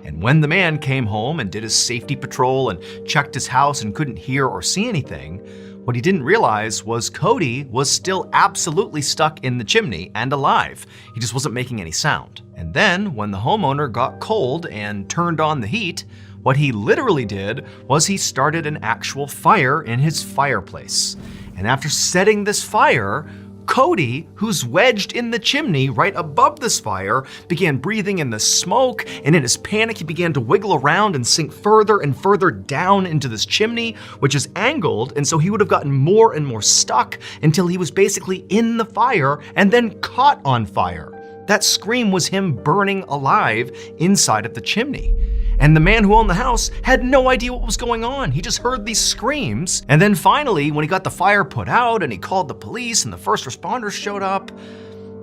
And when the man came home and did his safety patrol and checked his house and couldn't hear or see anything, what he didn't realize was Cody was still absolutely stuck in the chimney and alive. He just wasn't making any sound. And then when the homeowner got cold and turned on the heat, what he literally did was he started an actual fire in his fireplace. And after setting this fire, Cody, who's wedged in the chimney right above this fire, began breathing in the smoke, and in his panic, he began to wiggle around and sink further and further down into this chimney, which is angled, and so he would have gotten more and more stuck until he was basically in the fire and then caught on fire. That scream was him burning alive inside of the chimney. And the man who owned the house had no idea what was going on. He just heard these screams. And then finally, when he got the fire put out and he called the police and the first responders showed up,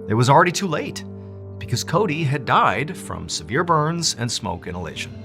it was already too late because Cody had died from severe burns and smoke inhalation.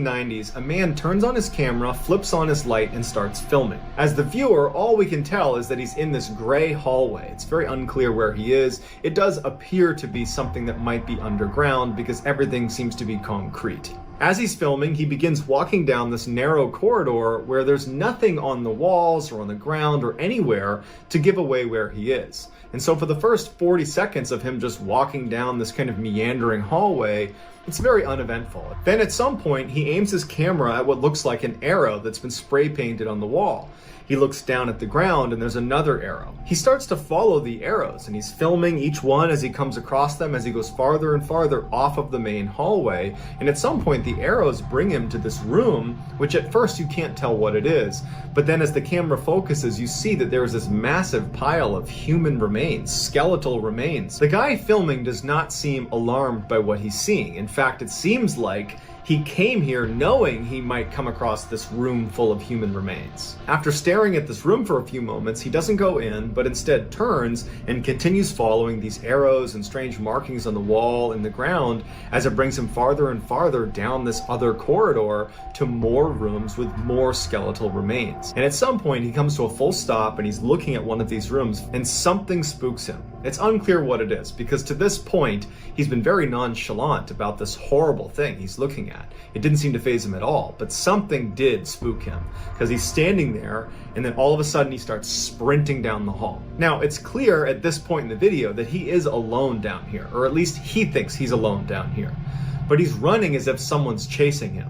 90s, a man turns on his camera, flips on his light, and starts filming. As the viewer, all we can tell is that he's in this gray hallway. It's very unclear where he is. It does appear to be something that might be underground because everything seems to be concrete. As he's filming, he begins walking down this narrow corridor where there's nothing on the walls or on the ground or anywhere to give away where he is. And so for the first 40 seconds of him just walking down this kind of meandering hallway, it's very uneventful. Then at some point, he aims his camera at what looks like an arrow that's been spray painted on the wall. He looks down at the ground and there's another arrow. He starts to follow the arrows and he's filming each one as he comes across them as he goes farther and farther off of the main hallway. And at some point the arrows bring him to this room, which at first you can't tell what it is. But then as the camera focuses, you see that there's this massive pile of human remains, skeletal remains. The guy filming does not seem alarmed by what he's seeing. In fact, it seems like He came here knowing he might come across this room full of human remains. After staring at this room for a few moments, he doesn't go in, but instead turns and continues following these arrows and strange markings on the wall and the ground as it brings him farther and farther down this other corridor to more rooms with more skeletal remains. And at some point, he comes to a full stop and he's looking at one of these rooms and something spooks him. It's unclear what it is, because to this point, he's been very nonchalant about this horrible thing he's looking at. It didn't seem to faze him at all, but something did spook him, because he's standing there and then all of a sudden he starts sprinting down the hall. Now, it's clear at this point in the video that he is alone down here, or at least he thinks he's alone down here. But he's running as if someone's chasing him.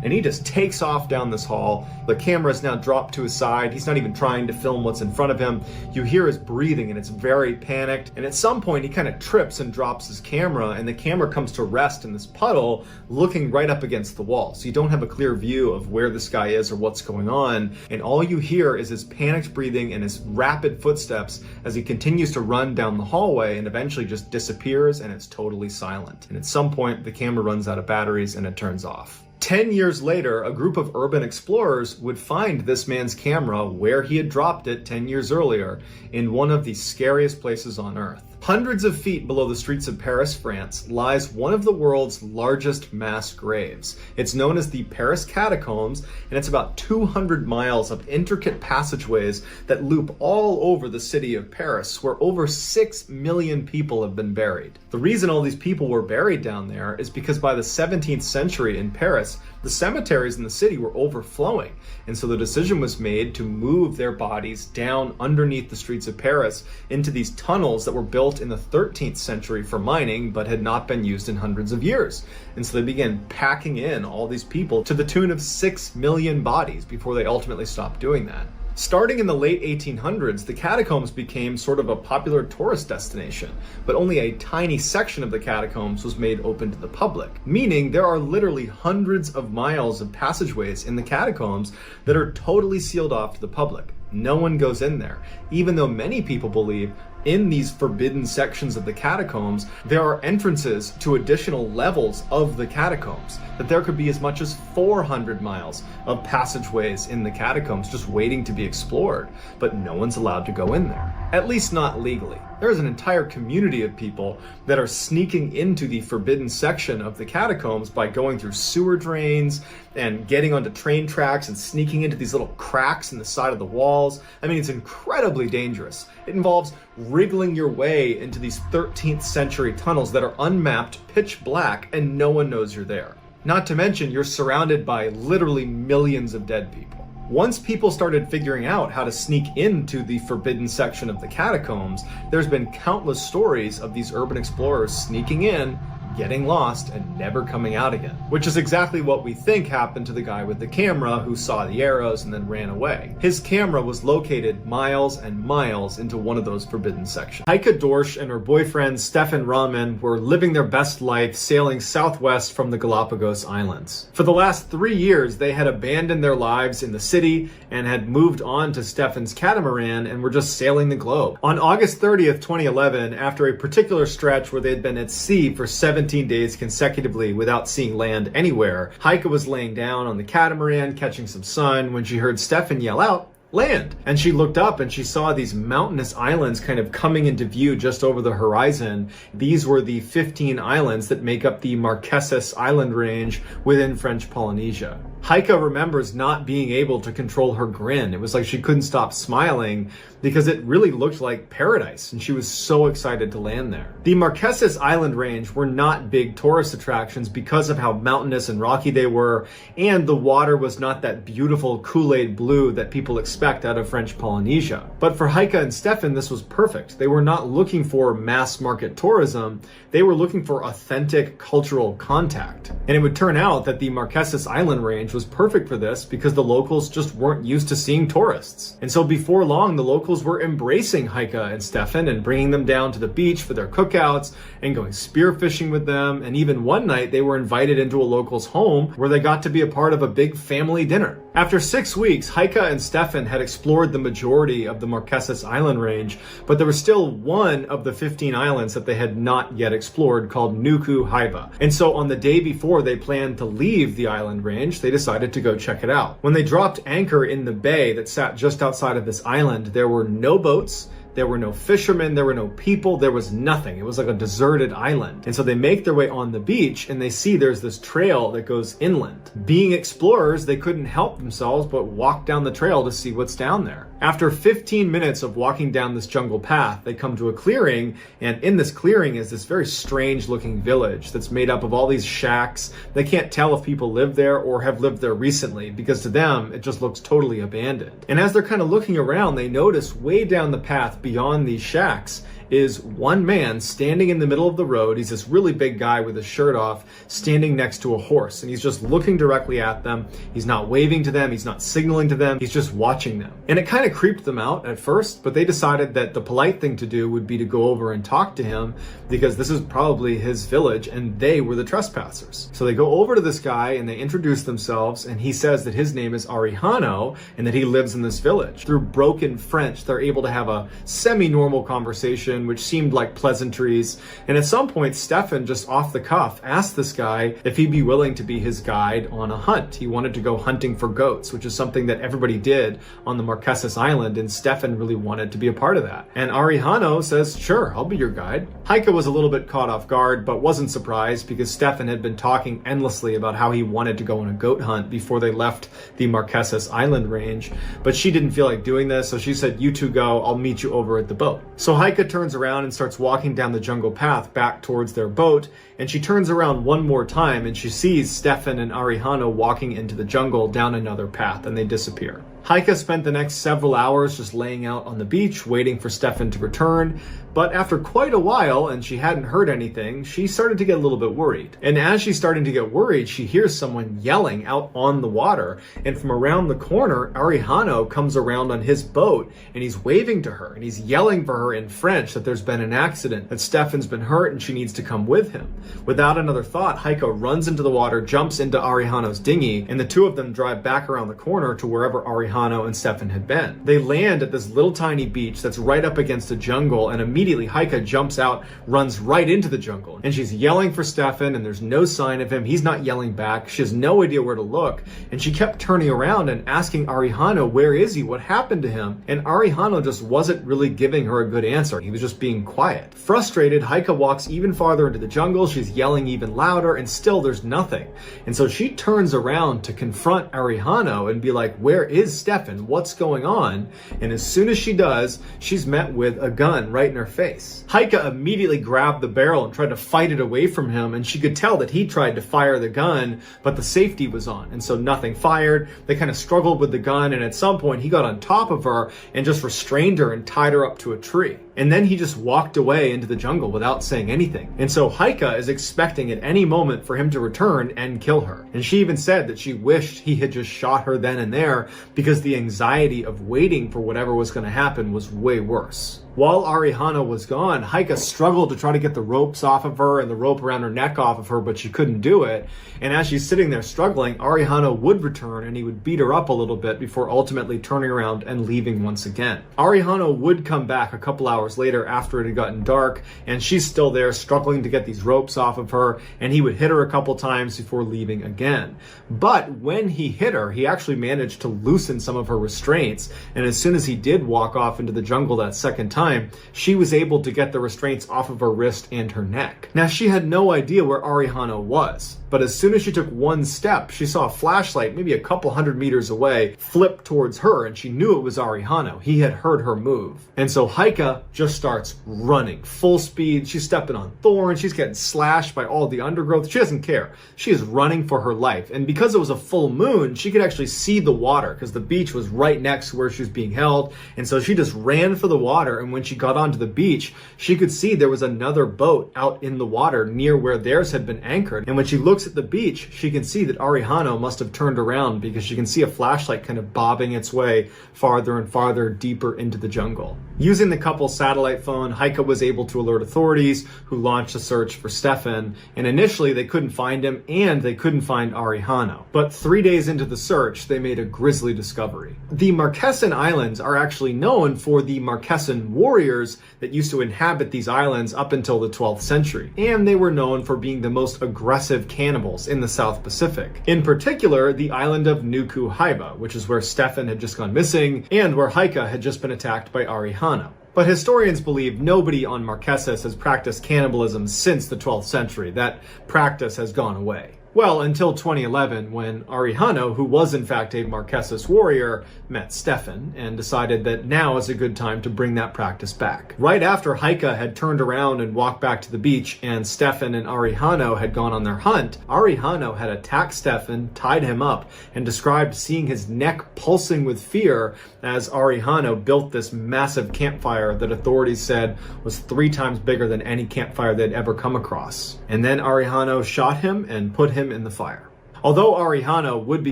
And he just takes off down this hall. The camera is now dropped to his side. He's not even trying to film what's in front of him. You hear his breathing and it's very panicked. And at some point he kind of trips and drops his camera, and the camera comes to rest in this puddle looking right up against the wall. So you don't have a clear view of where this guy is or what's going on. And all you hear is his panicked breathing and his rapid footsteps as he continues to run down the hallway and eventually just disappears, and it's totally silent. And at some point the camera runs out of batteries and it turns off. 10 years later, a group of urban explorers would find this man's camera where he had dropped it 10 years earlier, in one of the scariest places on Earth. Hundreds of feet below the streets of Paris, France, lies one of the world's largest mass graves. It's known as the Paris Catacombs, and it's about 200 miles of intricate passageways that loop all over the city of Paris, where over 6 million people have been buried. The reason all these people were buried down there is because by the 17th century in Paris, the cemeteries in the city were overflowing, and so the decision was made to move their bodies down underneath the streets of Paris into these tunnels that were built in the 13th century for mining but had not been used in hundreds of years. And so they began packing in all these people to the tune of 6 million bodies before they ultimately stopped doing that. Starting in the late 1800s, the catacombs became sort of a popular tourist destination, but only a tiny section of the catacombs was made open to the public, meaning there are literally hundreds of miles of passageways in the catacombs that are totally sealed off to the public. No one goes in there, even though many people believe in these forbidden sections of the catacombs, there are entrances to additional levels of the catacombs, that there could be as much as 400 miles of passageways in the catacombs just waiting to be explored, but no one's allowed to go in there, at least not legally. There's an entire community of people that are sneaking into the forbidden section of the catacombs by going through sewer drains and getting onto train tracks and sneaking into these little cracks in the side of the walls. I mean, it's incredibly dangerous. It involves wriggling your way into these 13th century tunnels that are unmapped, pitch black, and no one knows you're there. Not to mention, you're surrounded by literally millions of dead people. Once people started figuring out how to sneak into the forbidden section of the catacombs, there's been countless stories of these urban explorers sneaking in, getting lost, and never coming out again. Which is exactly what we think happened to the guy with the camera who saw the arrows and then ran away. His camera was located miles and miles into one of those forbidden sections. Heike Dorsch and her boyfriend Stefan Rahman were living their best life sailing southwest from the Galapagos Islands. For the last 3 years, they had abandoned their lives in the city and had moved on to Stefan's catamaran and were just sailing the globe. On August 30th, 2011, after a particular stretch where they had been at sea for 17 days consecutively without seeing land anywhere, Heike was laying down on the catamaran catching some sun when she heard Stefan yell out, "Land!" And she looked up and she saw these mountainous islands kind of coming into view just over the horizon. These were the 15 islands that make up the Marquesas Island range within French Polynesia. Heike remembers not being able to control her grin. It was like she couldn't stop smiling because it really looked like paradise, and she was so excited to land there. The Marquesas Island range were not big tourist attractions because of how mountainous and rocky they were, and the water was not that beautiful Kool-Aid blue that people expect out of French Polynesia. But for Heike and Stefan, this was perfect. They were not looking for mass market tourism, they were looking for authentic cultural contact. And it would turn out that the Marquesas Island range was perfect for this because the locals just weren't used to seeing tourists. And so before long, the locals were embracing Heike and Stefan and bringing them down to the beach for their cookouts and going spearfishing with them. And even one night they were invited into a local's home where they got to be a part of a big family dinner. After 6 weeks, Heike and Stefan had explored the majority of the Marquesas Island range, but there was still one of the 15 islands that they had not yet explored called Nuku Haiba. And so on the day before they planned to leave the island range, they decided to go check it out. When they dropped anchor in the bay that sat just outside of this island, there were no boats, there were no fishermen, there were no people, there was nothing. It was like a deserted island. And so they make their way on the beach and they see there's this trail that goes inland. Being explorers, they couldn't help themselves but walk down the trail to see what's down there. After 15 minutes of walking down this jungle path, they come to a clearing, and in this clearing is this very strange looking village that's made up of all these shacks. They can't tell if people live there or have lived there recently because to them, it just looks totally abandoned. And as they're kind of looking around, they notice way down the path beyond these shacks is one man standing in the middle of the road. He's this really big guy with his shirt off, standing next to a horse, and he's just looking directly at them. He's not waving to them, he's not signaling to them, he's just watching them. And it kind of creeped them out at first, but they decided that the polite thing to do would be to go over and talk to him because this is probably his village and they were the trespassers. So they go over to this guy and they introduce themselves, and he says that his name is Arihano and that he lives in this village. Through broken French, they're able to have a semi-normal conversation which seemed like pleasantries. And at some point, Stefan, just off the cuff, asked this guy if he'd be willing to be his guide on a hunt. He wanted to go hunting for goats, which is something that everybody did on the Marquesas Island, and Stefan really wanted to be a part of that. And Arihano says, sure, I'll be your guide. Heike was a little bit caught off guard, but wasn't surprised because Stefan had been talking endlessly about how he wanted to go on a goat hunt before they left the Marquesas Island range. But she didn't feel like doing this, so she said, you two go, I'll meet you over at the boat. So Heike turns around and starts walking down the jungle path back towards their boat, and she turns around one more time and she sees Stefan and Arihano walking into the jungle down another path, and they disappear. Heike spent the next several hours just laying out on the beach waiting for Stefan to return, but after quite a while and she hadn't heard anything, she started to get a little bit worried. And as she's starting to get worried, she hears someone yelling out on the water, and from around the corner, Arihano comes around on his boat and he's waving to her and he's yelling for her in French that there's been an accident, that Stefan's been hurt and she needs to come with him. Without another thought, Heike runs into the water, jumps into Arihano's dinghy, and the two of them drive back around the corner to wherever Arihano and Stefan had been. They land at this little tiny beach that's right up against a jungle, and immediately Heike jumps out, runs right into the jungle, and she's yelling for Stefan, and there's no sign of him. He's not yelling back. She has no idea where to look, and she kept turning around and asking Arihano, where is he? What happened to him? And Arihano just wasn't really giving her a good answer. He was just being quiet. Frustrated, Heike walks even farther into the jungle. She's yelling even louder, and still there's nothing. And so she turns around to confront Arihano and be like, where is Stefan? What's going on? And as soon as she does, she's met with a gun right in her face. Heike immediately grabbed the barrel and tried to fight it away from him, and she could tell that he tried to fire the gun, but the safety was on, and so nothing fired. They kind of struggled with the gun, and at some point he got on top of her and just restrained her and tied her up to a tree. And then he just walked away into the jungle without saying anything. And so Heike is expecting at any moment for him to return and kill her. And she even said that she wished he had just shot her then and there because the anxiety of waiting for whatever was going to happen was way worse. While Arihano was gone, Heike struggled to try to get the ropes off of her and the rope around her neck off of her, but she couldn't do it. And as she's sitting there struggling, Arihano would return and he would beat her up a little bit before ultimately turning around and leaving once again. Arihano would come back a couple hours later after it had gotten dark, and she's still there struggling to get these ropes off of her, and he would hit her a couple times before leaving again. But when he hit her, he actually managed to loosen some of her restraints, and as soon as he did walk off into the jungle that second time, she was able to get the restraints off of her wrist and her neck. Now, she had no idea where Arihano was, but as soon as she took one step, she saw a flashlight maybe a couple hundred meters away flip towards her, and she knew it was Arihano. He had heard her move. And so Heike just starts running full speed. She's stepping on thorns. She's getting slashed by all the undergrowth. She doesn't care. She is running for her life. And because it was a full moon, she could actually see the water because the beach was right next to where she was being held. And so she just ran for the water. And when she got onto the beach, she could see there was another boat out in the water near where theirs had been anchored. And when she looks at the beach, she can see that Arihano must have turned around because she can see a flashlight kind of bobbing its way farther and farther deeper into the jungle. Using the couple's satellite phone, Heike was able to alert authorities, who launched a search for Stefan. And initially they couldn't find him and they couldn't find Arihano. But 3 days into the search, they made a grisly discovery. The Marquesan Islands are actually known for the Marquesan warriors that used to inhabit these islands up until the 12th century. And they were known for being the most aggressive cannibals in the South Pacific. In particular, the island of Nuku Hiva, which is where Stefan had just gone missing and where Heike had just been attacked by Arihano. But historians believe nobody on Marquesas has practiced cannibalism since the 12th century. That practice has gone away. Well, until 2011, when Arihano, who was in fact a Marquesas warrior, met Stefan and decided that now is a good time to bring that practice back. Right after Heike had turned around and walked back to the beach and Stefan and Arihano had gone on their hunt, Arihano had attacked Stefan, tied him up, and described seeing his neck pulsing with fear as Arihano built this massive campfire that authorities said was 3 times bigger than any campfire they'd ever come across. And then Arihano shot him and put him in the fire. Although Arihano would be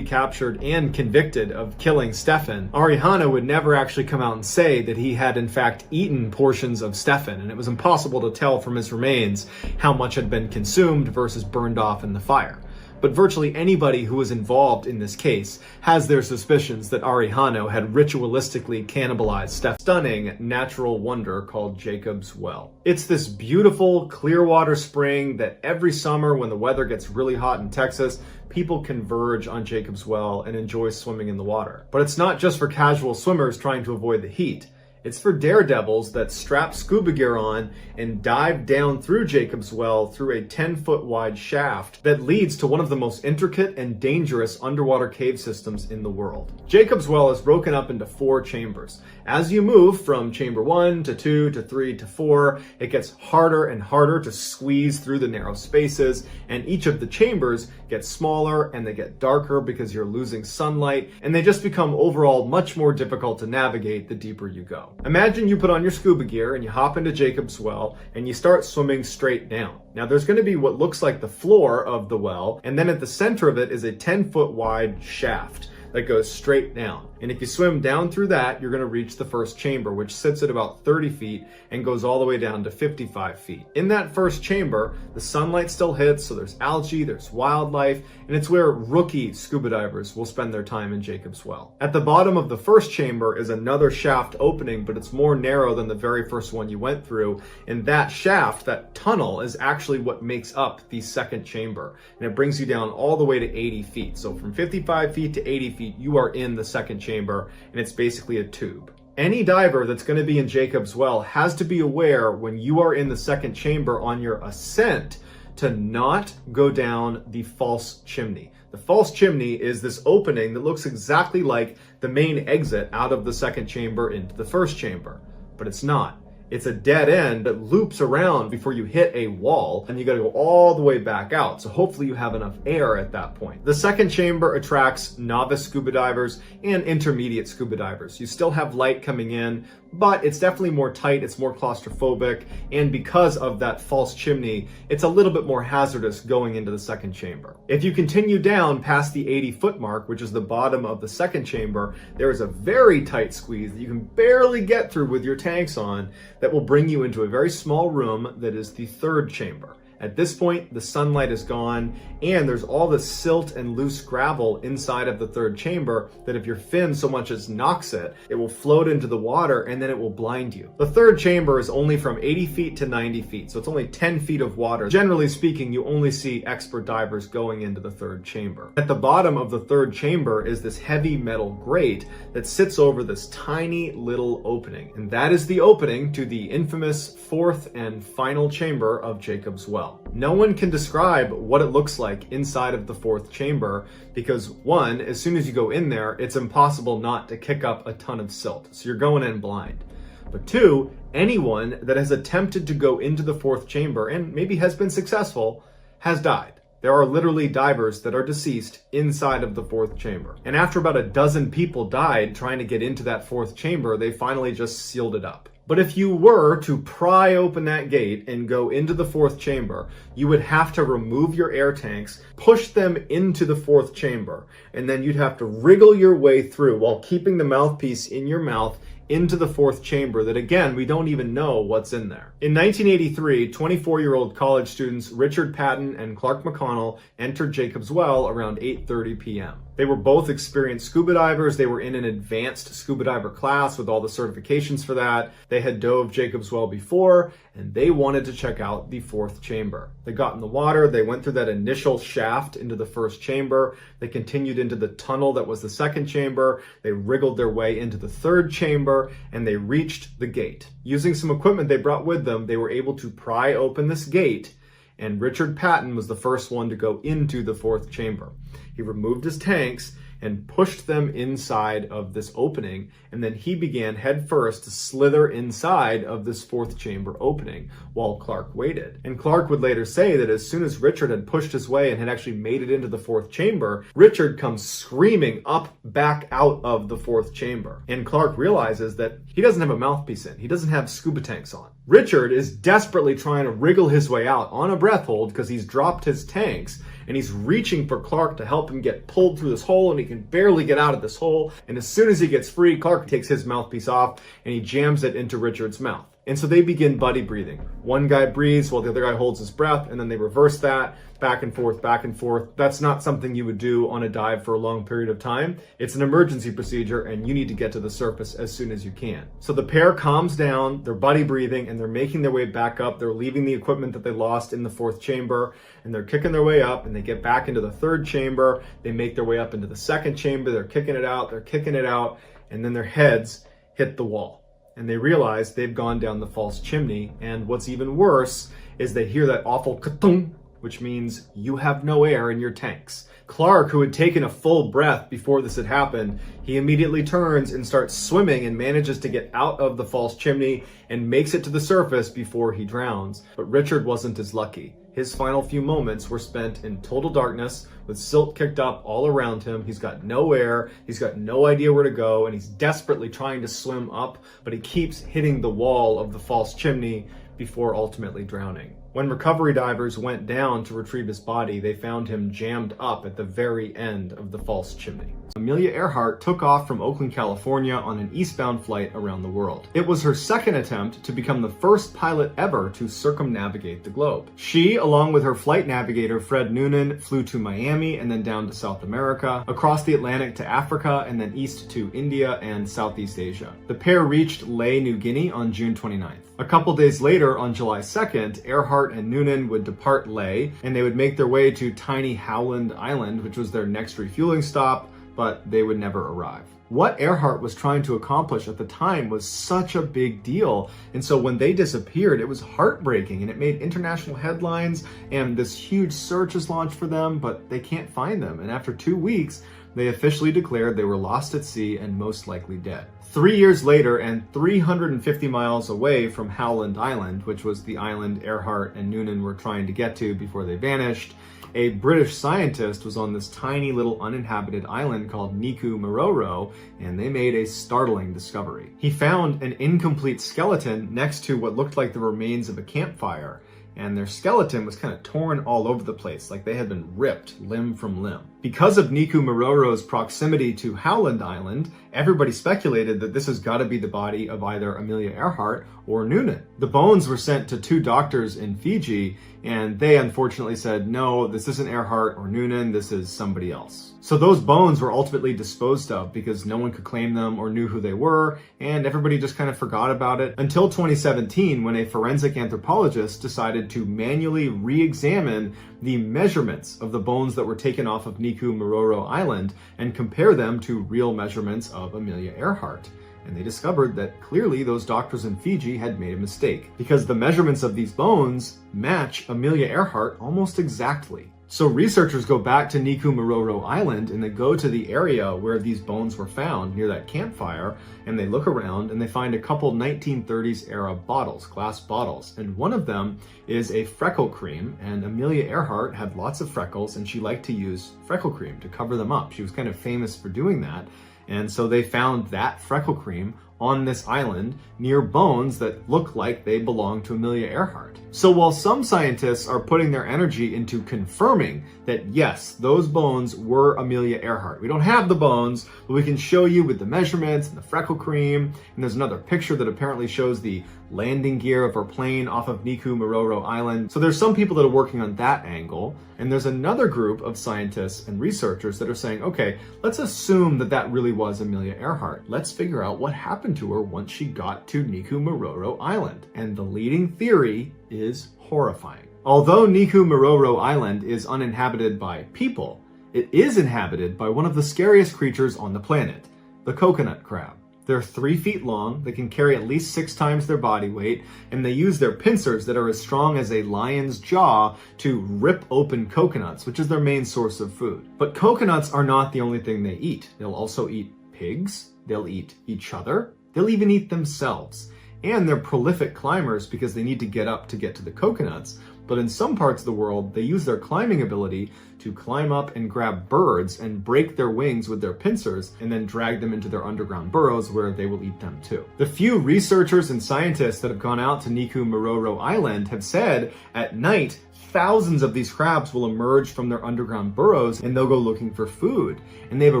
captured and convicted of killing Stefan, Arihano would never actually come out and say that he had in fact eaten portions of Stefan, and it was impossible to tell from his remains how much had been consumed versus burned off in the fire. But virtually anybody who was involved in this case has their suspicions that Arihano had ritualistically cannibalized Stefan's stunning natural wonder called Jacob's Well. It's this beautiful Clearwater spring that every summer when the weather gets really hot in Texas, people converge on Jacob's Well and enjoy swimming in the water. But it's not just for casual swimmers trying to avoid the heat. It's for daredevils that strap scuba gear on and dive down through Jacob's Well through a 10-foot wide shaft that leads to one of the most intricate and dangerous underwater cave systems in the world. Jacob's Well is broken up into 4 chambers. As you move from chamber 1 to 2 to 3 to 4, it gets harder and harder to squeeze through the narrow spaces, and each of the chambers gets smaller and they get darker because you're losing sunlight, and they just become overall much more difficult to navigate the deeper you go. Imagine you put on your scuba gear and you hop into Jacob's Well and you start swimming straight down. Now there's going to be what looks like the floor of the well, and then at the center of it is a 10-foot wide shaft that goes straight down. And if you swim down through that, you're going to reach the first chamber, which sits at about 30 feet and goes all the way down to 55 feet. In that first chamber, the sunlight still hits, so there's algae, there's wildlife, and it's where rookie scuba divers will spend their time in Jacob's Well. At the bottom of the first chamber is another shaft opening, but it's more narrow than the very first one you went through. And that shaft, that tunnel, is actually what makes up the second chamber. And it brings you down all the way to 80 feet. So from 55 feet to 80 feet, you are in the second chamber, and it's basically a tube. Any diver that's going to be in Jacob's Well has to be aware when you are in the second chamber on your ascent to not go down the false chimney. The false chimney is this opening that looks exactly like the main exit out of the second chamber into the first chamber, but it's not. It's a dead end that loops around before you hit a wall, and you got to go all the way back out. So hopefully you have enough air at that point. The second chamber attracts novice scuba divers and intermediate scuba divers. You still have light coming in, but it's definitely more tight, it's more claustrophobic, and because of that false chimney, it's a little bit more hazardous going into the second chamber. If you continue down past the 80-foot mark, which is the bottom of the second chamber, there is a very tight squeeze that you can barely get through with your tanks on that will bring you into a very small room that is the third chamber. At this point, the sunlight is gone, and there's all the silt and loose gravel inside of the third chamber that if your fin so much as knocks it, it will float into the water and then it will blind you. The third chamber is only from 80 feet to 90 feet, so it's only 10 feet of water. Generally speaking, you only see expert divers going into the third chamber. At the bottom of the third chamber is this heavy metal grate that sits over this tiny little opening, and that is the opening to the infamous fourth and final chamber of Jacob's Well. No one can describe what it looks like inside of the fourth chamber because, one, as soon as you go in there, it's impossible not to kick up a ton of silt, so you're going in blind. But two, anyone that has attempted to go into the fourth chamber and maybe has been successful has died. There are literally divers that are deceased inside of the fourth chamber. And after about a dozen people died trying to get into that fourth chamber, they finally just sealed it up. But if you were to pry open that gate and go into the fourth chamber, you would have to remove your air tanks, push them into the fourth chamber, and then you'd have to wriggle your way through while keeping the mouthpiece in your mouth into the fourth chamber that, again, we don't even know what's in there. In 1983, 24-year-old college students Richard Patton and Clark McConnell entered Jacob's Well around 8:30 p.m. They were both experienced scuba divers. They were in an advanced scuba diver class with all the certifications for that. They had dove Jacob's Well before, and they wanted to check out the fourth chamber. They got in the water. They went through that initial shaft into the first chamber. They continued into the tunnel that was the second chamber. They wriggled their way into the third chamber, and they reached the gate. Using some equipment they brought with them, they were able to pry open this gate, and Richard Patton was the first one to go into the fourth chamber. He removed his tanks and pushed them inside of this opening, and then he began headfirst to slither inside of this fourth chamber opening while Clark waited. And Clark would later say that as soon as Richard had pushed his way and had actually made it into the fourth chamber, Richard comes screaming up back out of the fourth chamber. And Clark realizes that he doesn't have a mouthpiece in. He doesn't have scuba tanks on. Richard is desperately trying to wriggle his way out on a breath hold because he's dropped his tanks, and he's reaching for Clark to help him get pulled through this hole, and he can barely get out of this hole. And as soon as he gets free, Clark takes his mouthpiece off and he jams it into Richard's mouth. And so they begin buddy breathing. One guy breathes while the other guy holds his breath, and then they reverse that back and forth, back and forth. That's not something you would do on a dive for a long period of time. It's an emergency procedure, and you need to get to the surface as soon as you can. So the pair calms down, they're buddy breathing, and they're making their way back up. They're leaving the equipment that they lost in the fourth chamber, and they're kicking their way up, and they get back into the third chamber. They make their way up into the second chamber. They're kicking it out, and then their heads hit the wall. And they realize they've gone down the false chimney, and what's even worse is they hear that awful ka-tung, which means you have no air in your tanks. Clark, who had taken a full breath before this had happened, he immediately turns and starts swimming and manages to get out of the false chimney and makes it to the surface before he drowns. But Richard wasn't as lucky. His final few moments were spent in total darkness with silt kicked up all around him. He's got no air, he's got no idea where to go, and he's desperately trying to swim up, but he keeps hitting the wall of the false chimney before ultimately drowning. When recovery divers went down to retrieve his body, they found him jammed up at the very end of the false chimney. Amelia Earhart took off from Oakland, California on an eastbound flight around the world. It was her second attempt to become the first pilot ever to circumnavigate the globe. She, along with her flight navigator Fred Noonan, flew to Miami and then down to South America, across the Atlantic to Africa, and then east to India and Southeast Asia. The pair reached Lae, New Guinea on June 29th. A couple days later, on July 2nd, Earhart and Noonan would depart Lae, and they would make their way to tiny Howland Island, which was their next refueling stop, but they would never arrive. What Earhart was trying to accomplish at the time was such a big deal, and so when they disappeared, it was heartbreaking, and it made international headlines, and this huge search is launched for them, but they can't find them, and after 2 weeks, they officially declared they were lost at sea and most likely dead. 3 years later, and 350 miles away from Howland Island, which was the island Earhart and Noonan were trying to get to before they vanished, a British scientist was on this tiny little uninhabited island called Niku Maroro, and they made a startling discovery. He found an incomplete skeleton next to what looked like the remains of a campfire, and their skeleton was kind of torn all over the place, like they had been ripped limb from limb. Because of Niku Maroro's proximity to Howland Island, everybody speculated that this has got to be the body of either Amelia Earhart or Noonan. The bones were sent to 2 doctors in Fiji, and they unfortunately said, no, this isn't Earhart or Noonan, this is somebody else. So those bones were ultimately disposed of because no one could claim them or knew who they were, and everybody just kind of forgot about it until 2017, when a forensic anthropologist decided to manually re-examine the measurements of the bones that were taken off of Niku Maroro Island and compare them to real measurements of Amelia Earhart. And they discovered that clearly those doctors in Fiji had made a mistake, because the measurements of these bones match Amelia Earhart almost exactly. So researchers go back to Niku Island and they go to the area where these bones were found near that campfire, and they look around and they find a couple 1930s era bottles, glass bottles, and one of them is a freckle cream, and Amelia Earhart had lots of freckles and she liked to use freckle cream to cover them up. She was kind of famous for doing that, and so they found that freckle cream on this island near bones that look like they belong to Amelia Earhart. So while some scientists are putting their energy into confirming that yes, those bones were Amelia Earhart. We don't have the bones, but we can show you with the measurements and the freckle cream, and there's another picture that apparently shows the landing gear of her plane off of Niku Island. So there's some people that are working on that angle, and there's another group of scientists and researchers that are saying, okay, let's assume that that really was Amelia Earhart. Let's figure out what happened to her once she got to Niku Island. And the leading theory is horrifying. Although Niku Island is uninhabited by people, it is inhabited by one of the scariest creatures on the planet, the coconut crab. They're 3 feet long, they can carry at least 6 times their body weight, and they use their pincers that are as strong as a lion's jaw to rip open coconuts, which is their main source of food. But coconuts are not the only thing they eat. They'll also eat pigs, they'll eat each other, they'll even eat themselves. And they're prolific climbers because they need to get up to get to the coconuts. But in some parts of the world, they use their climbing ability to climb up and grab birds and break their wings with their pincers and then drag them into their underground burrows where they will eat them too. The few researchers and scientists that have gone out to Niku Island have said at night, thousands of these crabs will emerge from their underground burrows and they'll go looking for food. And they have a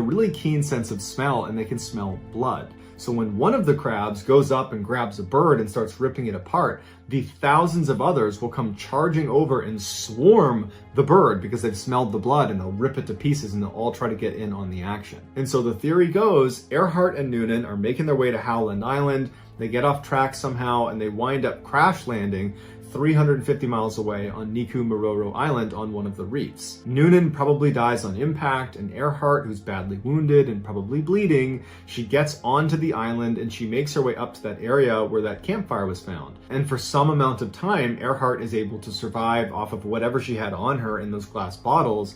really keen sense of smell and they can smell blood. So when one of the crabs goes up and grabs a bird and starts ripping it apart, the thousands of others will come charging over and swarm the bird because they've smelled the blood, and they'll rip it to pieces and they'll all try to get in on the action. And so the theory goes, Earhart and Noonan are making their way to Howland Island. They get off track somehow and they wind up crash landing 350 miles away on Niku Island on one of the reefs. Noonan probably dies on impact, and Earhart, who's badly wounded and probably bleeding, she gets onto the island and she makes her way up to that area where that campfire was found. And for some amount of time, Earhart is able to survive off of whatever she had on her in those glass bottles,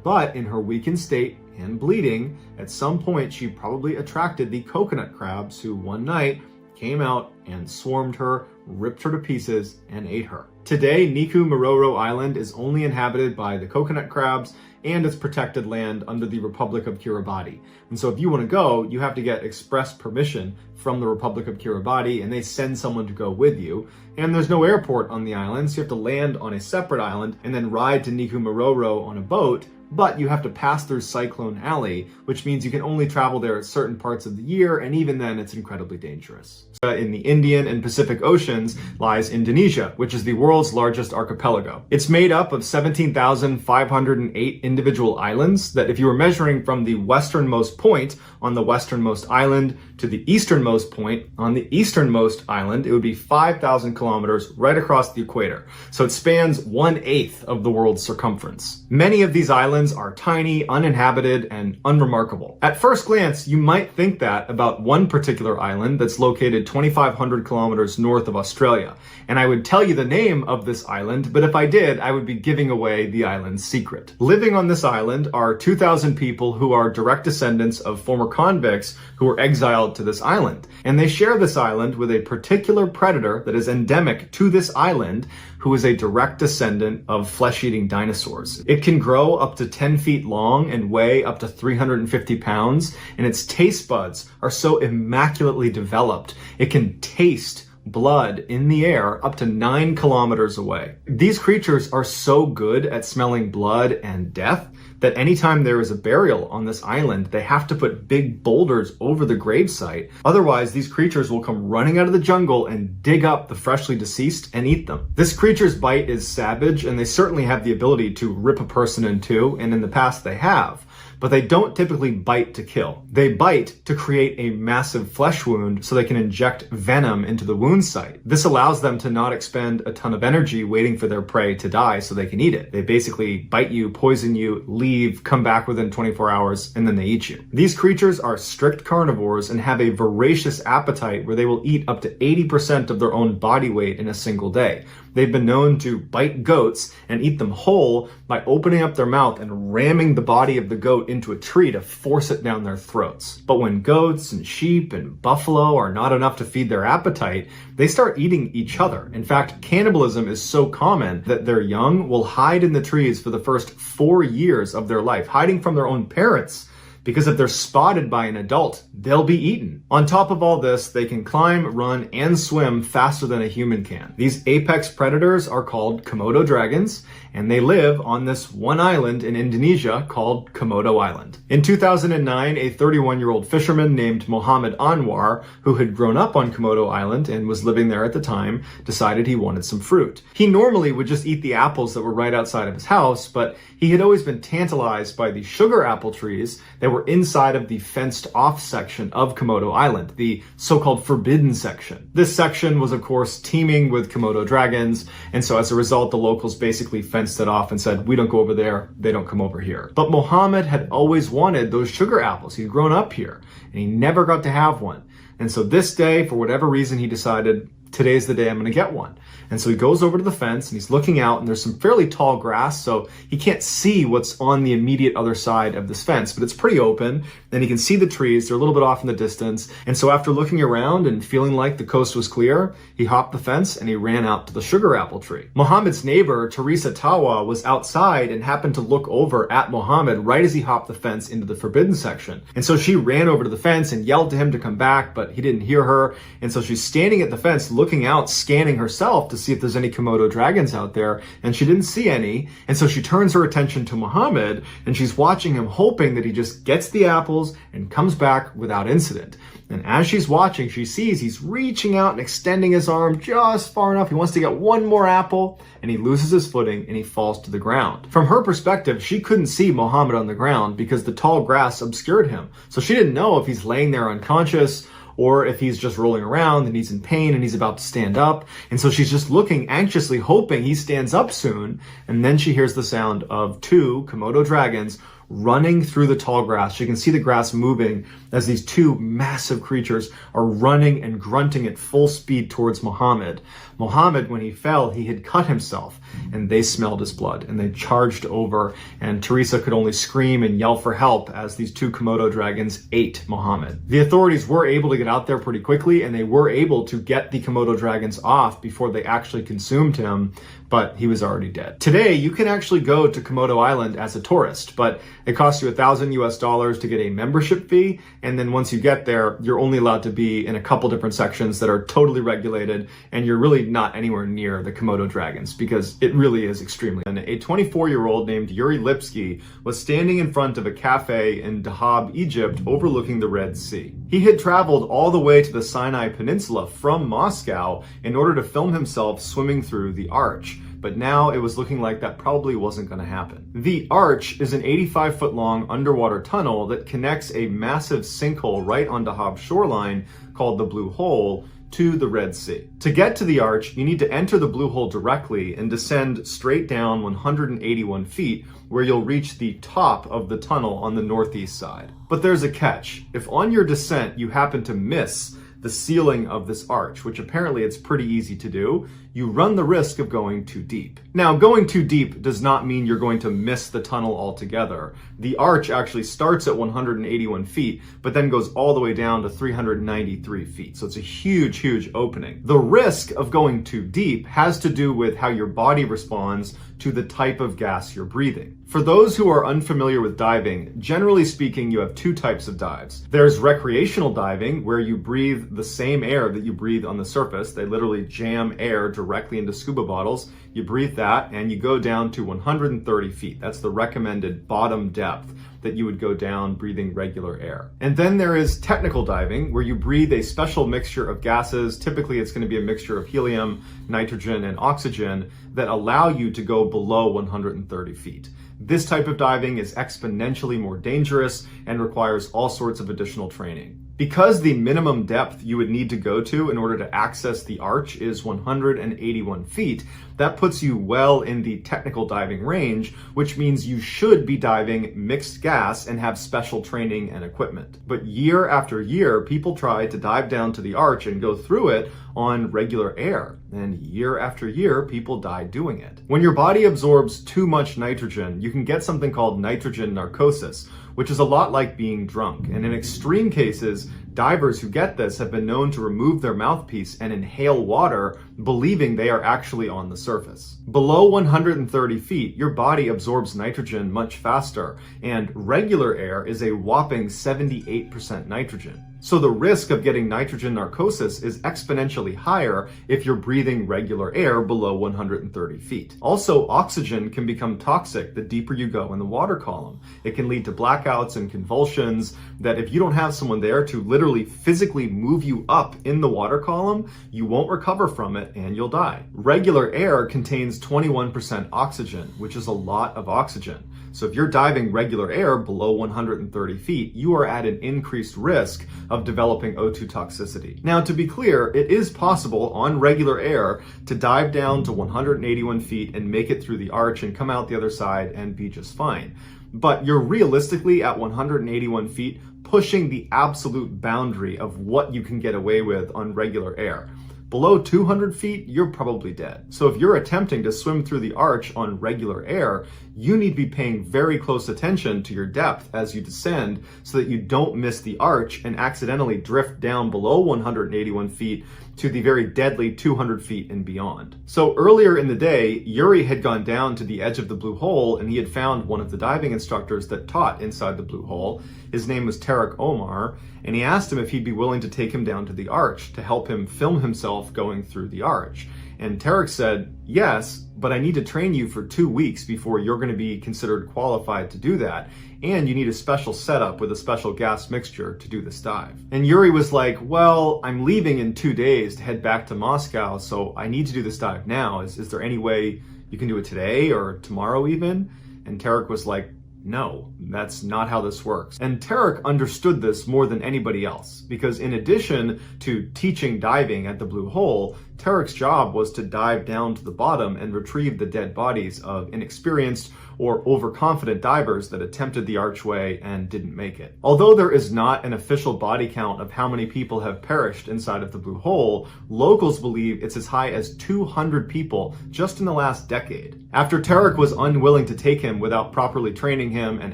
but in her weakened state and bleeding, at some point she probably attracted the coconut crabs who one night came out and swarmed her, ripped her to pieces, and ate her. Today, Niku Island is only inhabited by the coconut crabs and it's protected land under the Republic of Kiribati. And so if you want to go, you have to get express permission from the Republic of Kiribati, and they send someone to go with you. And there's no airport on the island, so you have to land on a separate island and then ride to Niku on a boat. But you have to pass through Cyclone Alley, which means you can only travel there at certain parts of the year, and even then it's incredibly dangerous. In the Indian and Pacific Oceans lies Indonesia, which is the world's largest archipelago. It's made up of 17,508 individual islands that, if you were measuring from the westernmost point on the westernmost island to the easternmost point on the easternmost island, it would be 5,000 kilometers right across the equator. So it spans 1/8 of the world's circumference. Many of these islands are tiny, uninhabited, and unremarkable. At first glance, you might think that about one particular island that's located 2,500 kilometers north of Australia. And I would tell you the name of this island, but if I did, I would be giving away the island's secret. Living on this island are 2,000 people who are direct descendants of former convicts who were exiled to this island. And they share this island with a particular predator that is endemic to this island, who is a direct descendant of flesh-eating dinosaurs. It can grow up to 10 feet long and weigh up to 350 pounds, and its taste buds are so immaculately developed, it can taste blood in the air up to 9 kilometers away. These creatures are so good at smelling blood and death that anytime there is a burial on this island, they have to put big boulders over the gravesite. Otherwise, these creatures will come running out of the jungle and dig up the freshly deceased and eat them. This creature's bite is savage, and they certainly have the ability to rip a person in two, and in the past they have. but they don't typically bite to kill. They bite to create a massive flesh wound so they can inject venom into the wound site. This allows them to not expend a ton of energy waiting for their prey to die so they can eat it. They basically bite you, poison you, leave, come back within 24 hours, and then they eat you. These creatures are strict carnivores and have a voracious appetite where they will eat up to 80% of their own body weight in a single day. They've been known to bite goats and eat them whole by opening up their mouth and ramming the body of the goat into a tree to force it down their throats. But when goats and sheep and buffalo are not enough to feed their appetite, they start eating each other. In fact, cannibalism is so common that their young will hide in the trees for the first 4 years of their life, hiding from their own parents. Because if they're spotted by an adult, they'll be eaten. On top of all this, they can climb, run, and swim faster than a human can. These apex predators are called Komodo dragons, and they live on this one island in Indonesia called Komodo Island. In 2009, a 31-year-old fisherman named Mohammed Anwar, who had grown up on Komodo Island and was living there at the time, decided he wanted some fruit. He normally would just eat the apples that were right outside of his house, but he had always been tantalized by the sugar apple trees that were inside of the fenced-off section of Komodo Island, the so-called forbidden section. This section was, of course, teeming with Komodo dragons, and so as a result, the locals basically fenced it off and said, we don't go over there, they don't come over here. But Mohammed had always wanted those sugar apples. He'd grown up here, and he never got to have one. And so this day, for whatever reason, he decided, today's the day I'm going to get one. And so he goes over to the fence and he's looking out, and there's some fairly tall grass, so he can't see what's on the immediate other side of this fence, but it's pretty open, and he can see the trees. They're a little bit off in the distance. And so after looking around and feeling like the coast was clear, he hopped the fence and he ran out to the sugar apple tree. Mohammed's neighbor, Teresa Tawa, was outside and happened to look over at Mohammed right as he hopped the fence into the forbidden section. And so she ran over to the fence and yelled to him to come back, but he didn't hear her. And so she's standing at the fence looking out, scanning herself to see if there's any Komodo dragons out there, and she didn't see any. And so she turns her attention to Mohammed, and she's watching him, hoping that he just gets the apples and comes back without incident. And as she's watching, she sees he's reaching out and extending his arm just far enough. He wants to get one more apple, and he loses his footing and he falls to the ground. From her perspective, she couldn't see Mohammed on the ground because the tall grass obscured him. So she didn't know if he's laying there unconscious or if he's just rolling around and he's in pain and he's about to stand up. And so she's just looking anxiously, hoping he stands up soon. And then she hears the sound of 2 Komodo dragons running through the tall grass. She can see the grass moving as these 2 massive creatures are running and grunting at full speed towards Mohammed. Mohammed, when he fell, he had cut himself, and they smelled his blood, and they charged over, and Teresa could only scream and yell for help as these 2 Komodo dragons ate Mohammed. The authorities were able to get out there pretty quickly, and they were able to get the Komodo dragons off before they actually consumed him, but he was already dead. Today, you can actually go to Komodo Island as a tourist, but it costs you $1,000 to get a membership fee, and then once you get there, you're only allowed to be in a couple different sections that are totally regulated, and you're really not anywhere near the Komodo dragons because it really is extremely. And a 24-year-old named Yuri Lipsky was standing in front of a cafe in Dahab, Egypt, overlooking the Red Sea. He had traveled all the way to the Sinai Peninsula from Moscow in order to film himself swimming through the Arch. But now it was looking like that probably wasn't going to happen. The Arch is an 85-foot-long underwater tunnel that connects a massive sinkhole right on Dahab's shoreline called the Blue Hole to the Red Sea. To get to the Arch, you need to enter the Blue Hole directly and descend straight down 181 feet, where you'll reach the top of the tunnel on the northeast side. But there's a catch. If on your descent you happen to miss the ceiling of this arch, which apparently it's pretty easy to do, you run the risk of going too deep. Now, going too deep does not mean you're going to miss the tunnel altogether. The arch actually starts at 181 feet, but then goes all the way down to 393 feet. So it's a huge, huge opening. The risk of going too deep has to do with how your body responds to the type of gas you're breathing. For those who are unfamiliar with diving, generally speaking, you have 2 types of dives. There's recreational diving, where you breathe the same air that you breathe on the surface. They literally jam air directly into scuba bottles. You breathe that and you go down to 130 feet. That's the recommended bottom depth that you would go down breathing regular air. And then there is technical diving, where you breathe a special mixture of gases. Typically it's going to be a mixture of helium, nitrogen, and oxygen that allow you to go below 130 feet. This type of diving is exponentially more dangerous and requires all sorts of additional training. Because the minimum depth you would need to go to in order to access the arch is 181 feet, that puts you well in the technical diving range, which means you should be diving mixed gas and have special training and equipment. But year after year, people try to dive down to the arch and go through it on regular air. And year after year, people die doing it. When your body absorbs too much nitrogen, you can get something called nitrogen narcosis, which is a lot like being drunk. And in extreme cases, divers who get this have been known to remove their mouthpiece and inhale water, believing they are actually on the surface. Below 130 feet, your body absorbs nitrogen much faster, and regular air is a whopping 78% nitrogen. So the risk of getting nitrogen narcosis is exponentially higher if you're breathing regular air below 130 feet. Also, oxygen can become toxic the deeper you go in the water column. It can lead to blackouts and convulsions that if you don't have someone there to literally physically move you up in the water column, you won't recover from it and you'll die. Regular air contains 21% oxygen, which is a lot of oxygen. So if you're diving regular air below 130 feet, you are at an increased risk of developing O2 toxicity. Now, to be clear, it is possible on regular air to dive down to 181 feet and make it through the arch and come out the other side and be just fine. But you're realistically at 181 feet pushing the absolute boundary of what you can get away with on regular air. Below 200 feet, you're probably dead. So if you're attempting to swim through the arch on regular air, you need to be paying very close attention to your depth as you descend so that you don't miss the arch and accidentally drift down below 181 feet to the very deadly 200 feet and beyond. So earlier in the day, Yuri had gone down to the edge of the blue hole and he had found one of the diving instructors that taught inside the blue hole. His name was Tarek Omar, and he asked him if he'd be willing to take him down to the arch to help him film himself going through the arch. And Tarek said, yes, but I need to train you for 2 weeks before you're going to be considered qualified to do that. And you need a special setup with a special gas mixture to do this dive. And Yuri was like, well, I'm leaving in 2 days to head back to Moscow, so I need to do this dive now. Is there any way you can do it today or tomorrow even? And Tarek was like, no, that's not how this works. And Tarek understood this more than anybody else, because in addition to teaching diving at the blue hole, Tarek's job was to dive down to the bottom and retrieve the dead bodies of inexperienced or overconfident divers that attempted the archway and didn't make it. Although there is not an official body count of how many people have perished inside of the blue hole, locals believe it's as high as 200 people just in the last decade. After Tarek was unwilling to take him without properly training him and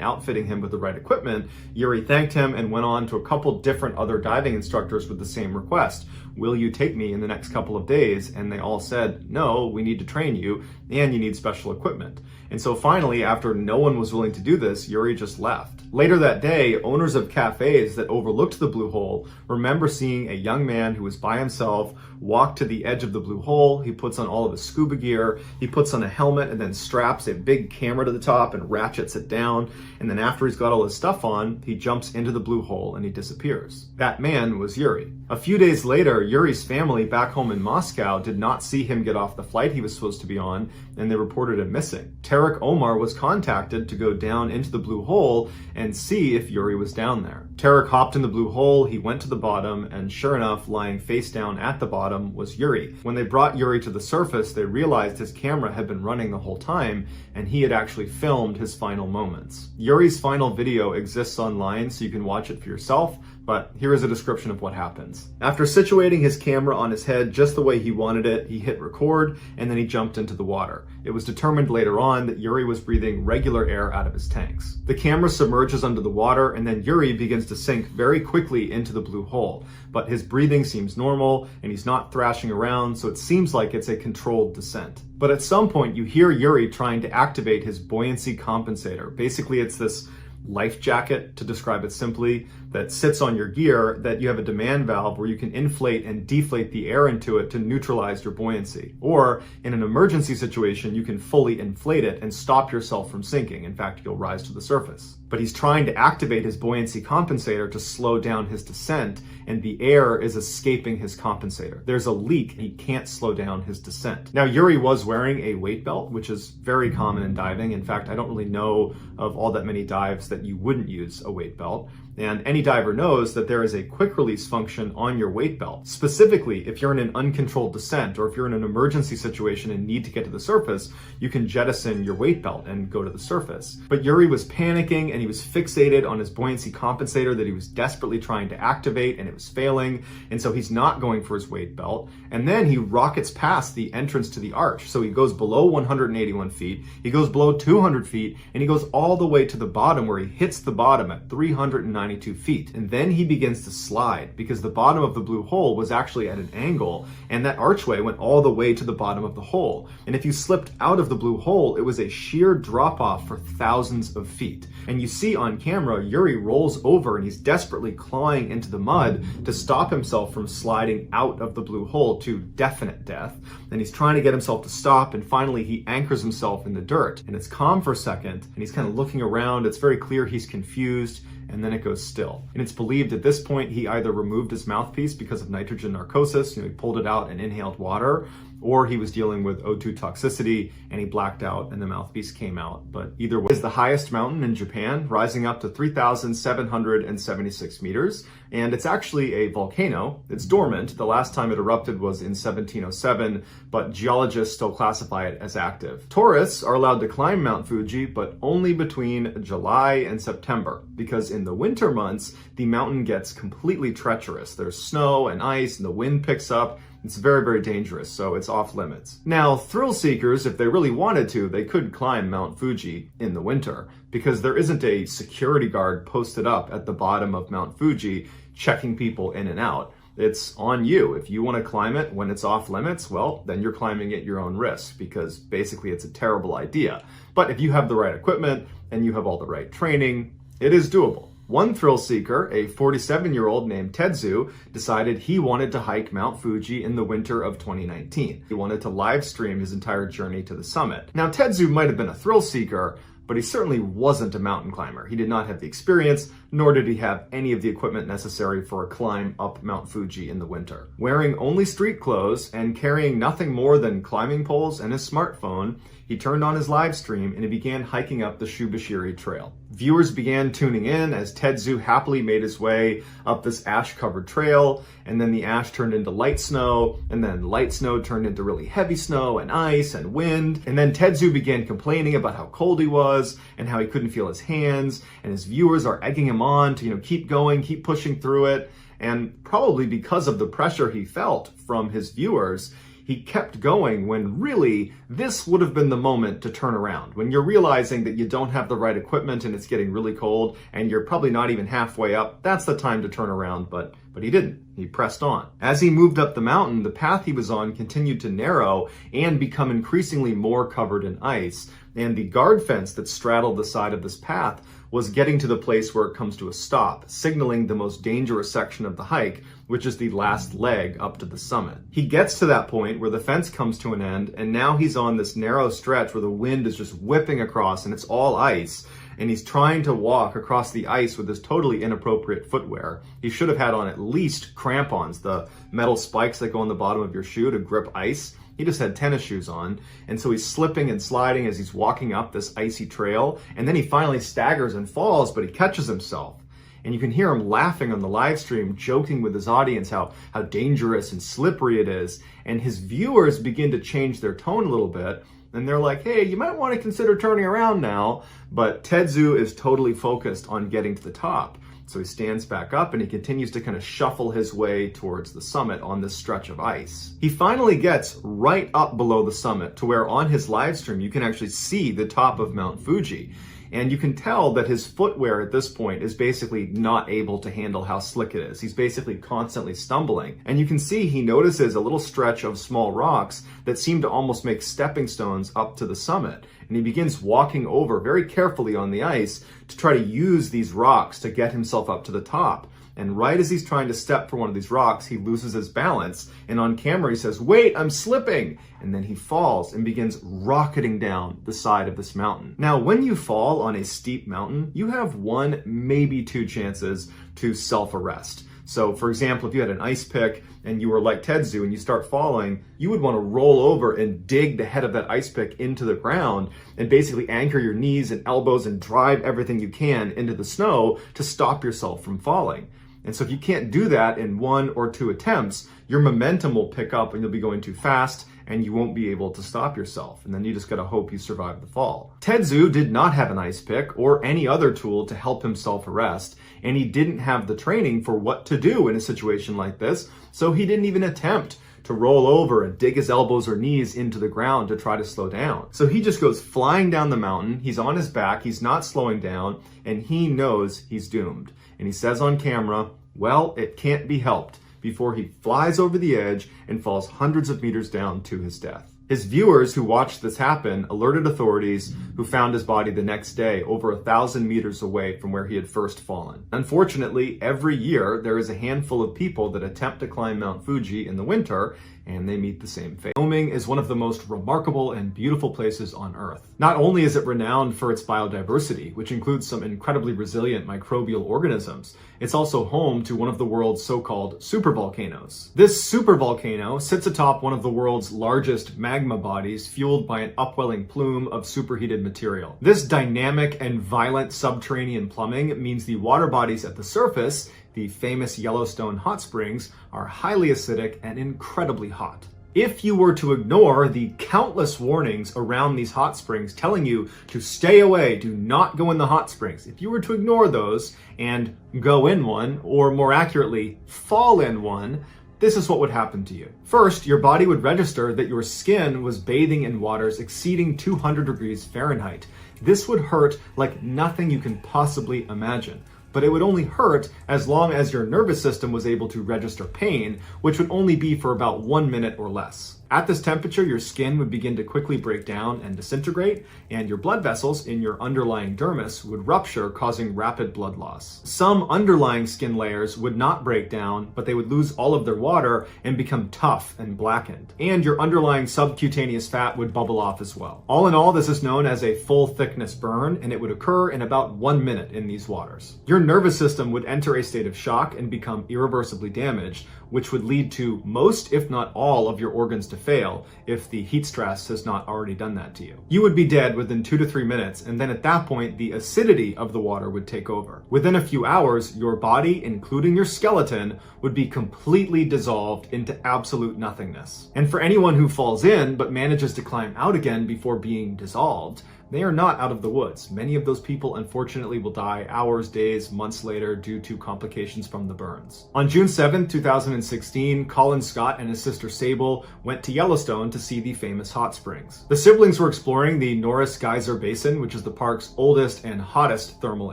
outfitting him with the right equipment, Yuri thanked him and went on to a couple different other diving instructors with the same request. Will you take me in the next couple of days? And they all said, no, we need to train you and you need special equipment. And so finally, after no one was willing to do this, Yuri just left. Later that day, owners of cafes that overlooked the blue hole remember seeing a young man who was by himself walk to the edge of the blue hole. He puts on all of his scuba gear, he puts on a helmet and then straps a big camera to the top and ratchets it down. And then after he's got all his stuff on, he jumps into the blue hole and he disappears. That man was Yuri. A few days later, Yuri's family back home in Moscow did not see him get off the flight he was supposed to be on, and they reported him missing. Tarek Omar was contacted to go down into the blue hole and see if Yuri was down there. Tarek hopped in the blue hole, he went to the bottom, and sure enough, lying face down at the bottom was Yuri. When they brought Yuri to the surface, they realized his camera had been running the whole time, and he had actually filmed his final moments. Yuri's final video exists online, so you can watch it for yourself, but here is a description of what happens. After situating his camera on his head just the way he wanted it, he hit record, and then he jumped into the water. It was determined later on that Yuri was breathing regular air out of his tanks. The camera submerges under the water, and then Yuri begins to sink very quickly into the blue hole. But his breathing seems normal, and he's not thrashing around, so it seems like it's a controlled descent. But at some point, you hear Yuri trying to activate his buoyancy compensator. Basically, it's this life jacket, to describe it simply, that sits on your gear that you have a demand valve where you can inflate and deflate the air into it to neutralize your buoyancy. Or in an emergency situation, you can fully inflate it and stop yourself from sinking. In fact, you'll rise to the surface. But he's trying to activate his buoyancy compensator to slow down his descent, and the air is escaping his compensator. There's a leak, and he can't slow down his descent. Now, Yuri was wearing a weight belt, which is very common in diving. In fact, I don't really know of all that many dives that you wouldn't use a weight belt. And any diver knows that there is a quick release function on your weight belt. Specifically, if you're in an uncontrolled descent or if you're in an emergency situation and need to get to the surface, you can jettison your weight belt and go to the surface. But Yuri was panicking and he was fixated on his buoyancy compensator that he was desperately trying to activate, and it was failing. And so he's not going for his weight belt. And then he rockets past the entrance to the arch. So he goes below 181 feet, he goes below 200 feet, and he goes all the way to the bottom where he hits the bottom at 392 feet. And then he begins to slide because the bottom of the blue hole was actually at an angle, and that archway went all the way to the bottom of the hole. And if you slipped out of the blue hole, it was a sheer drop off for thousands of feet. And you see on camera, Yuri rolls over and he's desperately clawing into the mud to stop himself from sliding out of the blue hole to definite death. And he's trying to get himself to stop, and finally he anchors himself in the dirt. And it's calm for a second, and he's kind of looking around. It's very clear he's confused, and then it goes still. And it's believed at this point he either removed his mouthpiece because of nitrogen narcosis, he pulled it out and inhaled water, or he was dealing with O2 toxicity and he blacked out and the mouthpiece came out. But either way, is the highest mountain in Japan, rising up to 3,776 meters. And it's actually a volcano. It's dormant. The last time it erupted was in 1707, but geologists still classify it as active. Tourists are allowed to climb Mount Fuji, but only between July and September, because in the winter months, the mountain gets completely treacherous. There's snow and ice and the wind picks up. It's very, very dangerous, so it's off limits. Now, thrill seekers, if they really wanted to, they could climb Mount Fuji in the winter, because there isn't a security guard posted up at the bottom of Mount Fuji checking people in and out. It's on you. If you want to climb it when it's off limits, well, then you're climbing at your own risk, because basically it's a terrible idea. But if you have the right equipment and you have all the right training, it is doable. One thrill seeker, a 47-year-old named Tetsu, decided he wanted to hike Mount Fuji in the winter of 2019. He wanted to live stream his entire journey to the summit. Now, Tetsu might have been a thrill seeker, but he certainly wasn't a mountain climber. He did not have the experience, nor did he have any of the equipment necessary for a climb up Mount Fuji in the winter. Wearing only street clothes and carrying nothing more than climbing poles and his smartphone, he turned on his live stream and he began hiking up the Shubashiri Trail. Viewers began tuning in as Tetsu happily made his way up this ash-covered trail, and then the ash turned into light snow, and then light snow turned into really heavy snow and ice and wind, and then Tetsu began complaining about how cold he was and how he couldn't feel his hands, and his viewers are egging him on to, keep going, keep pushing through it, and probably because of the pressure he felt from his viewers, he kept going when really this would have been the moment to turn around. When you're realizing that you don't have the right equipment and it's getting really cold and you're probably not even halfway up, that's the time to turn around, but he didn't. He pressed on. As he moved up the mountain, the path he was on continued to narrow and become increasingly more covered in ice, and the guard fence that straddled the side of this path was getting to the place where it comes to a stop, signaling the most dangerous section of the hike, which is the last leg up to the summit. He gets to that point where the fence comes to an end, and now he's on this narrow stretch where the wind is just whipping across and it's all ice, and he's trying to walk across the ice with this totally inappropriate footwear. He should have had on at least crampons, the metal spikes that go on the bottom of your shoe to grip ice. He just had tennis shoes on, and so he's slipping and sliding as he's walking up this icy trail, and then he finally staggers and falls, but he catches himself. And you can hear him laughing on the live stream, joking with his audience how dangerous and slippery it is, and his viewers begin to change their tone a little bit, and they're like, hey, you might want to consider turning around now, but Tetsu is totally focused on getting to the top. So he stands back up and he continues to kind of shuffle his way towards the summit on this stretch of ice. He finally gets right up below the summit to where on his live stream you can actually see the top of Mount Fuji. And you can tell that his footwear at this point is basically not able to handle how slick it is. He's basically constantly stumbling. And you can see he notices a little stretch of small rocks that seem to almost make stepping stones up to the summit. And he begins walking over very carefully on the ice to try to use these rocks to get himself up to the top. And right as he's trying to step for one of these rocks, he loses his balance. And on camera, he says, "Wait, I'm slipping." And then he falls and begins rocketing down the side of this mountain. Now, when you fall on a steep mountain, you have one, maybe two chances to self-arrest. So for example, if you had an ice pick and you were like Tetsu and you start falling, you would want to roll over and dig the head of that ice pick into the ground and basically anchor your knees and elbows and drive everything you can into the snow to stop yourself from falling. And so if you can't do that in one or two attempts, your momentum will pick up and you'll be going too fast and you won't be able to stop yourself. And then you just gotta hope you survive the fall. Tetsu did not have an ice pick or any other tool to help him self-arrest, and he didn't have the training for what to do in a situation like this, so he didn't even attempt to roll over and dig his elbows or knees into the ground to try to slow down. So he just goes flying down the mountain, he's on his back, he's not slowing down, and he knows he's doomed. And he says on camera, "Well, it can't be helped," before he flies over the edge and falls hundreds of meters down to his death. His viewers who watched this happen alerted authorities, who found his body the next day over 1,000 meters away from where he had first fallen. Unfortunately, every year there is a handful of people that attempt to climb Mount Fuji in the winter, and they meet the same fate. Wyoming is one of the most remarkable and beautiful places on Earth. Not only is it renowned for its biodiversity, which includes some incredibly resilient microbial organisms, it's also home to one of the world's so-called supervolcanoes. This supervolcano sits atop one of the world's largest magma bodies, fueled by an upwelling plume of superheated material. This dynamic and violent subterranean plumbing means the water bodies at the surface, the famous Yellowstone hot springs, are highly acidic and incredibly hot. If you were to ignore the countless warnings around these hot springs telling you to stay away, do not go in the hot springs, if you were to ignore those and go in one, or more accurately, fall in one, this is what would happen to you. First, your body would register that your skin was bathing in waters exceeding 200 degrees Fahrenheit. This would hurt like nothing you can possibly imagine. But it would only hurt as long as your nervous system was able to register pain, which would only be for about 1 minute or less. At this temperature, your skin would begin to quickly break down and disintegrate, and your blood vessels in your underlying dermis would rupture, causing rapid blood loss. Some underlying skin layers would not break down, but they would lose all of their water and become tough and blackened. And your underlying subcutaneous fat would bubble off as well. All in all, this is known as a full thickness burn, and it would occur in about 1 minute in these waters. Your nervous system would enter a state of shock and become irreversibly damaged, which would lead to most, if not all, of your organs to fail if the heat stress has not already done that to you. You would be dead within 2 to 3 minutes, and then at that point, the acidity of the water would take over. Within a few hours, your body, including your skeleton, would be completely dissolved into absolute nothingness. And for anyone who falls in but manages to climb out again before being dissolved, they are not out of the woods. Many of those people, unfortunately, will die hours, days, months later due to complications from the burns. On June 7, 2016, Colin Scott and his sister Sable went to Yellowstone to see the famous hot springs. The siblings were exploring the Norris Geyser Basin, which is the park's oldest and hottest thermal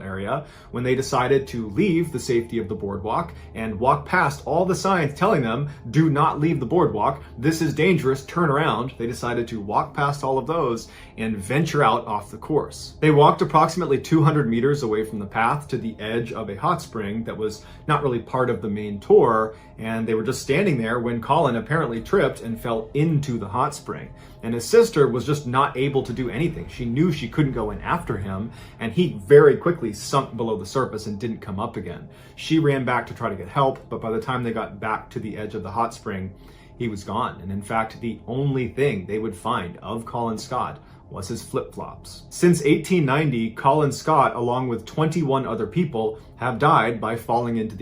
area, when they decided to leave the safety of the boardwalk and walk past all the signs telling them, "Do not leave the boardwalk, this is dangerous, turn around." They decided to walk past all of those and venture out off the course. They walked approximately 200 meters away from the path to the edge of a hot spring that was not really part of the main tour, and they were just standing there when Colin apparently tripped and fell into the hot spring. And his sister was just not able to do anything. She knew she couldn't go in after him, and he very quickly sunk below the surface and didn't come up again. She ran back to try to get help, but by the time they got back to the edge of the hot spring, he was gone. And in fact, the only thing they would find of Colin Scott was his flip-flops. Since 1890, Colin Scott, along with 21 other people, have died by falling into the